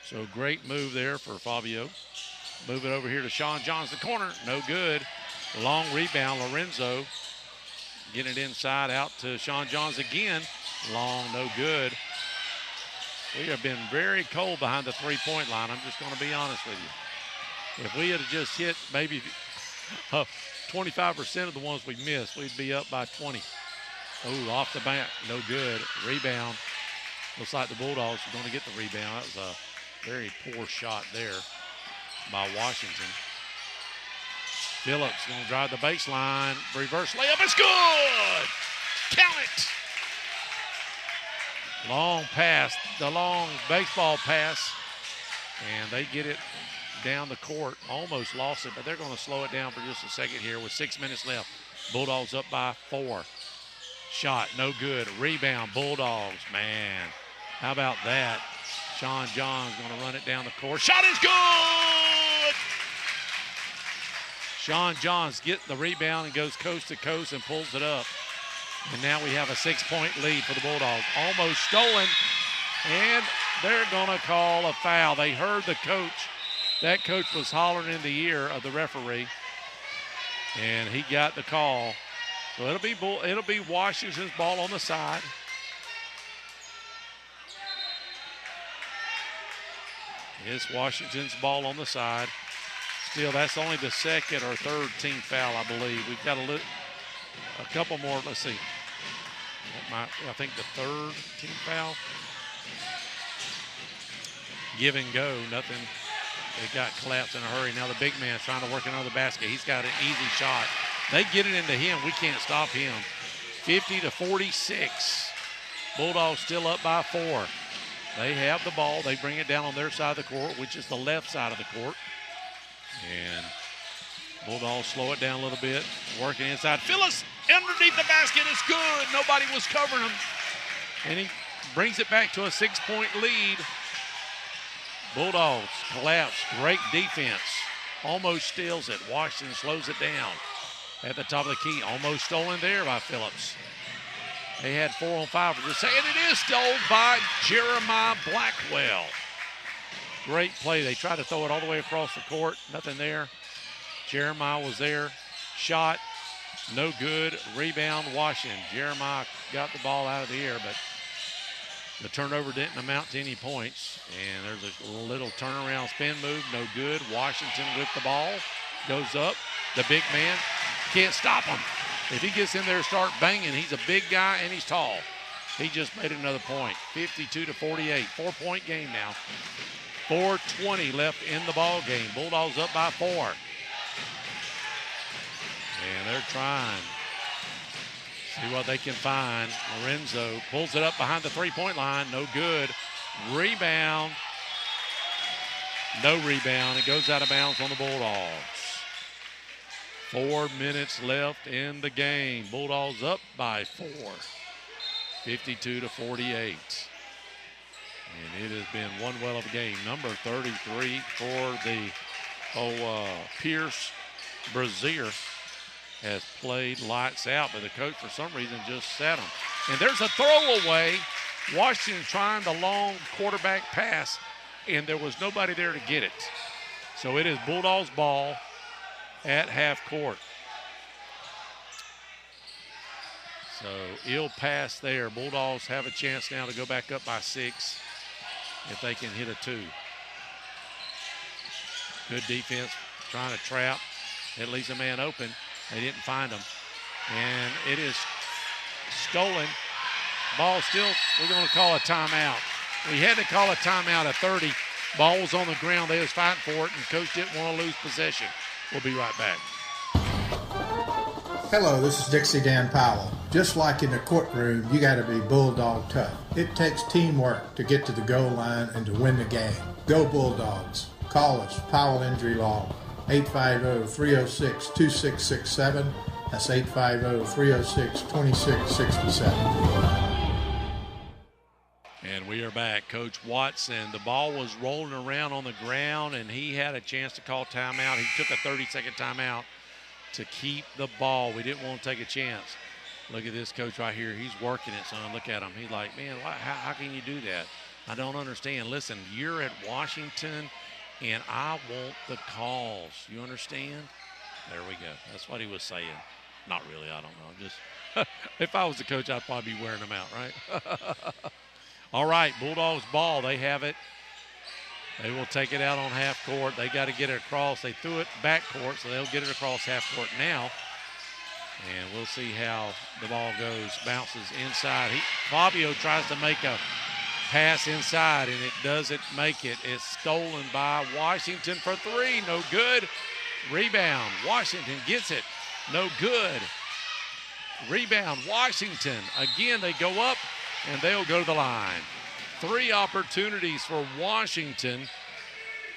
So great move there for Fabio. Move it over here to Sean Johns, the corner. No good. Long rebound, Lorenzo. Getting it inside out to Sean Johns again. Long, no good. We have been very cold behind the three-point line. I'm just going to be honest with you. If we had just hit maybe 25% of the ones we missed, we'd be up by 20. Oh, off the bat, no good. Rebound. Looks like the Bulldogs are going to get the rebound. That was a very poor shot there by Washington. Phillips going to drive the baseline. Reverse layup. It's good. Count it. Long pass, the long baseball pass, and they get it down the court. Almost lost it, but they're going to slow it down for just a second here with 6 minutes left. Bulldogs up by 4. Shot, no good. Rebound, Bulldogs, man. How about that? Sean Johns going to run it down the court. Shot is good! Sean Johns gets the rebound and goes coast to coast and pulls it up. And now we have a 6-point lead for the Bulldogs. Almost stolen, and they're going to call a foul. They heard the coach. That coach was hollering in the ear of the referee, and he got the call. So it'll be Washington's ball on the side. It's Washington's ball on the side. Still, that's only the second or third team foul, I believe. We've got a couple more. Let's see. I think the third team foul. Give and go, nothing. It got collapsed in a hurry. Now the big man's trying to work another basket. He's got an easy shot. They get it into him. We can't stop him. 50-46. Bulldogs still up by 4. They have the ball. They bring it down on their side of the court, which is the left side of the court. And Bulldogs slow it down a little bit. Working inside. Phillips underneath the basket. It's good. Nobody was covering him. And he brings it back to a 6-point lead. Bulldogs collapse. Great defense. Almost steals it. Washington slows it down at the top of the key. Almost stolen there by Phillips. They had 4 on 5 for this. And it is stolen by Jeremiah Blackwell. Great play. They tried to throw it all the way across the court. Nothing there. Jeremiah was there. Shot. No good. Rebound, Washington. Jeremiah got the ball out of the air, but the turnover didn't amount to any points. And there's a little turnaround spin move. No good. Washington with the ball. Goes up. The big man can't stop him. If he gets in there and start banging, he's a big guy and he's tall. He just made another point. 52-48. 4-point game now. 4:20 left in the ball game. Bulldogs up by 4. And they're trying. See what they can find. Lorenzo pulls it up behind the 3-point line. No good. Rebound. No rebound. It goes out of bounds on the Bulldogs. 4 minutes left in the game. Bulldogs up by 4. 52-48. And it has been one well of a game. Number 33 for the Pierce Brazier. has played lights out, but the coach for some reason just sat him. And there's a throwaway. Washington trying the long quarterback pass, and there was nobody there to get it. So it is Bulldogs ball at half court. So ill pass there. Bulldogs have a chance now to go back up by 6 if they can hit a 2. Good defense, trying to trap. It leaves a man open. They didn't find him. And it is stolen. Ball still, we're going to call a timeout. We had to call a timeout at 30. Ball was on the ground. They was fighting for it, and coach didn't want to lose possession. We'll be right back. Hello, this is Dixie Dan Powell. Just like in the courtroom, you got to be bulldog tough. It takes teamwork to get to the goal line and to win the game. Go Bulldogs. Call us, Powell Injury Law, 850-306-2667. That's 850-306-2667. And we are back. Coach Watson, the ball was rolling around on the ground, and he had a chance to call timeout. He took a 30-second timeout to keep the ball. We didn't want to take a chance. Look at this coach right here. He's working it, son. Look at him. He's like, man, how can you do that? I don't understand. Listen, you're at Washington, and I want the calls. You understand? There we go. That's what he was saying. Not really. I don't know. Just if I was the coach, I'd probably be wearing them out, right? All right, Bulldogs ball. They have it. They will take it out on half court. They got to get it across. They threw it back court, so they'll get it across half court now. And we'll see how the ball goes. Bounces inside. Fabio tries to make a pass inside, and it doesn't make it. It's stolen by Washington for 3. No good. Rebound. Washington gets it. No good. Rebound. Washington. Again, they go up, and they'll go to the line. 3 opportunities for Washington,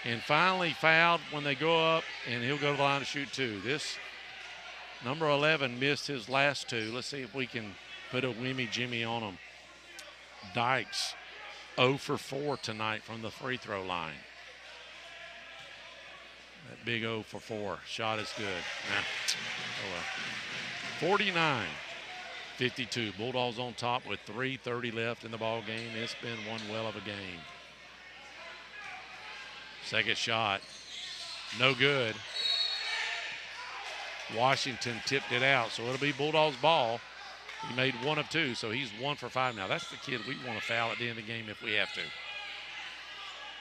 and finally fouled when they go up, and he'll go to the line to shoot 2. This number 11 missed his last 2. Let's see if we can put a whammy jimmy on him. Dykes 0 for 4 tonight from the free throw line. That big 0 for 4. Shot is good. Oh well. 49-52. Bulldogs on top with 3:30 left in the ball game. It's been one well of a game. Second shot. No good. Washington tipped it out, so it'll be Bulldogs ball. He made 1 of 2, so he's 1 for 5 now. That's the kid we want to foul at the end of the game if we have to.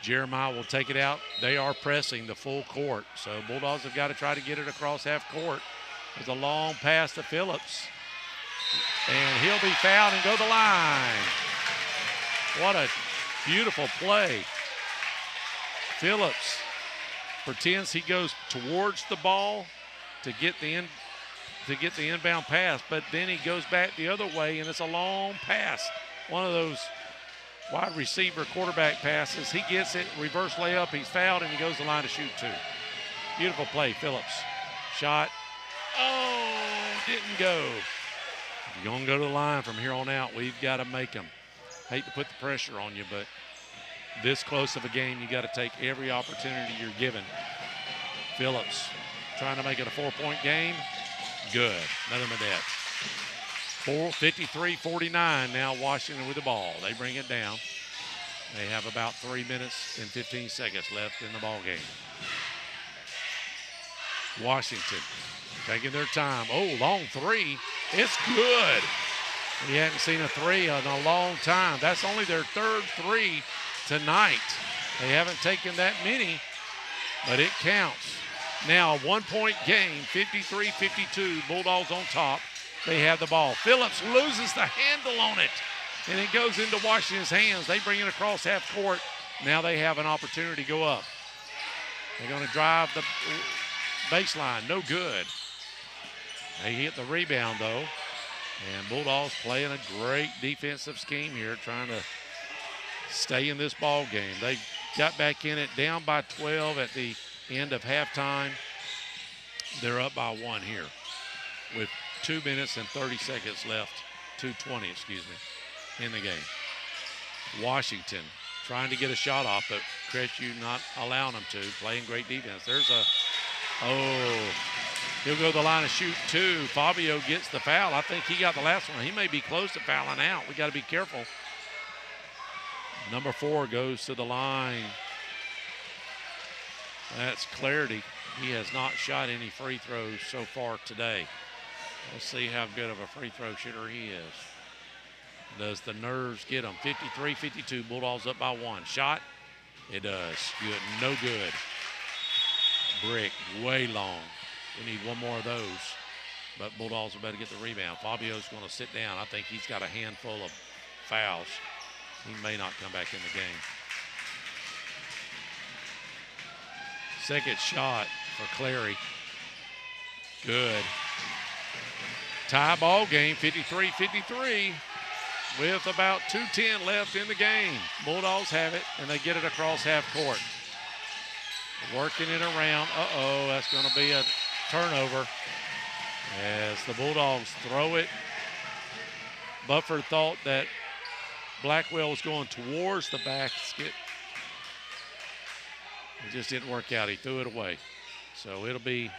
Jeremiah will take it out. They are pressing the full court, so Bulldogs have got to try to get it across half court. There's a long pass to Phillips, and he'll be fouled and go to the line. What a beautiful play. Phillips pretends he goes towards the ball to get the inbound pass, but then he goes back the other way, and it's a long pass. One of those wide receiver quarterback passes. He gets it, reverse layup, he's fouled, and he goes to the line to shoot 2. Beautiful play, Phillips. Shot. Oh, didn't go. If you're going to go to the line from here on out, we've got to make them. Hate to put the pressure on you, but this close of a game, you got to take every opportunity you're given. Phillips trying to make it a 4-point game. Good. Nothing but that. 53-49 now Washington with the ball. They bring it down. They have about 3 minutes and 15 seconds left in the ball game. Washington taking their time. Oh, long 3. It's good. We hadn't seen a 3 in a long time. That's only their 3rd 3 tonight. They haven't taken that many, but it counts. Now a 1-point game, 53-52, Bulldogs on top. They have the ball. Phillips loses the handle on it, and it goes into Washington's hands. They bring it across half court. Now they have an opportunity to go up. They're going to drive the baseline. No good. They hit the rebound, though, and Bulldogs playing a great defensive scheme here, trying to stay in this ball game. They got back in it, down by 12 at the end of halftime. They're up by 1 here with 2 minutes and 30 seconds left, 2:20, excuse me, in the game. Washington trying to get a shot off, but Crestview not allowing them to, playing great defense. There's a, He'll go to the line and shoot 2. Fabio gets the foul. I think he got the last one. He may be close to fouling out. We got to be careful. Number 4 goes to the line. That's Clarity. He has not shot any free throws so far today. Let's see how good of a free throw shooter he is. Does the nerves get him? 53-52. Bulldogs up by 1. Shot. It does. Good. No good. Brick. Way long. We need one more of those. But Bulldogs are better get the rebound. Fabio's going to sit down. I think he's got a handful of fouls. He may not come back in the game. Second shot for Clary. Good. Tie ball game, 53-53, with about 2:10 left in the game. Bulldogs have it, and they get it across half court. Working it around. Uh-oh, that's going to be a turnover as the Bulldogs throw it. Buffer thought that Blackwell was going towards the basket. It just didn't work out. He threw it away. So it'll be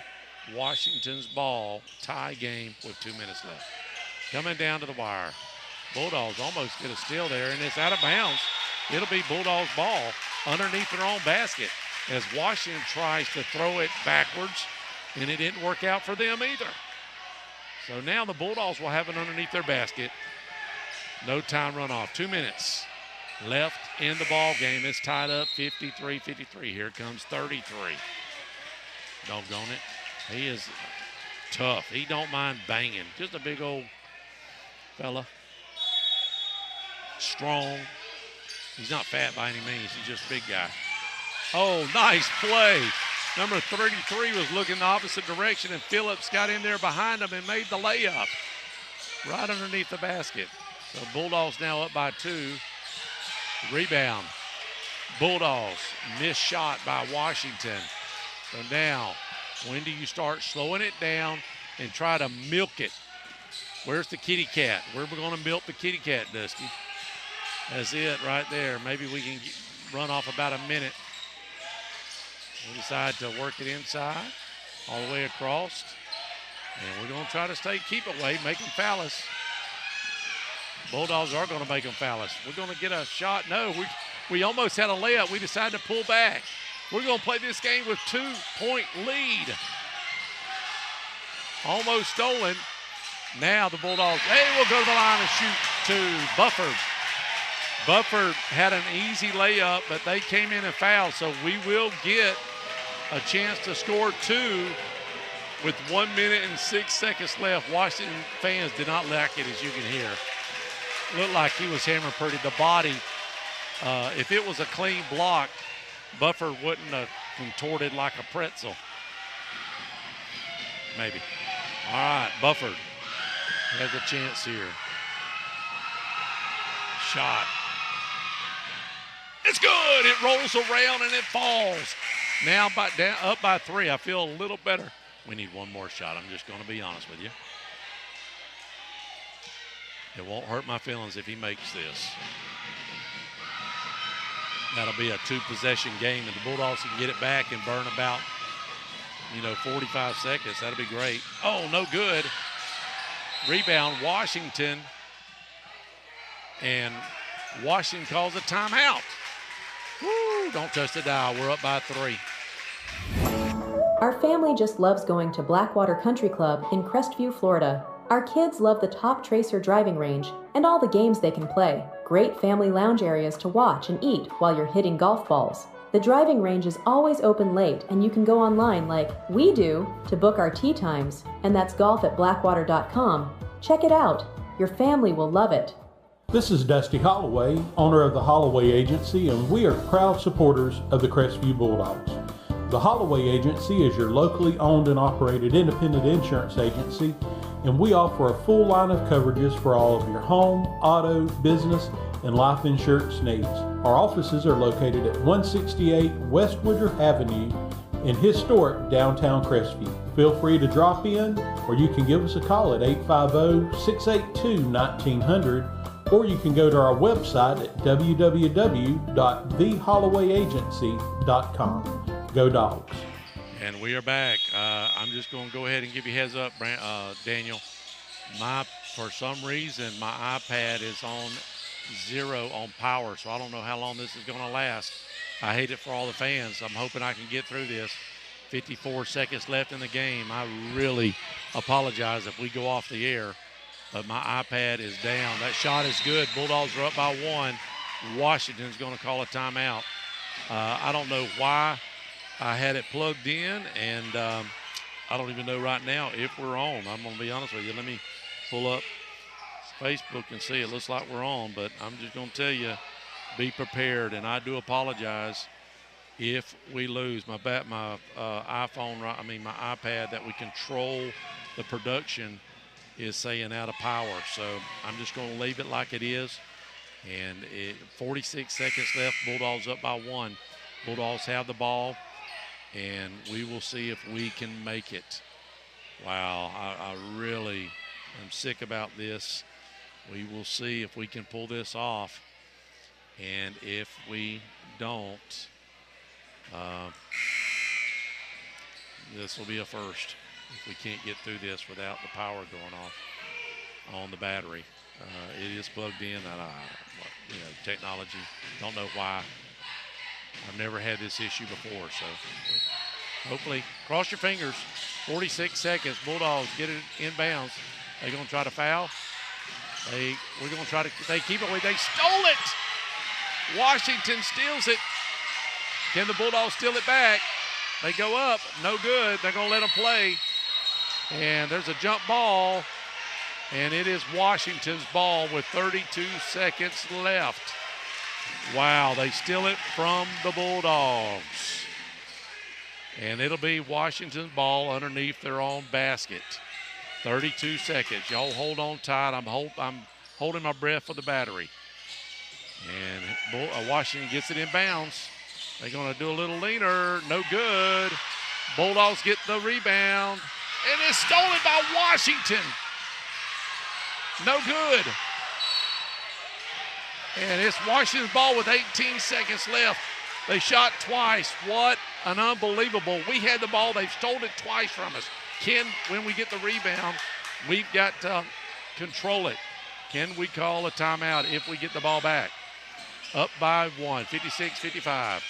Washington's ball, tie game with 2 minutes left. Coming down to the wire. Bulldogs almost get a steal there, and it's out of bounds. It'll be Bulldogs' ball underneath their own basket as Washington tries to throw it backwards, and it didn't work out for them either. So now the Bulldogs will have it underneath their basket. No time runoff. 2 minutes left in the ball game. It's tied up 53-53. Here comes 33. Doggone it. He is tough. He don't mind banging. Just a big old fella. Strong. He's not fat by any means. He's just a big guy. Oh, nice play. Number 33 was looking the opposite direction, and Phillips got in there behind him and made the layup right underneath the basket. So Bulldogs now up by 2. Rebound. Bulldogs. Missed shot by Washington. So now, when do you start slowing it down and try to milk it? Where's the kitty cat? Where are we going to milk the kitty cat, Dusty? That's it right there. Maybe we can run off about a minute. We decide to work it inside, all the way across. And we're going to try to keep it away, make them foul us. Bulldogs are going to make them foul us. We're going to get a shot. No, we almost had a layup. We decided to pull back. We're going to play this game with 2-point lead. Almost stolen. Now the Bulldogs, they will go to the line and shoot 2. Bufford had an easy layup, but they came in and fouled. So we will get a chance to score 2 with 1 minute and 6 seconds left. Washington fans did not like it, as you can hear. Looked like he was hammered pretty. The body, if it was a clean block, Buffer wouldn't have contorted like a pretzel. Maybe. All right, Buffer has a chance here. Shot. It's good. It rolls around and it falls. Now up by 3. I feel a little better. We need one more shot. I'm just going to be honest with you. It won't hurt my feelings if he makes this. That'll be a 2-possession game, and the Bulldogs can get it back and burn about, 45 seconds. That'll be great. Oh, no good. Rebound, Washington. And Washington calls a timeout. Woo, don't touch the dial. We're up by 3. Our family just loves going to Blackwater Country Club in Crestview, Florida. Our kids love the Top Tracer driving range and all the games they can play. Great family lounge areas to watch and eat while you're hitting golf balls. The driving range is always open late, and you can go online like we do to book our tee times, and that's golf@blackwater.com. Check it out. Your family will love it. This is Dusty Holloway, owner of the Holloway Agency, and we are proud supporters of the Crestview Bulldogs. The Holloway Agency is your locally owned and operated independent insurance agency, and we offer a full line of coverages for all of your home, auto, business, and life insurance needs. Our offices are located at 168 West Woodruff Avenue in historic downtown Crestview. Feel free to drop in, or you can give us a call at 850-682-1900, or you can go to our website at www.thehollowayagency.com. Go Dogs. And we are back. I'm just going to go ahead and give you a heads up, Daniel. For some reason, my iPad is on 0 on power, so I don't know how long this is going to last. I hate it for all the fans. I'm hoping I can get through this. 54 seconds left in the game. I really apologize if we go off the air, but my iPad is down. That shot is good. Bulldogs are up by 1. Washington's going to call a timeout. I don't know why I had it plugged in, and I don't even know right now if we're on. I'm going to be honest with you. Let me pull up Facebook and see. It looks like we're on, but I'm just going to tell you, be prepared, and I do apologize if we lose. My iPad that we control the production is saying out of power, so I'm just going to leave it like it is. And 46 seconds left. Bulldogs up by 1. Bulldogs have the ball, and we will see if we can make it. Wow, I really am sick about this. We will see if we can pull this off. And if we don't, this will be a first if we can't get through this without the power going off on the battery. It is plugged in. Technology. Don't know why. I've never had this issue before, so hopefully, cross your fingers. 46 seconds. Bulldogs get it inbounds. They're going to try to foul. They keep it away. They stole it. Washington steals it. Can the Bulldogs steal it back? They go up. No good. They're going to let them play. And there's a jump ball. And it is Washington's ball with 32 seconds left. Wow, they steal it from the Bulldogs. And it'll be Washington's ball underneath their own basket. 32 seconds. Y'all hold on tight. I'm holding my breath for the battery. And Washington gets it in bounds. They're going to do a little leaner. No good. Bulldogs get the rebound. And it's stolen by Washington. No good. And it's Washington's ball with 18 seconds left. They shot twice. What an unbelievable. We had the ball. They've stolen it twice from us. When we get the rebound, we've got to control it. Can we call a timeout if we get the ball back? Up by 1, 56-55.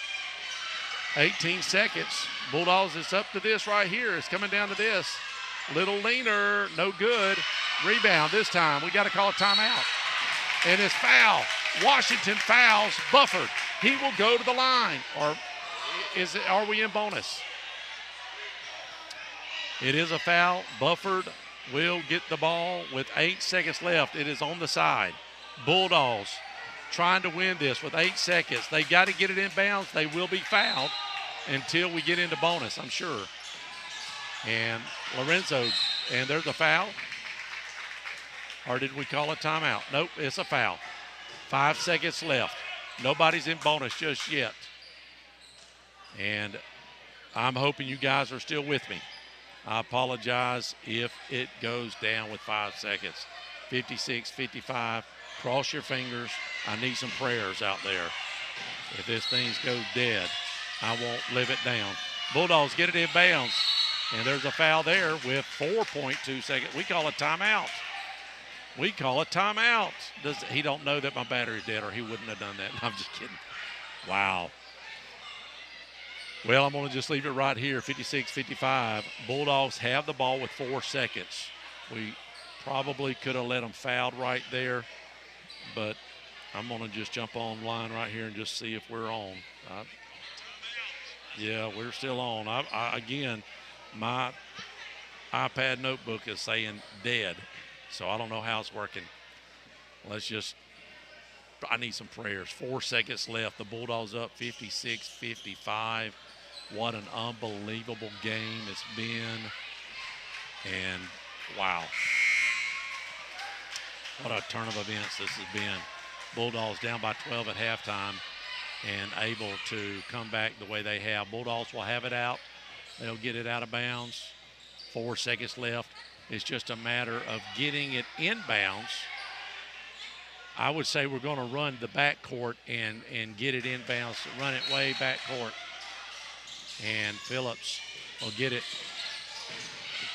18 seconds. Bulldogs, it's up to this right here. It's coming down to this. Little leaner, no good. Rebound this time. We got to call a timeout. And it's foul. Washington fouls Bufford. He will go to the line. Or are we in bonus? It is a foul. Bufford will get the ball with 8 seconds left. It is on the side. Bulldogs trying to win this with 8 seconds. They got to get it in bounds. They will be fouled until we get into bonus, I'm sure. And Lorenzo, and there's a foul. Or did we call a timeout? Nope, it's a foul. 5 seconds left. Nobody's in bonus just yet. And I'm hoping you guys are still with me. I apologize if it goes down with 5 seconds. 56-55. Cross your fingers. I need some prayers out there. If this thing goes dead, I won't live it down. Bulldogs get it in bounds. And there's a foul there with 4.2 seconds. We call a timeout. We call a timeout. He don't know that my battery's dead, or he wouldn't have done that. I'm just kidding. Wow. Well, I'm going to just leave it right here, 56-55. Bulldogs have the ball with 4 seconds. We probably could have let them fouled right there, but I'm going to just jump online right here and just see if we're on. Yeah, we're still on. Again, my iPad notebook is saying dead, so I don't know how it's working. I need some prayers. 4 seconds left. The Bulldogs up 56-55. What an unbelievable game it's been. And, wow. What a turn of events this has been. Bulldogs down by 12 at halftime and able to come back the way they have. Bulldogs will have it out. They'll get it out of bounds. 4 seconds left. It's just a matter of getting it inbounds. I would say we're going to run the backcourt and get it inbounds, run it way backcourt. And Phillips will get it.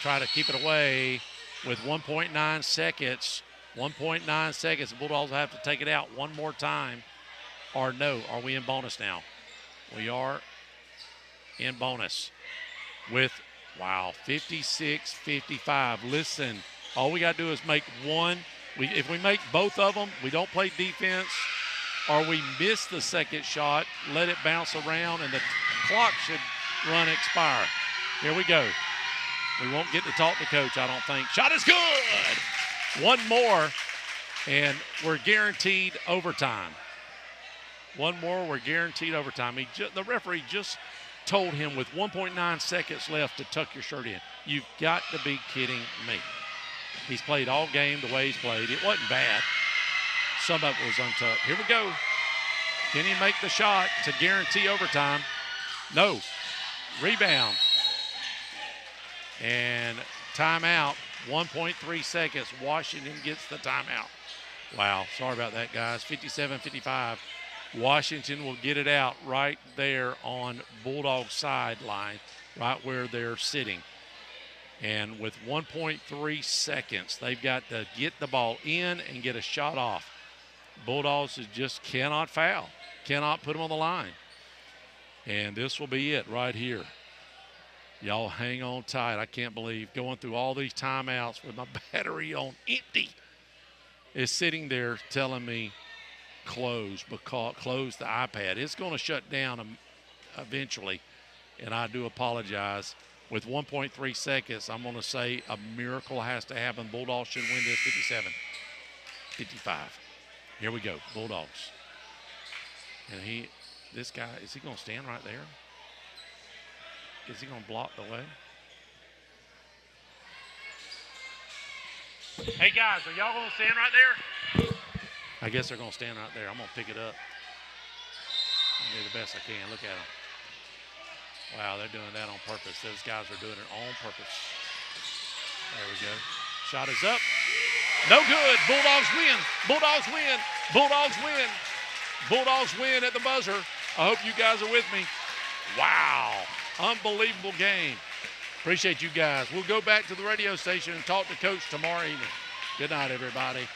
Try to keep it away with 1.9 seconds. 1.9 seconds. The Bulldogs have to take it out one more time. Or no, are we in bonus now? We are in bonus with, wow, 56-55. Listen, all we got to do is make one. If we make both of them, we don't play defense, or we miss the second shot, let it bounce around, and the clock should expire. Here we go. We won't get to talk to coach, I don't think. Shot is good. One more, and we're guaranteed overtime. One more, we're guaranteed overtime. The referee just told him with 1.9 seconds left to tuck your shirt in. You've got to be kidding me. He's played all game the way he's played. It wasn't bad. Some of it was untucked. Here we go. Can he make the shot to guarantee overtime? No. Rebound. And timeout. 1.3 seconds. Washington gets the timeout. Wow. Sorry about that, guys. 57-55. Washington will get it out right there on Bulldog sideline, right where they're sitting. And with 1.3 seconds, they've got to get the ball in and get a shot off. Bulldogs just cannot foul, cannot put them on the line. And this will be it right here. Y'all hang on tight. I can't believe going through all these timeouts with my battery on empty is sitting there telling me close the iPad. It's going to shut down eventually, and I do apologize. With 1.3 seconds, I'm going to say a miracle has to happen. Bulldogs should win this 57-55. Here we go, Bulldogs. And this guy, is he going to stand right there? Is he going to block the way? Hey, guys, are y'all going to stand right there? I guess they're going to stand right there. I'm going to pick it up. I'll do the best I can. Look at them. Wow, they're doing that on purpose. Those guys are doing it on purpose. There we go. Shot is up. No good. Bulldogs win. Bulldogs win. Bulldogs win. Bulldogs win at the buzzer. I hope you guys are with me. Wow. Unbelievable game. Appreciate you guys. We'll go back to the radio station and talk to Coach tomorrow evening. Good night, everybody.